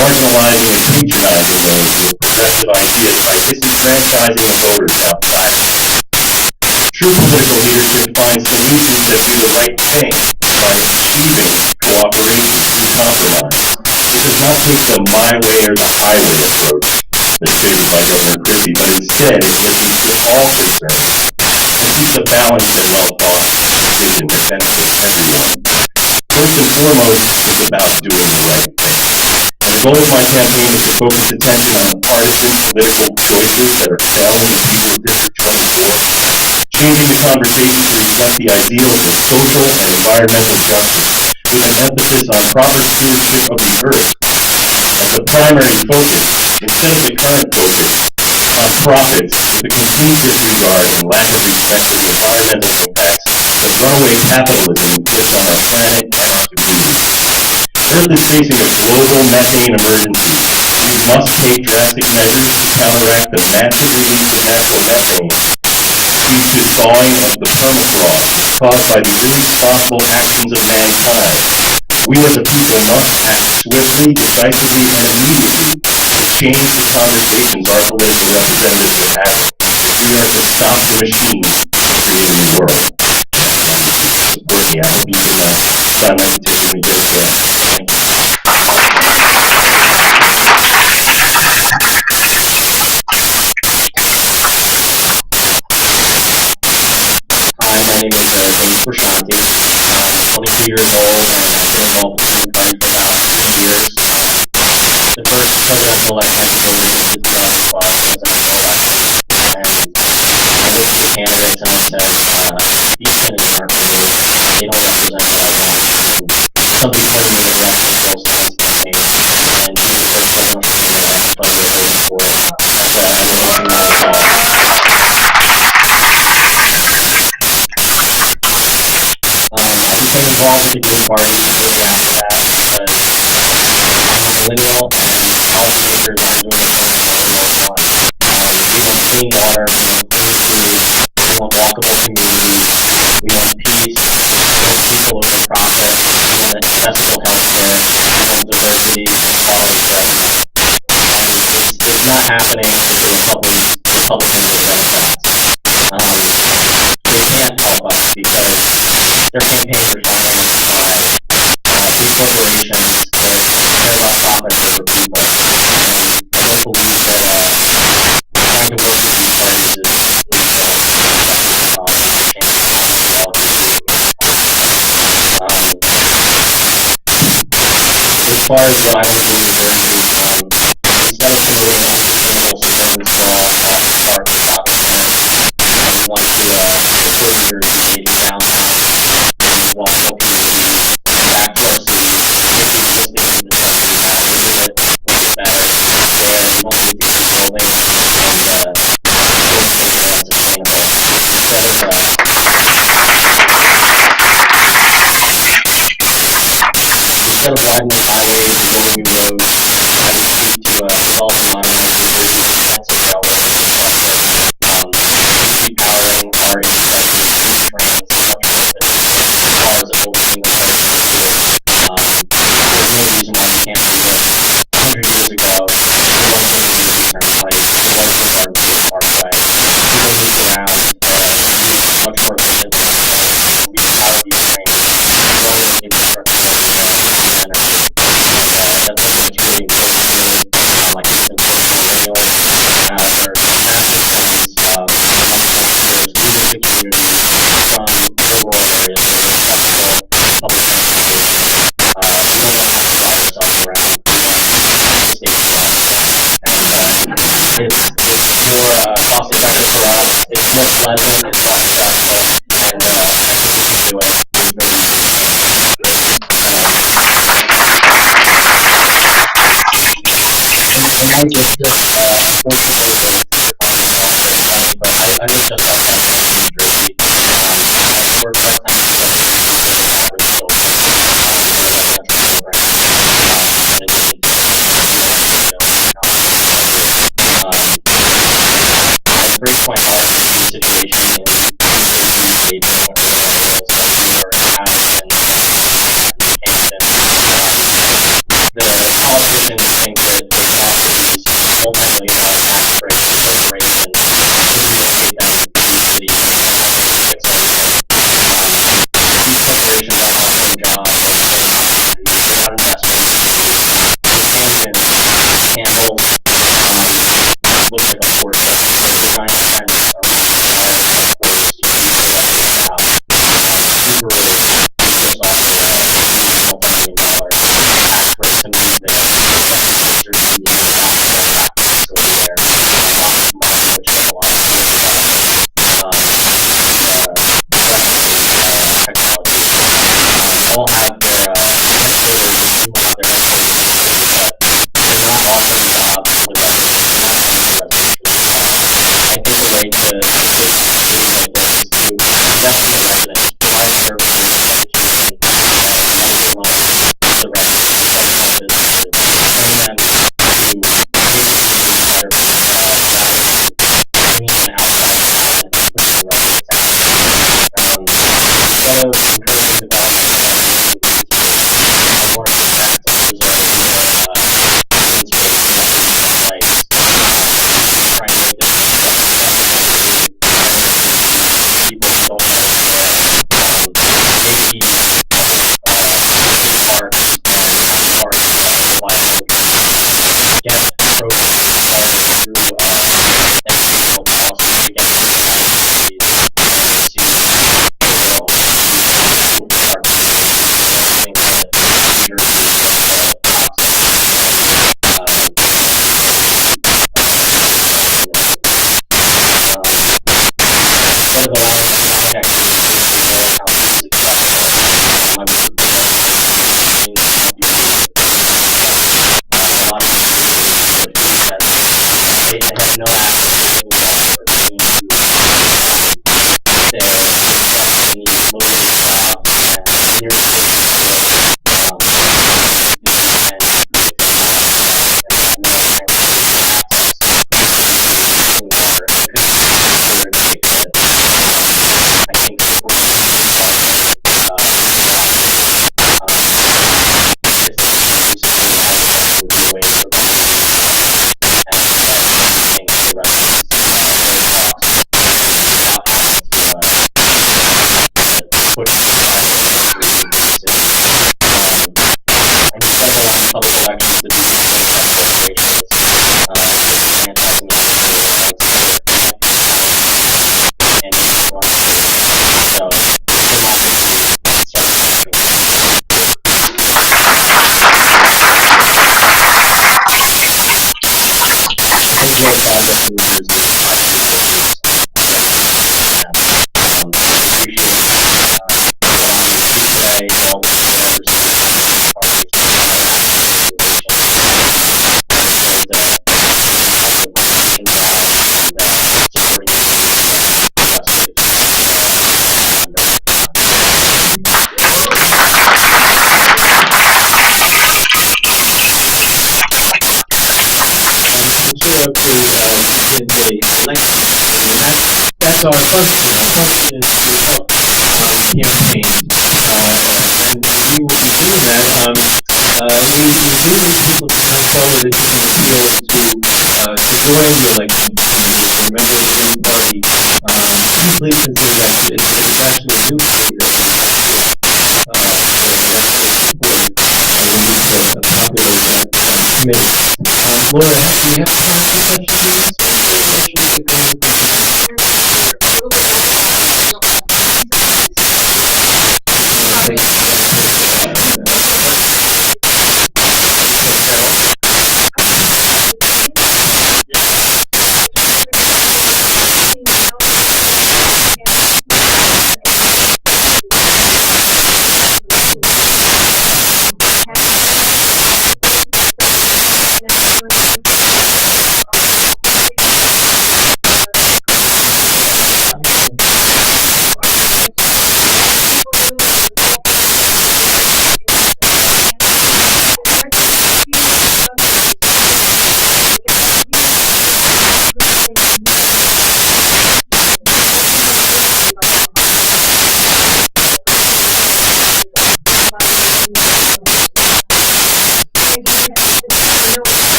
marginalizing and patronizing those with progressive ideas by disenfranchising the voters outside. True political leadership finds solutions that do the right thing by achieving cooperation through compromise. It does not take the my way or the highway approach that's favored by Governor Christie, but instead it listens to all concerns and seeks a balanced and well-thought vision that benefits everyone. First and foremost, it's about doing the right thing. And the goal of my campaign is to focus attention on the partisan political choices that are failing the people of District 24, changing the conversation to reflect the ideals of social and environmental justice, with an emphasis on proper stewardship of the earth as the primary focus, instead of the current focus on profits with a complete disregard and lack of respect for the environmental impacts that runaway capitalism inflicts on our planet and our communities. Earth is facing a global methane emergency. We must take drastic measures to counteract the massive release of natural methane due to thawing of the permafrost caused by the irresponsible actions of mankind. We as a people must act swiftly, decisively, and immediately to change the conversations our political representatives are having. We are to stop the machine from creating the world. Brittany, I hope you can sign my petition when you get a chance. Thank you. Hi, my name is Dave Prashanti. I'm 22 years old, and I've been involved with the Green Party for about 3 years. The first presidential election I came in was the 2012 presidential election, and I looked at the candidates and I said, these candidates aren't for me. They don't represent what I want. And something told me to run for Bill Stein's campaign, and he was the first presidential candidate I started voting for as an American National. I became involved with the Green Party shortly after that because I'm a millennial and policymakers aren't doing anything that millennials want. We want clean water, we want clean food, we want walkable communities, we want peace, we want people over profit, we want accessible health care, we want diversity and quality of government. And it's not happening with the Republicans or Democrats. They can't help us because their campaigners want them to thrive. Big corporations that care about profit over people. And I don't believe that trying to work with these parties is change the climate relative to as far as what I want to do in New Jersey, instead of promoting a sustainable suburban sprawl at the start of the shopping center, I want to restore New Jersey's native downtown and walkable communities back to our cities, take the existing infrastructure we have, renew it, make it better, and hopefully do some building and build something that's sustainable. Instead of widening highways and building new roads, I would seek to develop and modernize New Jersey's extensive railway infrastructure, repowering our interconnected trains much more efficiently. Cars that go a single car can do it. There's no reason why we can't do this. 100 years ago, people only used the turnpike, the Washington Garden State Parkway. People moved around, used much more efficient transportation, and we powered these trains. The only infrastructure that we energy. And that's something that's really important to me. Like I said, millennials, there are massive trends of manufacturers moving to communities from the rural areas with accessible public transportation. We don't want to have to drive ourselves around the state of it's more cost effective for us, it's more pleasant, it's less stressful, and I think we can do it. It's very and I just unfortunately but I live just outside of New Jersey. I work part-time at the average school. In addition to it breaks my heart to see the situation in New Jersey, major areas, especially where Addison and Camden. The politicians think that they can offer these multi-million-dollar tax breaks to corporations and relocate them to the city and fix everything. These corporations aren't offering jobs or creating opportunities. They're not investing in communities. Camden handles looks like a fortune. The design trends are worse. You can see that right now. Uber just offered a multi-million-dollar tax break to move there. Mr. D is factory facility there. Martin, which has a lot of technology. They all have their headquarters in Newark, their headquarters, but they're not offering jobs without I think the way to fix a situation like this is to invest in the residents, provide services that are cheap and monthly loans to the residents, set up businesses, train them to make the community better for themselves rather than bringing in outside talent and pushing the residents out. Instead of encouraging development, I think we need to incredible contact with how easily I was I had no access to public elections that GPNJ election, and that's our function. Our function is to help campaigns, and we will be doing that. We do need people to come forward as you feel to join the election committee. If you're a member of the Green Party, please consider that it's actually a new party that we have support. We need to populate that committee. Laura, do you have time for questions?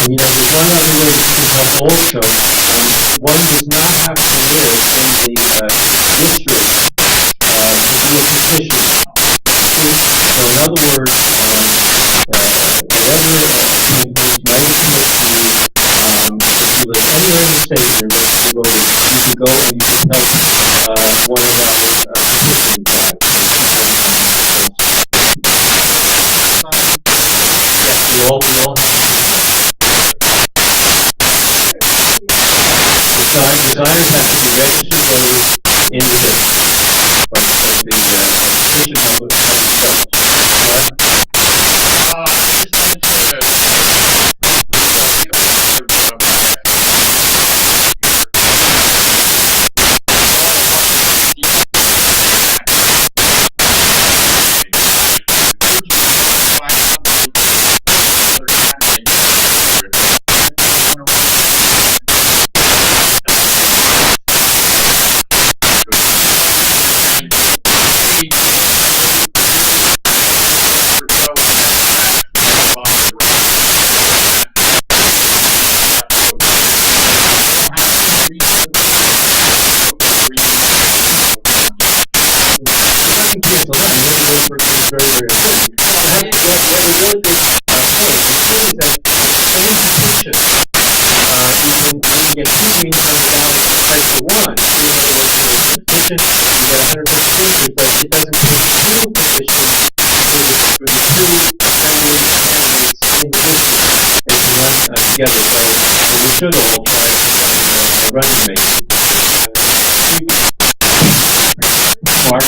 You know, there's one other way to help also. One does not have to live in the district to do a petition. So in other words, whatever campaigns might appeal to you, if you live anywhere in the state, you're registered voters, you can go and you can help one of our petition drives. We all designers have to be registered voters in the district. But the petition help have a really good point. The key is that an institution, you can get $2,300 for price of one. So in other words, for an institution, you get 100 procedures, but it doesn't pay the two positions for the two evaluated candidates individually. They can run together. So we should all try to find a running mate. Mark?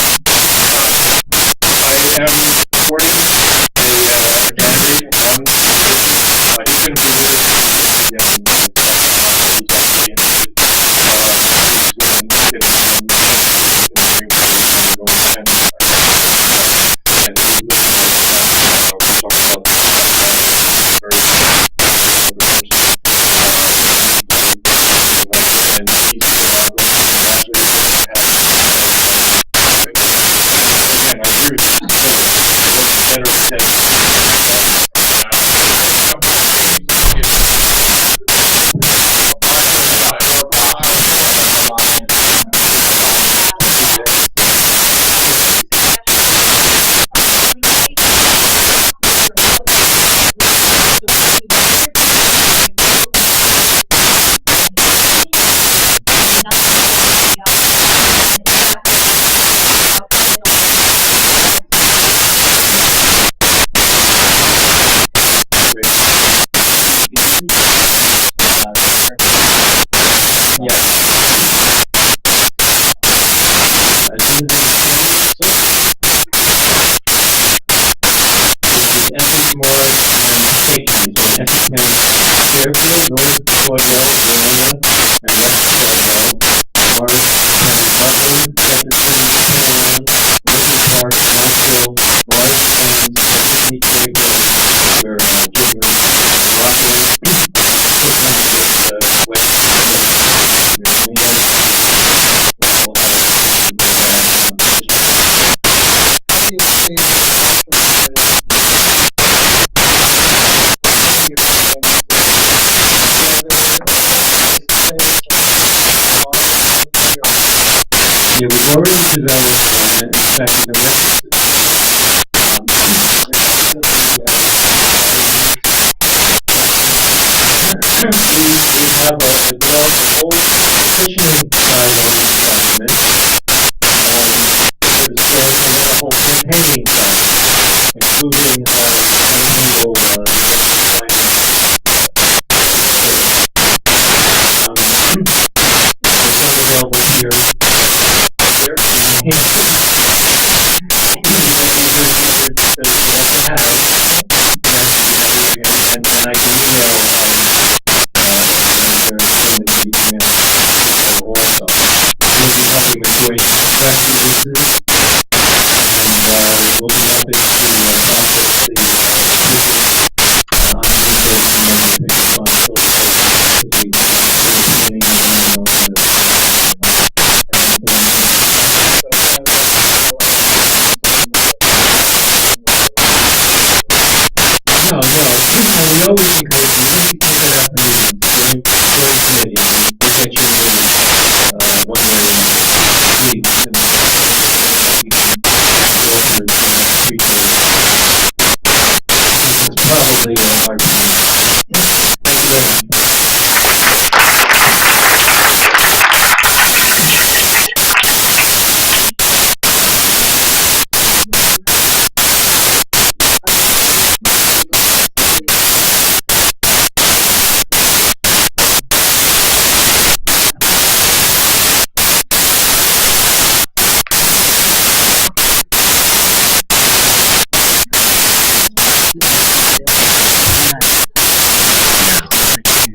I am supporting a candidate, one position. He's going to be here again. He's actually interested. He's going to get his own and he's really nice about and he's again, I agree with you. Better Fairfield, North Cordell, Verona, and West Cordell, Lawrence, Butler, Jefferson, Caroline, Lincoln Park, Nashville, Morris, Thames, Sydney, Cleveland, where Jim was Rockland, West Virginia, yeah, we've already developed one. In fact, the rest we have developed a whole petitioning side of the document, and a whole campaigning side, including annual available here. And I can email also. We'll be helping with doing press releases, and we'll be helping to process the No, and we always encourage you, once you take that up in meeting, join the committee, and we'll get you moving one way or another. Please, and we can this is probably a hard time. Thank you very much.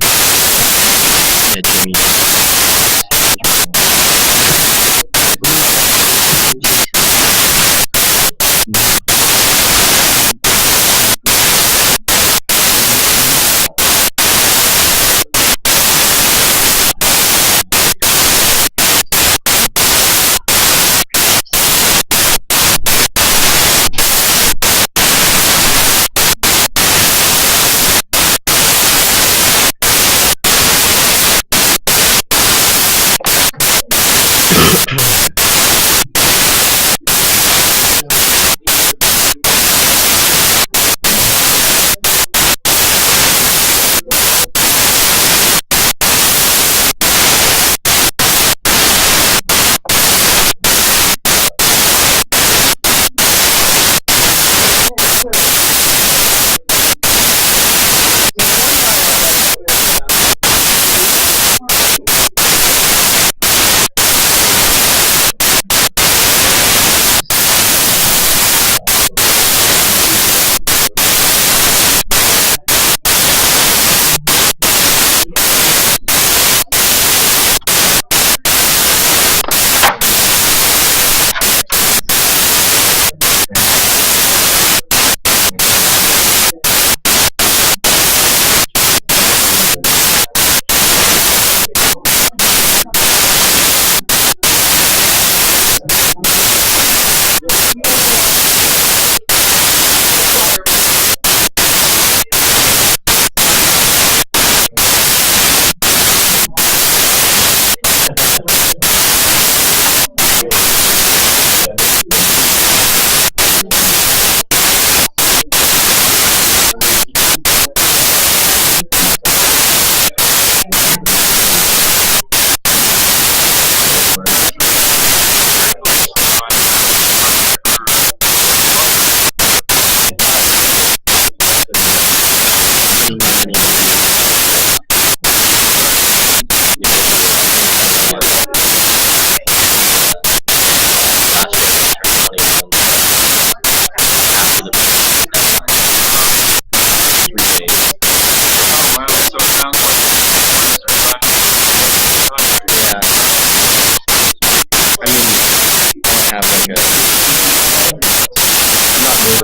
The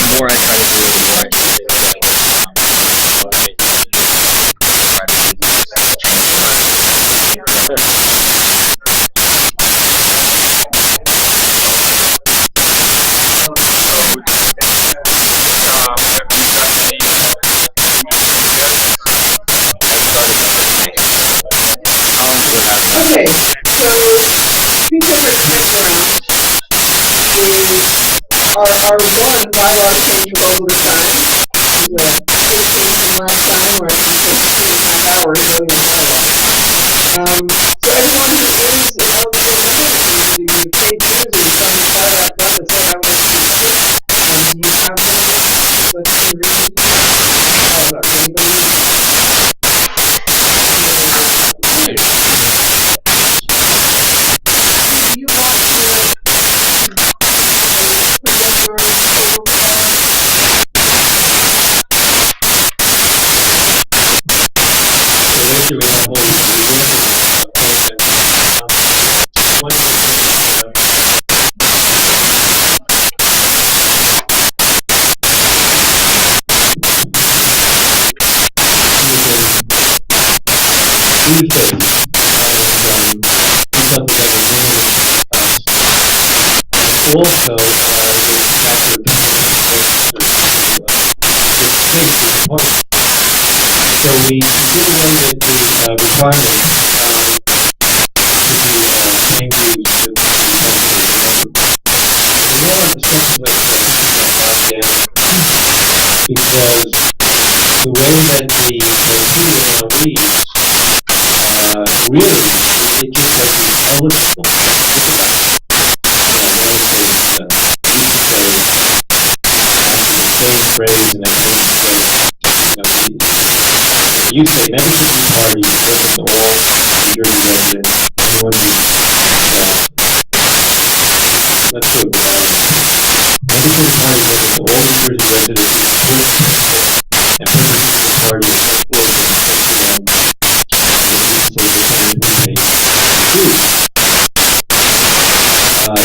more I try to do, the more I see it. Okay, so two separate backgrounds is our one bylaw change from older time. The other change from last time where it took 2.5 hours voting bylaw. So everyone who is eligible member needs to pay dues and come shout out front and say I want to be covered. You have them, but you can read anybody. You want to present your table So we have whole also so we stipulated the requirements to the change use to we have sections because the way that the email reads, really, it just says it's eligible. Phrase and you say membership in parties open to all New Jersey residents, anyone who, let's do it. Membership in parties open to all New Jersey residents and membership in parties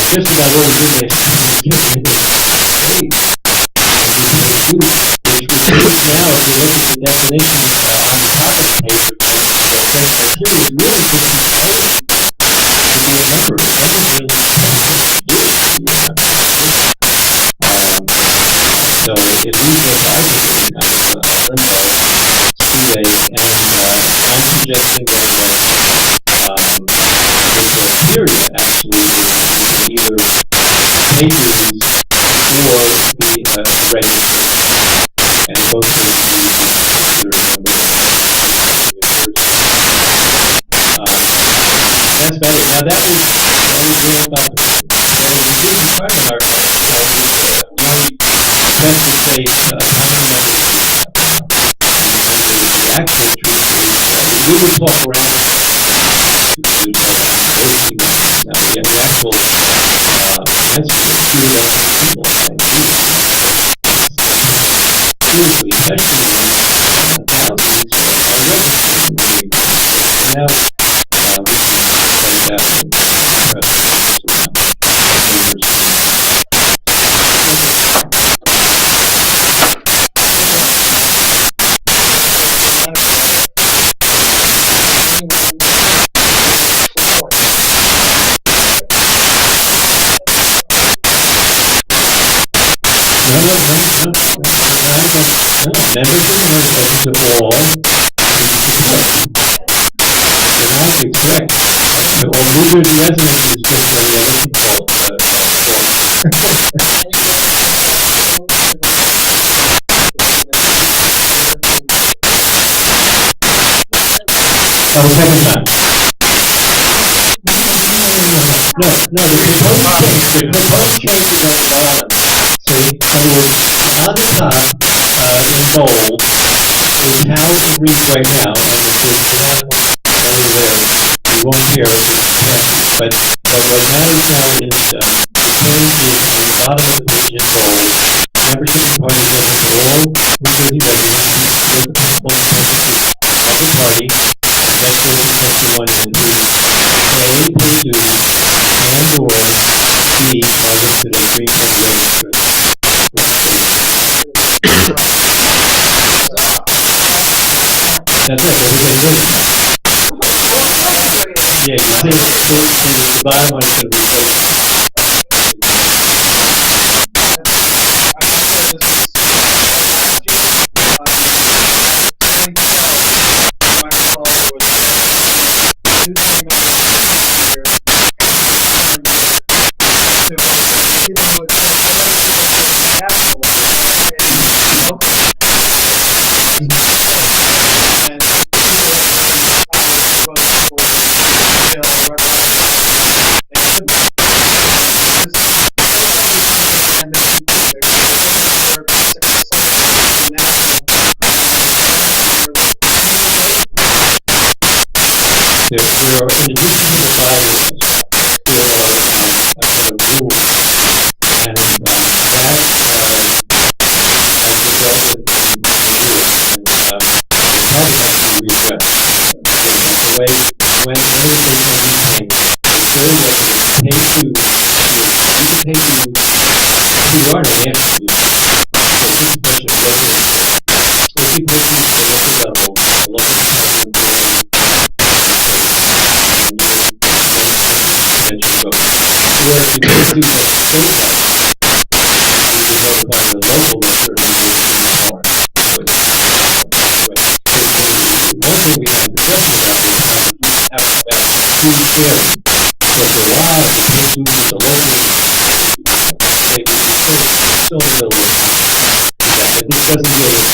just about all the which now, if you look at the definition on the top of the page, the criteria is really just to be a member. It doesn't really so it leaves us, I think, in kind of a limbo and I'm suggesting that there's a period, actually, you can either pay dues or be registered. And both of these that's about it. Now that was really about the decision part of our we meant to say county members the actual truth we would talk around the actual seriously, especially thousands are registered. Now, we can take membership was open to all. And I would expect all New Jersey residents is just second time. No, the proposed change is on the bottom. See, in other words, on the top, in bold, is how it reads right now, and it says now, over there, one here, but what matters now is change is the bottom of the page is bold. Membership in the party is open to all New Jersey residents who support the principal of the party. Next goes to section 1 and 2. A, pay dues, and or B, are listed as Green Party registered. That's right, everybody votes. Yeah, you see the bottom one is going to be voted. There are, in addition to the bylaws, there are a set of rules, and that has been dealt with in rules, and probably has to be readdressed. The way, when there is a meeting, it's very limited. Pay dues, you pay dues, you are an entity. This question doesn't, if you pay dues at the local level, and you vote. Where you do the state level, you notify the local record of the part. One thing we have discussion about is how to sharing. So for a while, we can't do the local state still in the middle of that. But this doesn't really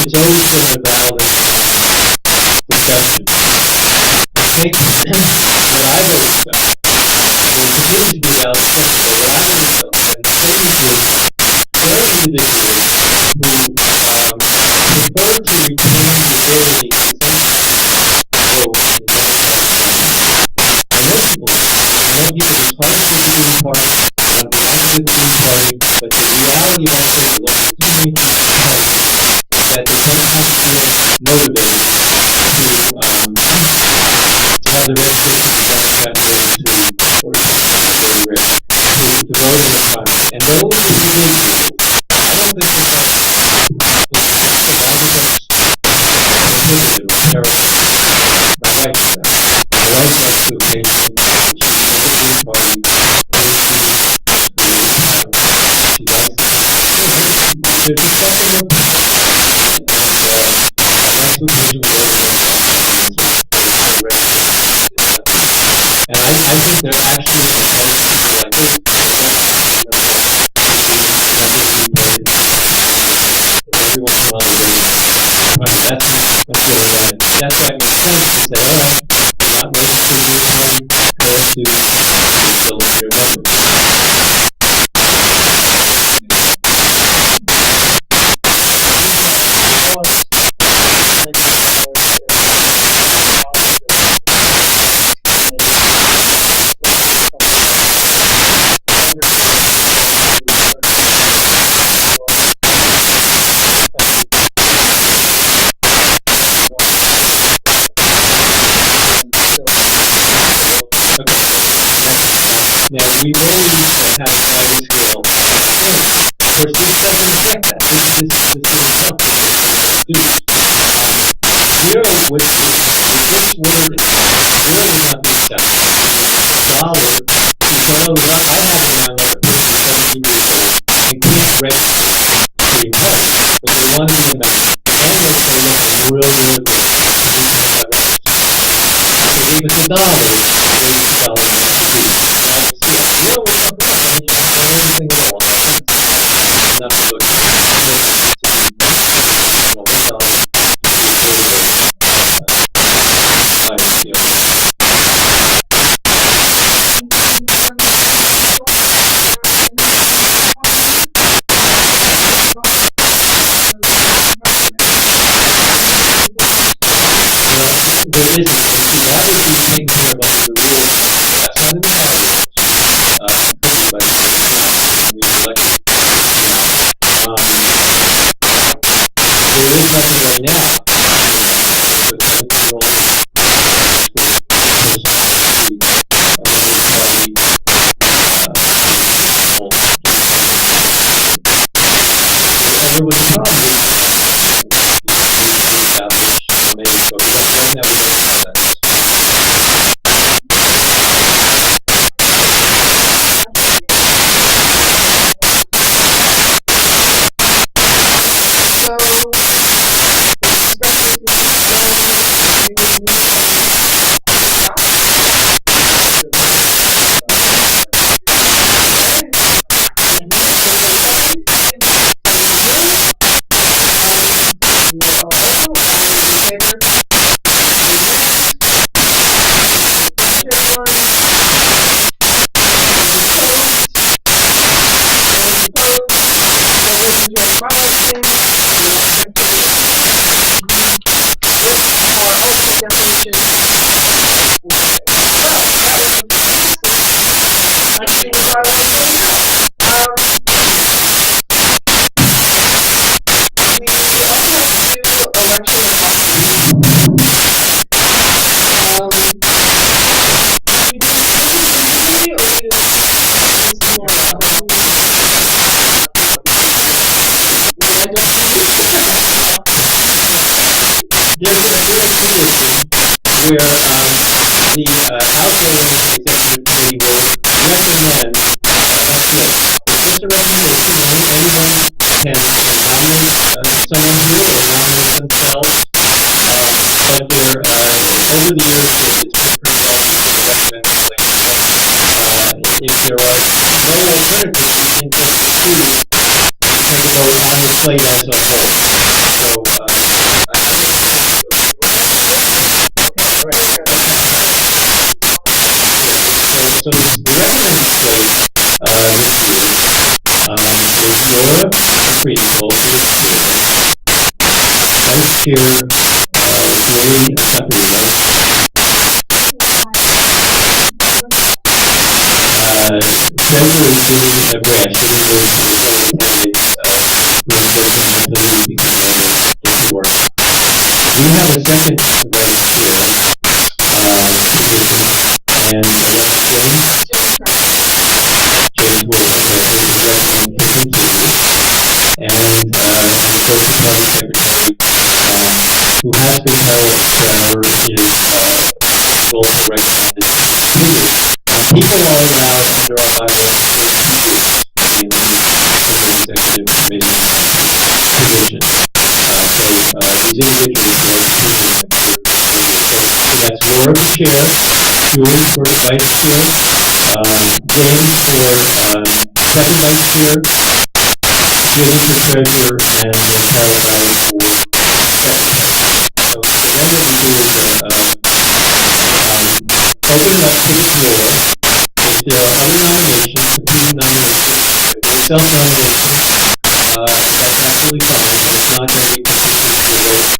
it's always been a valid discussion. I think what I've always done, and it continues to be a valid discussion, but what I've always done is saying to those individuals who prefer to retain the ability to vote in the most people don't give it as part of the Green Party, on behalf of the Green Party, but the reality also the local community that they don't have to feel motivated to have the registration be done that way or very rich to there's a second one, and next week there's a and I think they're actually competitive everyone's on the that's why it makes sense to say, all right, I'm not registering this one, go to build your numbers. Now, we know we need to have a sliding scale. Of course, this doesn't affect that. This is something zero, with this word, zero will not be accepted. Dollar, because I have in my life 17 years old, and can't register pretty hard, but they want to know about it. And they say, look, I'm real good. They gave us $1, $1. No, we're not doing anything at all. Not good. There isn't. That would be taken care of under the rules. That's not in the bylaws. But it's not re-elected. There is nothing right now. Everyone's probably where the outgoing executive committee will recommend a slip. It's just a recommendation. Anyone can nominate someone here or nominate themselves. But there, over the years, it's been pretty well recommended. If there are no alternatives, you can take the two, depending on how you play as a whole. So, So the recommended slate this year is Nora Capri, Volunteer Vice Chair Lily Saccarino, Treasurer Julie Brashley, who is one of the candidates who unfortunately had to leave because of paperwork. We have a second vice chair position, and that's James. James will recommend him to you. And of course the party secretary, who has been held forever, is also recommended to you. People are allowed under our bylaws to in the executive committee. these individuals were so that's Laura for chair, Julie for vice chair, James for second vice chair, Julie for treasurer, and Michelle and I for secretary. So then what we do is open it up to the floor. If there are other nominations, competing nominations, if there's self-nomination, that's absolutely fine, but if not, then we can proceed to the vote on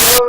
the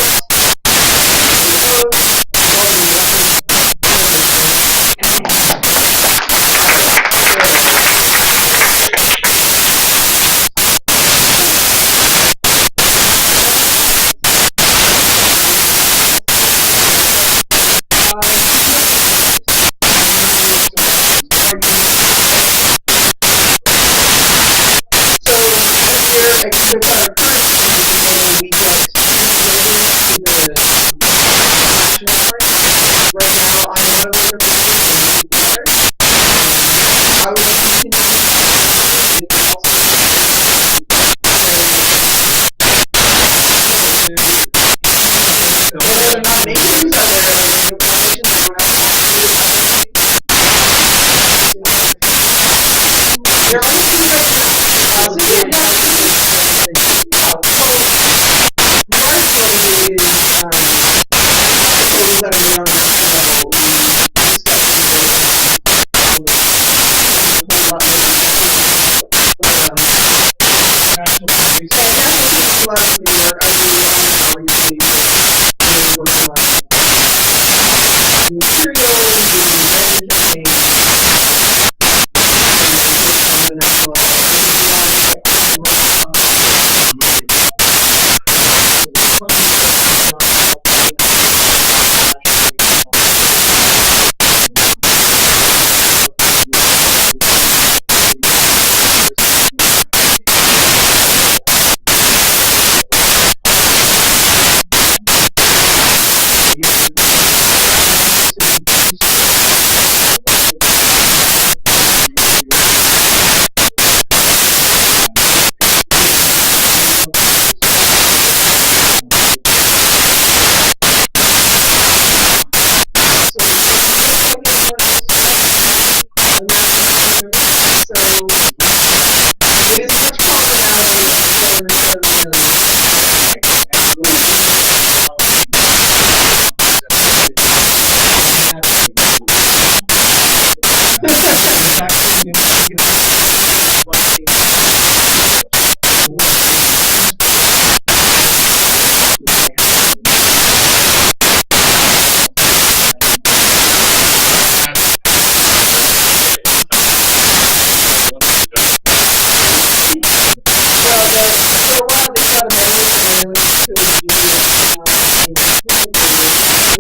to the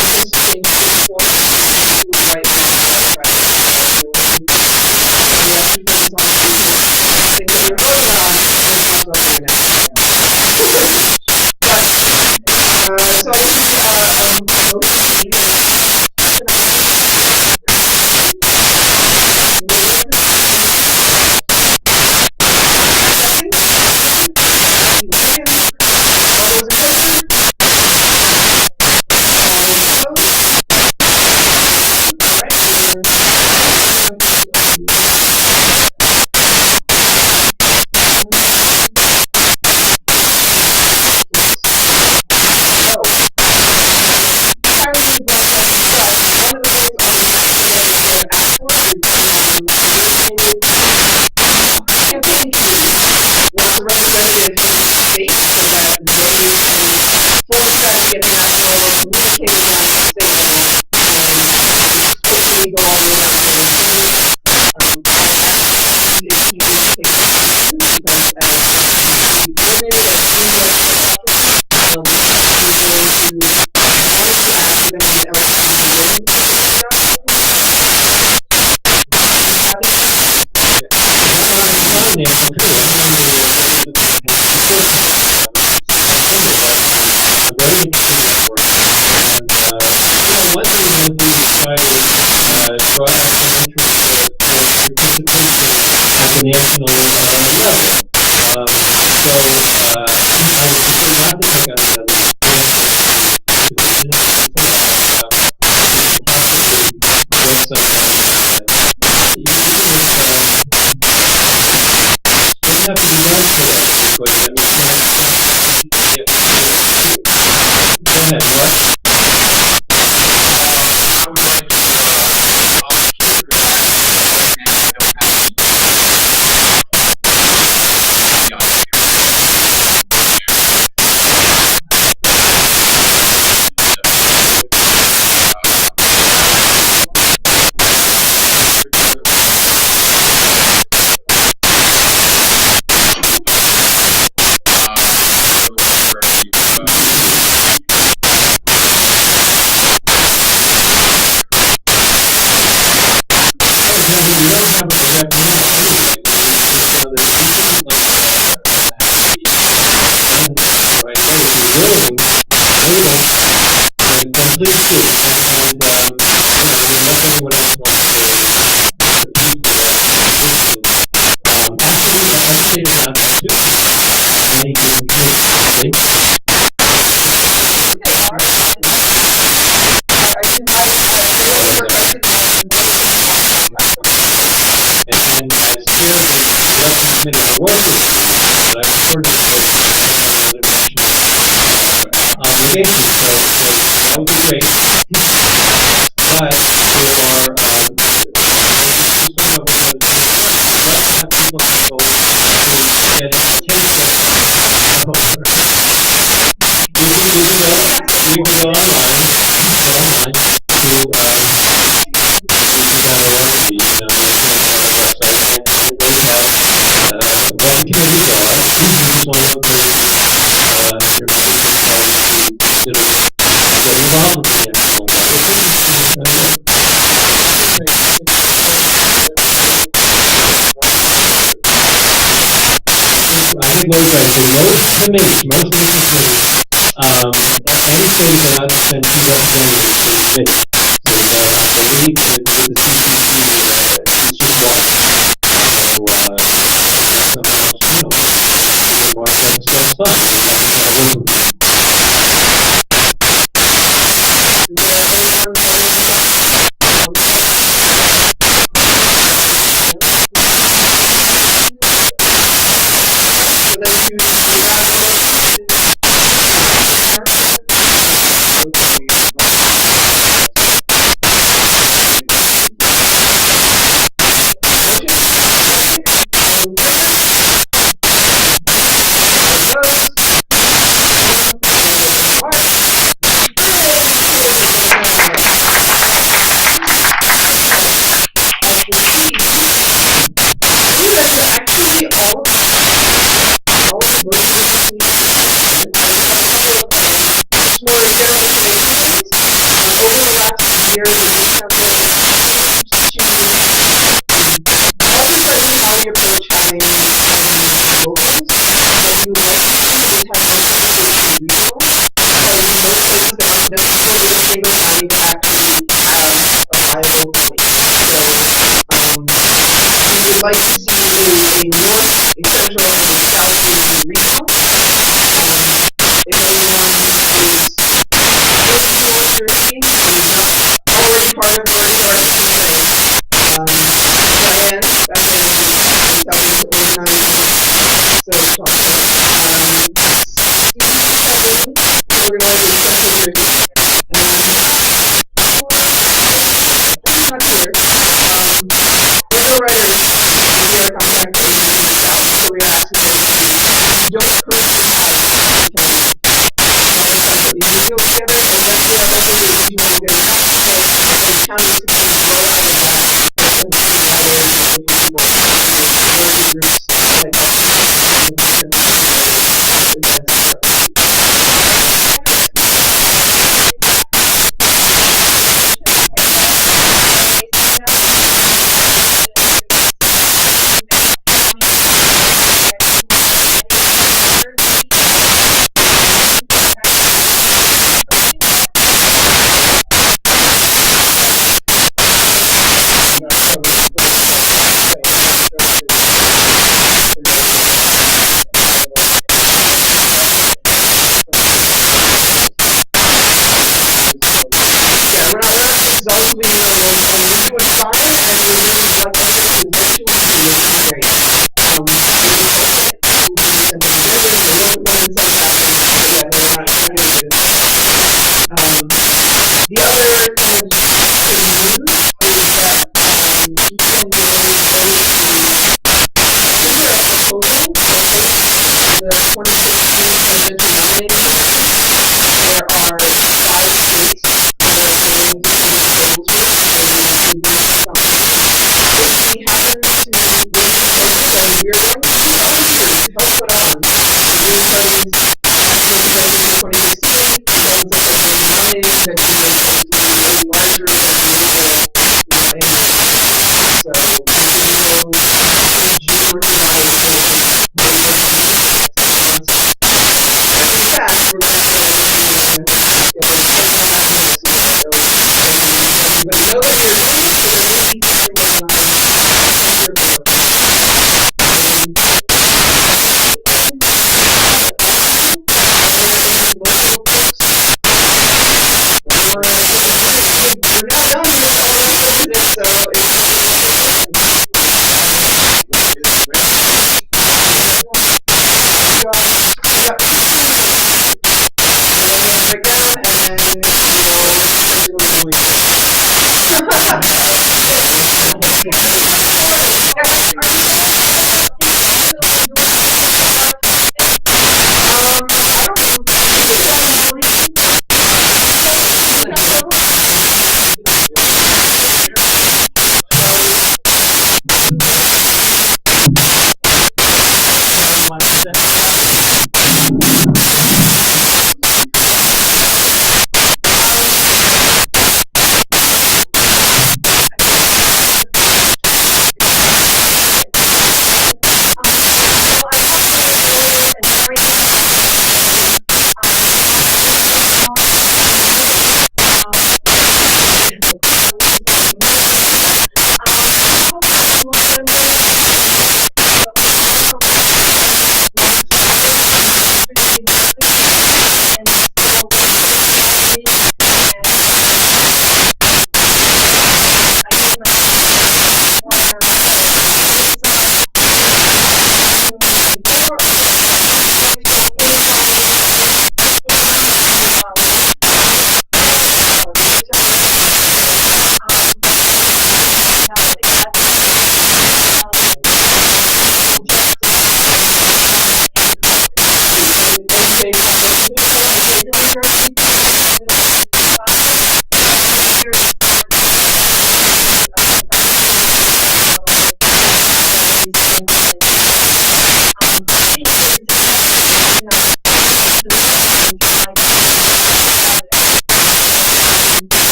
this thing to report to the right so I national level. Most of the committees, any city cannot send two representatives to the committee. So the league, the CCC, just one. So why not spend time? would like to see a north, a central, and a south Jersey regional. If anyone is in North Jersey and is not already part of North Jersey, Diane, that's helping to organize. So talk to her. Steve, Kevin, organizing Central Jersey. Not here. Window writers, we are contacting the South, so we are asking them if you don't currently have put these videos together, and that's the other thing is you will get the county to kind of grow out of that and see that area and do more minority groups like it's also being known, we do aspire and we really like efforts and eventually we will come great. We hope that we will send them buildings and local government substations so that they're not intimidated. The other kind of news is that GPNJ is ready to consider a proposal to host the 2016 Convention nominating session. There are 5 states that are going to be proposals and convention competition. If we happen to win the proposal, then we're going to be volunteers to help put on the Green Party's Convention 2016. It ends up that the nominating convention is going to be way larger than the annual annual. So even though June or July is very open meetings, in fact, we're going to get a format and see how it goes. And let everybody know that you're doing it, so there may be something going on after the work.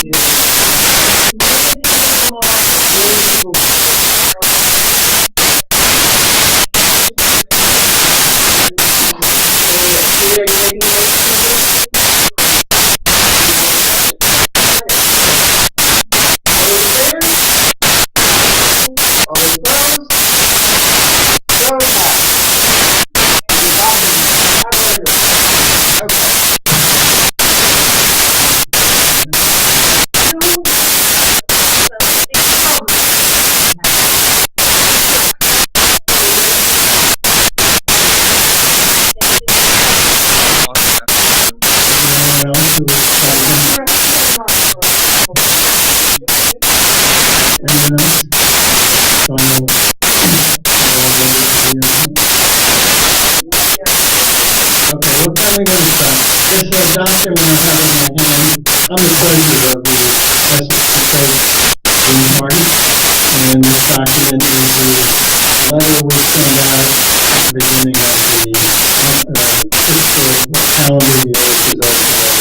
We're now done with all that prejudice, so break down and then we'll minutes. So, okay, we're probably going to start. This document I have in my hand, I'm the treasurer of the Green Party, and this document is the letter we send out at the beginning of the fiscal calendar year, which is our fiscal year,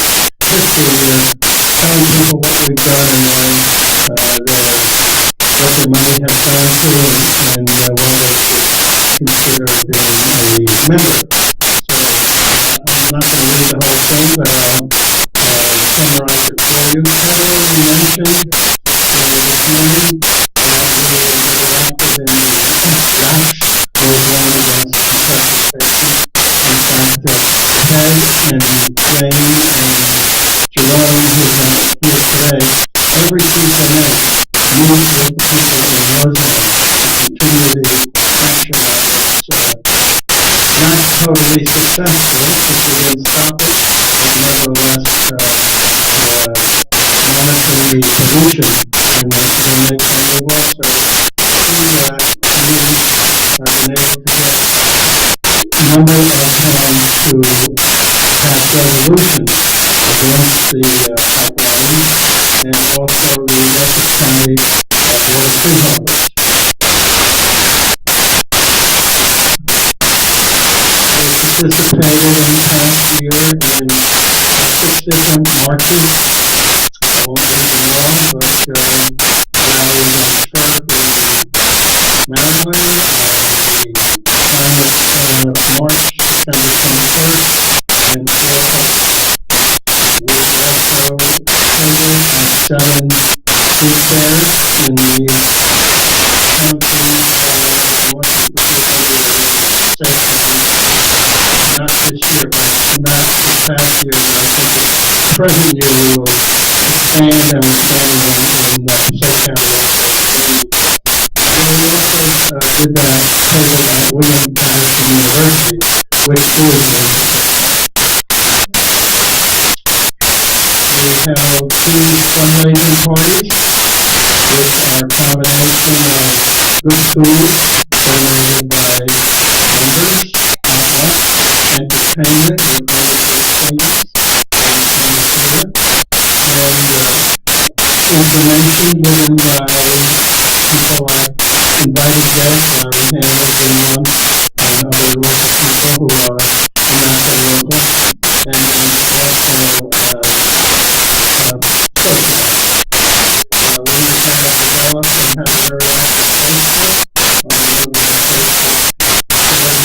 telling people what we've done and what they might have gone to and when they should consider being a member. I'm not going to read the whole thing, but I'll summarize it for you. As already mentioned this morning, we were very active in the Dutch, where we wanted against participation. In fact, Ted and Jane and Jerome, who's not here today, every Tuesday night meet with the people in Roseland to continue the action efforts. Not totally successful because we didn't stop it, but nevertheless monitoring the pollution. And we've also, through that meeting, been able to get a number of towns to pass resolutions against the pipeline, and also the Essex County Board of Fish Office. Participated in the past year in 6 different marches. I won't read them all, but rallies on turf in Maryland, the climate march September 23rd in Florida. We also attended 7 food fairs in the county, Washington State, not this year, but not this past year, but I think the present year we will expand and we're planning in Passaic County also. So we also did that totally at William Patterson University with food and we held 2 fundraising parties, which are a combination of good food donated by members, entertainment with wonderful singers and information given by people like invited guests, we handled in one, and other local people who are not local, and then also socialize. We have developed and have a very active Facebook on the organization.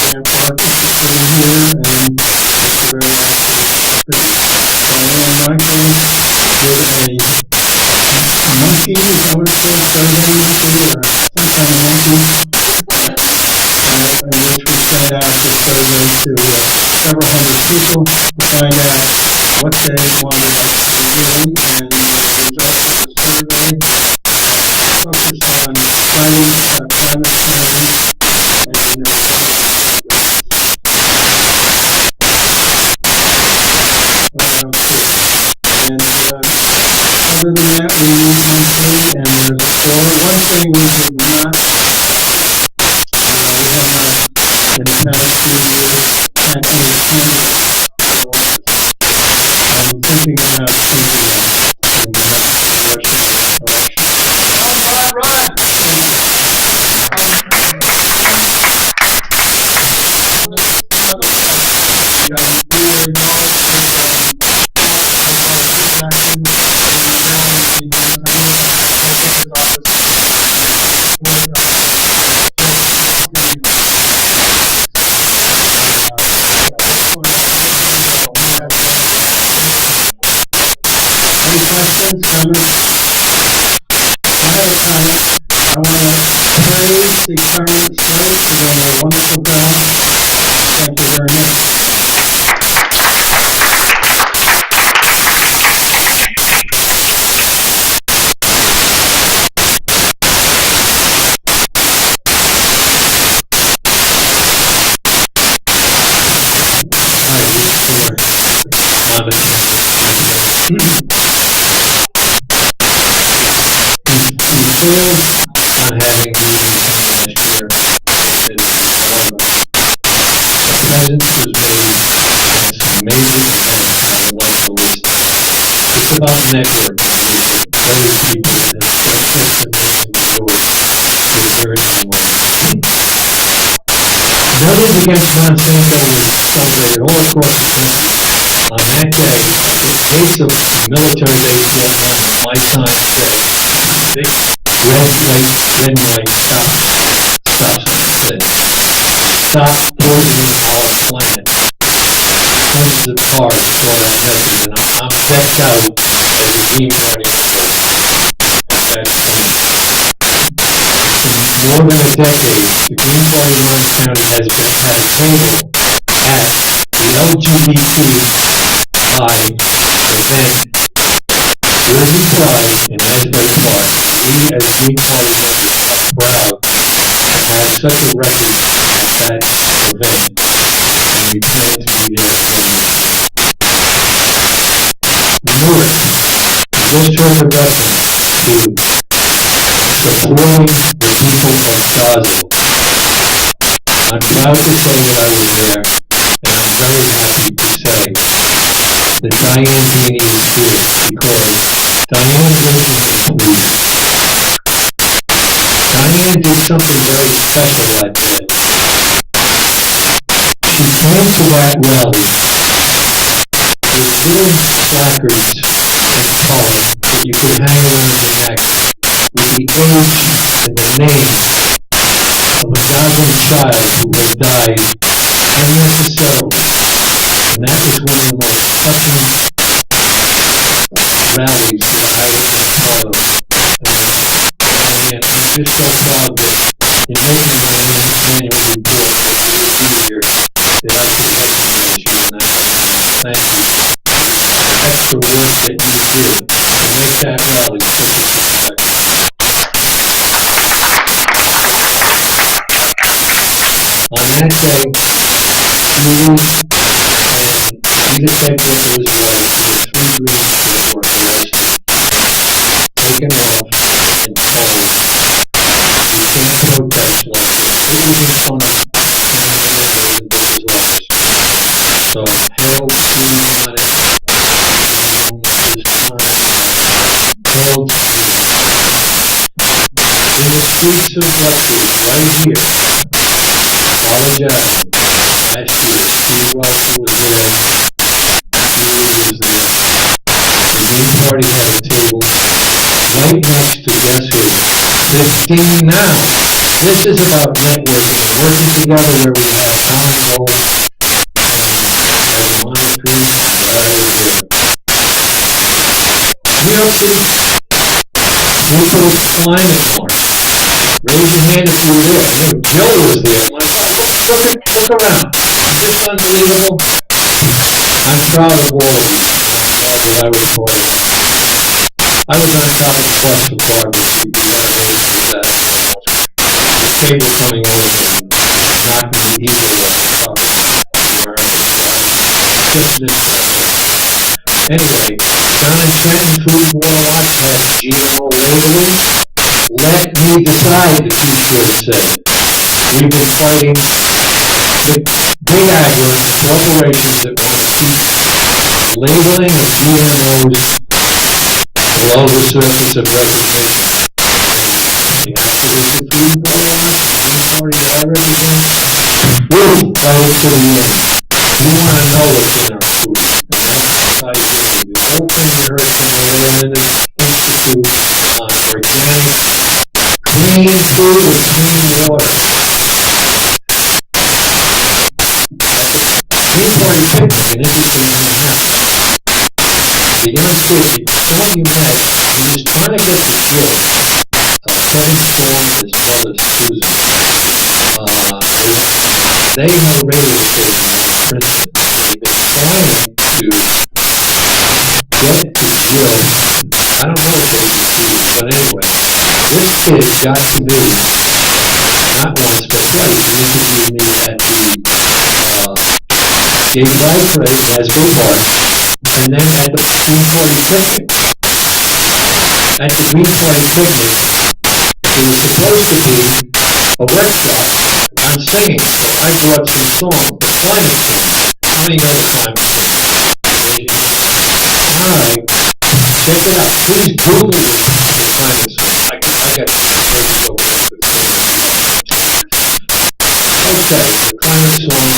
And parking through here and very active. And Michael did a monkey, is that what it says, survey monkey, or some kind of monkey, in which we sent out this survey to several hundred people to find out what they wanted us to be doing, and the results of the survey focused on fighting climate change and and other than that, we meet monthly, and there's a score. One thing we did not, we have not, in the past few years, had any candidates for office. I'm thinking about changing that in the next congressional election. Any questions, comments? I want to praise the current slate for doing a wonderful job. Thank you very much. failed on having a meeting last year. The presence was made at some major events I would like to list. It's about networking with various people that have transformation to do it in a very good way. Brothers Against Monsanto was celebrated all across the country. On that day, in case of military days going on in my time today, big red light stops said, stop poisoning our planet. Tons of cars saw that message, and I'm decked out as a Green Party at that point. In more than a decade, the Green Party of Orange County has had a table at the LGBTI event, Jersey Pride in Asbury Park. We as Green Party members are proud to have such a record at that event, and we plan to be there again. Newark, just heard a reference to supporting the people of Dawsville. I'm proud to say that I was there, and I'm very happy to say that Diane Haney was here, because Diane lives in the police. Diane did something very special that day. She came to that rally with little placards in color that you could hang around your neck with the age and the name of a Goblin child who had died unnecessarily. And that was one of the most touching rallies that I've been part of. And I'm just so proud that in making my annual report that you will be here, that I could recognize you in that. Thank you. Extra work that you did to make that rally such a success. On that day, Julie and Peter Tegler was right. The 3 Green people were arrested, taken off, and told, you can't protest like this. They were being funny, and this is officers. So, Harold Steve on it, and this time, Harold Steve. In the streets of Rutgers, right here, apologize. Last year, Steve Welch was there. Julie was there. The Green Party had a table right next to, guess who? 15 now. This is about networking and working together where we have common goals. And as monitoring right here. New York City Local Climate March. Raise your hand if you were there. You know, Joe was there. My God, look around. Is this unbelievable? I'm proud of all of you. I'm glad that I was part of it. I was on a college bus with Barbara. We got raised with that. The cable coming over and knocking the heater off the top of just missed that. Anyway, John and Shenton Food and Water Watch had GMO labeling. Let me decide, the t-shirt said. We've been fighting the big ag corporations that want to keep labeling of GMOs below the surface of recognition. The activists of Food and Water Watch, the Green Party that I represent, will fight to the end. We want to know what's in our food. The Open American Awareness Institute on Organic Clean food with clean water. Green Party picked an interesting young man. The young kid, before he met, he was trying to get the kid Kevin Storm and his mother Susan. They have a radio station in Princeton. They've been trying to get to Jill. I don't know if they succeeded, but anyway. This kid got to me, not once, but twice. He interviewed me at the Gay Pride Parade in Asbury Park, and then at the Green Party picnic. At the Green Party picnic, It was supposed to be a workshop on singing, so I brought some songs for climate change, coming out of climate change. All right, check it out. Please Google the climate song. I got places over there to sing it. Okay, the climate song.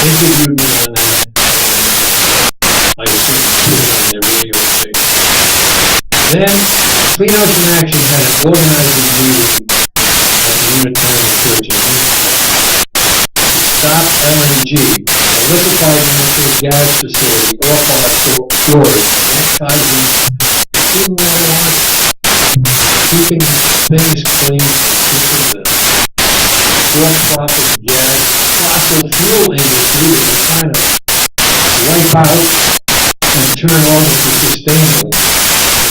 They interviewed me on that, and I was put it on their radio station. Then, Clean Ocean Action had an organizing meeting at the Unitarian Church in Houston. Stop LNG, a liquefied natural gas facility off our shores, that ties into marijuana, keeping things clean, keeping the for-profit gas, fossil fuel industry that we're trying to wipe out and turn over to sustainable.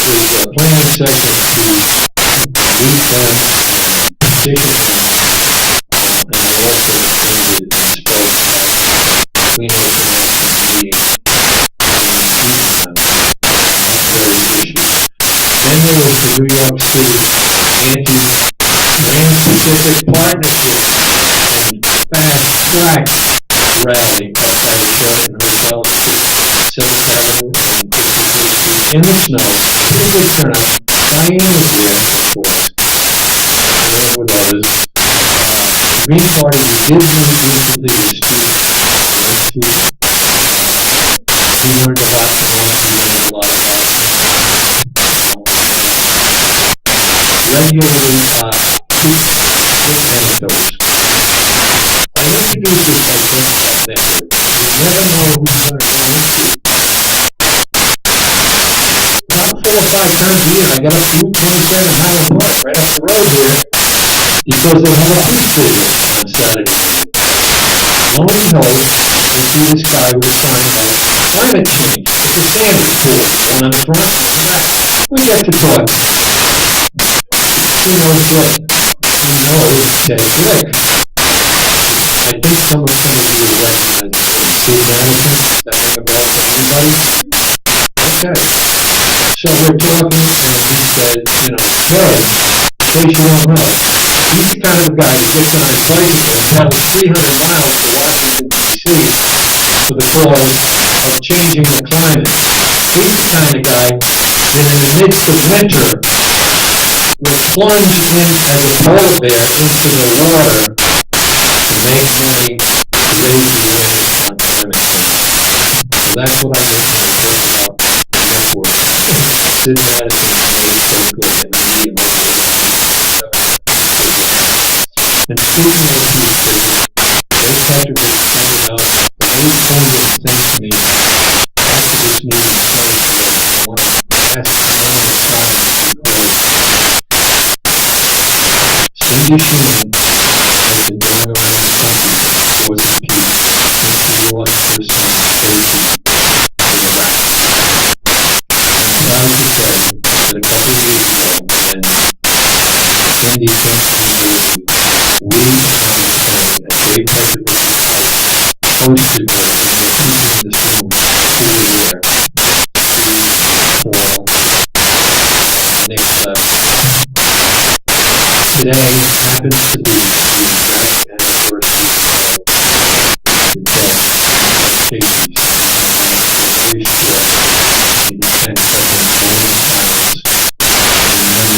It was a planning session to meet them and petition them, and I also attended and spoke at Clean Ocean Action meeting in Tucson on that very issue. Then there was the New York City Trans-Pacific Partnership and Fast Track rally up by the Sheraton Hotel at 7th Avenue and 64th Street in the snow. Pretty good turnout. Diane was there, of course, along with others. The Green Party, we did move into the streets. We learned a lot from them. We learned a lot about regularly keep anecdotes. I introduced this, I think, back then, but you never know who you're going to run into. About 4 or 5 times a year, I got up to Route 27 Highland Park, right up the road here, because they have a peace visit on Saturday night. Lo and behold, I see this guy with a sign about climate change. It's a standard pool, one on the front, one on the back. We get to talk. He knows what he knows that it's lick. I think someone coming to his right has good management, standing about for anybody. Okay. So we're talking, and he said, you know, hey, in case you don't know, he's the kind of guy who gets on his bicycle and travels 300 miles to Washington, D.C. for the cause of changing the climate. He's the kind of guy that in the midst of winter will plunge in as a polar bear into the water to make money to raise the awareness on climate change. So that's what I meant when I talk about the network. Sid Madison made so good, and I need him over there. And speaking of these things, Ray Patrick was pointing out the most poignant thing to me after this meeting in 2012. I want to ask anonymous comment because Cindy Sheehan has been going around the country for some peace since she lost her son, Casey, in Iraq. I'm proud to say that a couple of weeks ago, when Cindy came to the meeting, we and I and Ray Patrick was hosted her, and we're keeping this room fully there for next today happens to be the exact anniversary of the death of Casey's very short, maybe 10-second moment silence in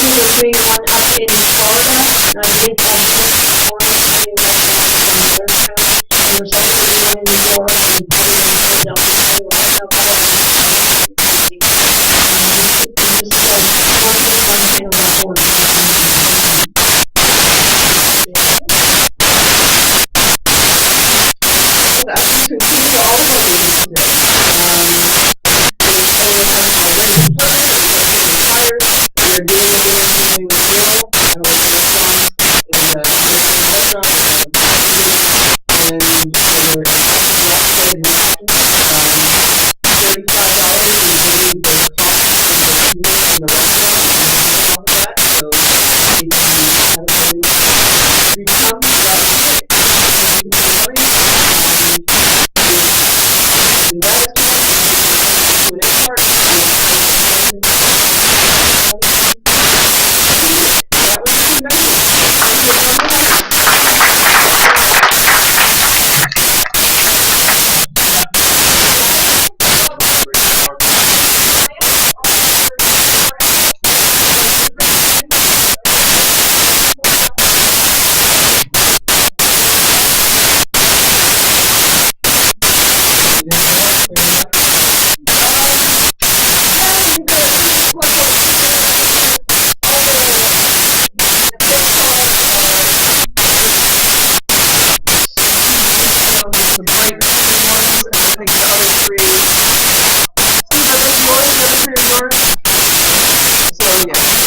memory of not only Casey, but his mom and everyone who came to this country peace. I think to include all the women today. They're doing it here in the Mill, and we're in the restaurant, and so we're in $35 including the cost of the meal in the restaurant and on top of that, so we can have everybody come today. Thank you for coming. And that's what Q&A part. The bright green ones, and I think the other three. Steve, are those yours? The other three are yours? So, yeah.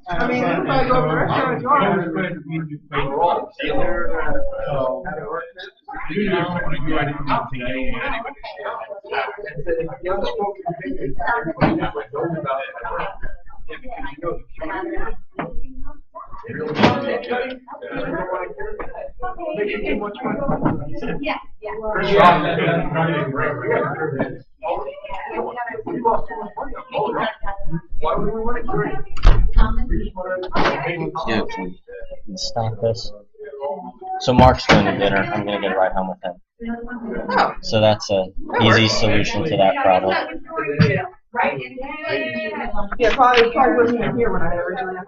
I mean, if I go to the restaurant, it's Yeah, can you stop this? So Mark's going to dinner. I'm going to get a ride home with him. So that's an easy solution to that problem. Yeah, probably wasn't here when I originally.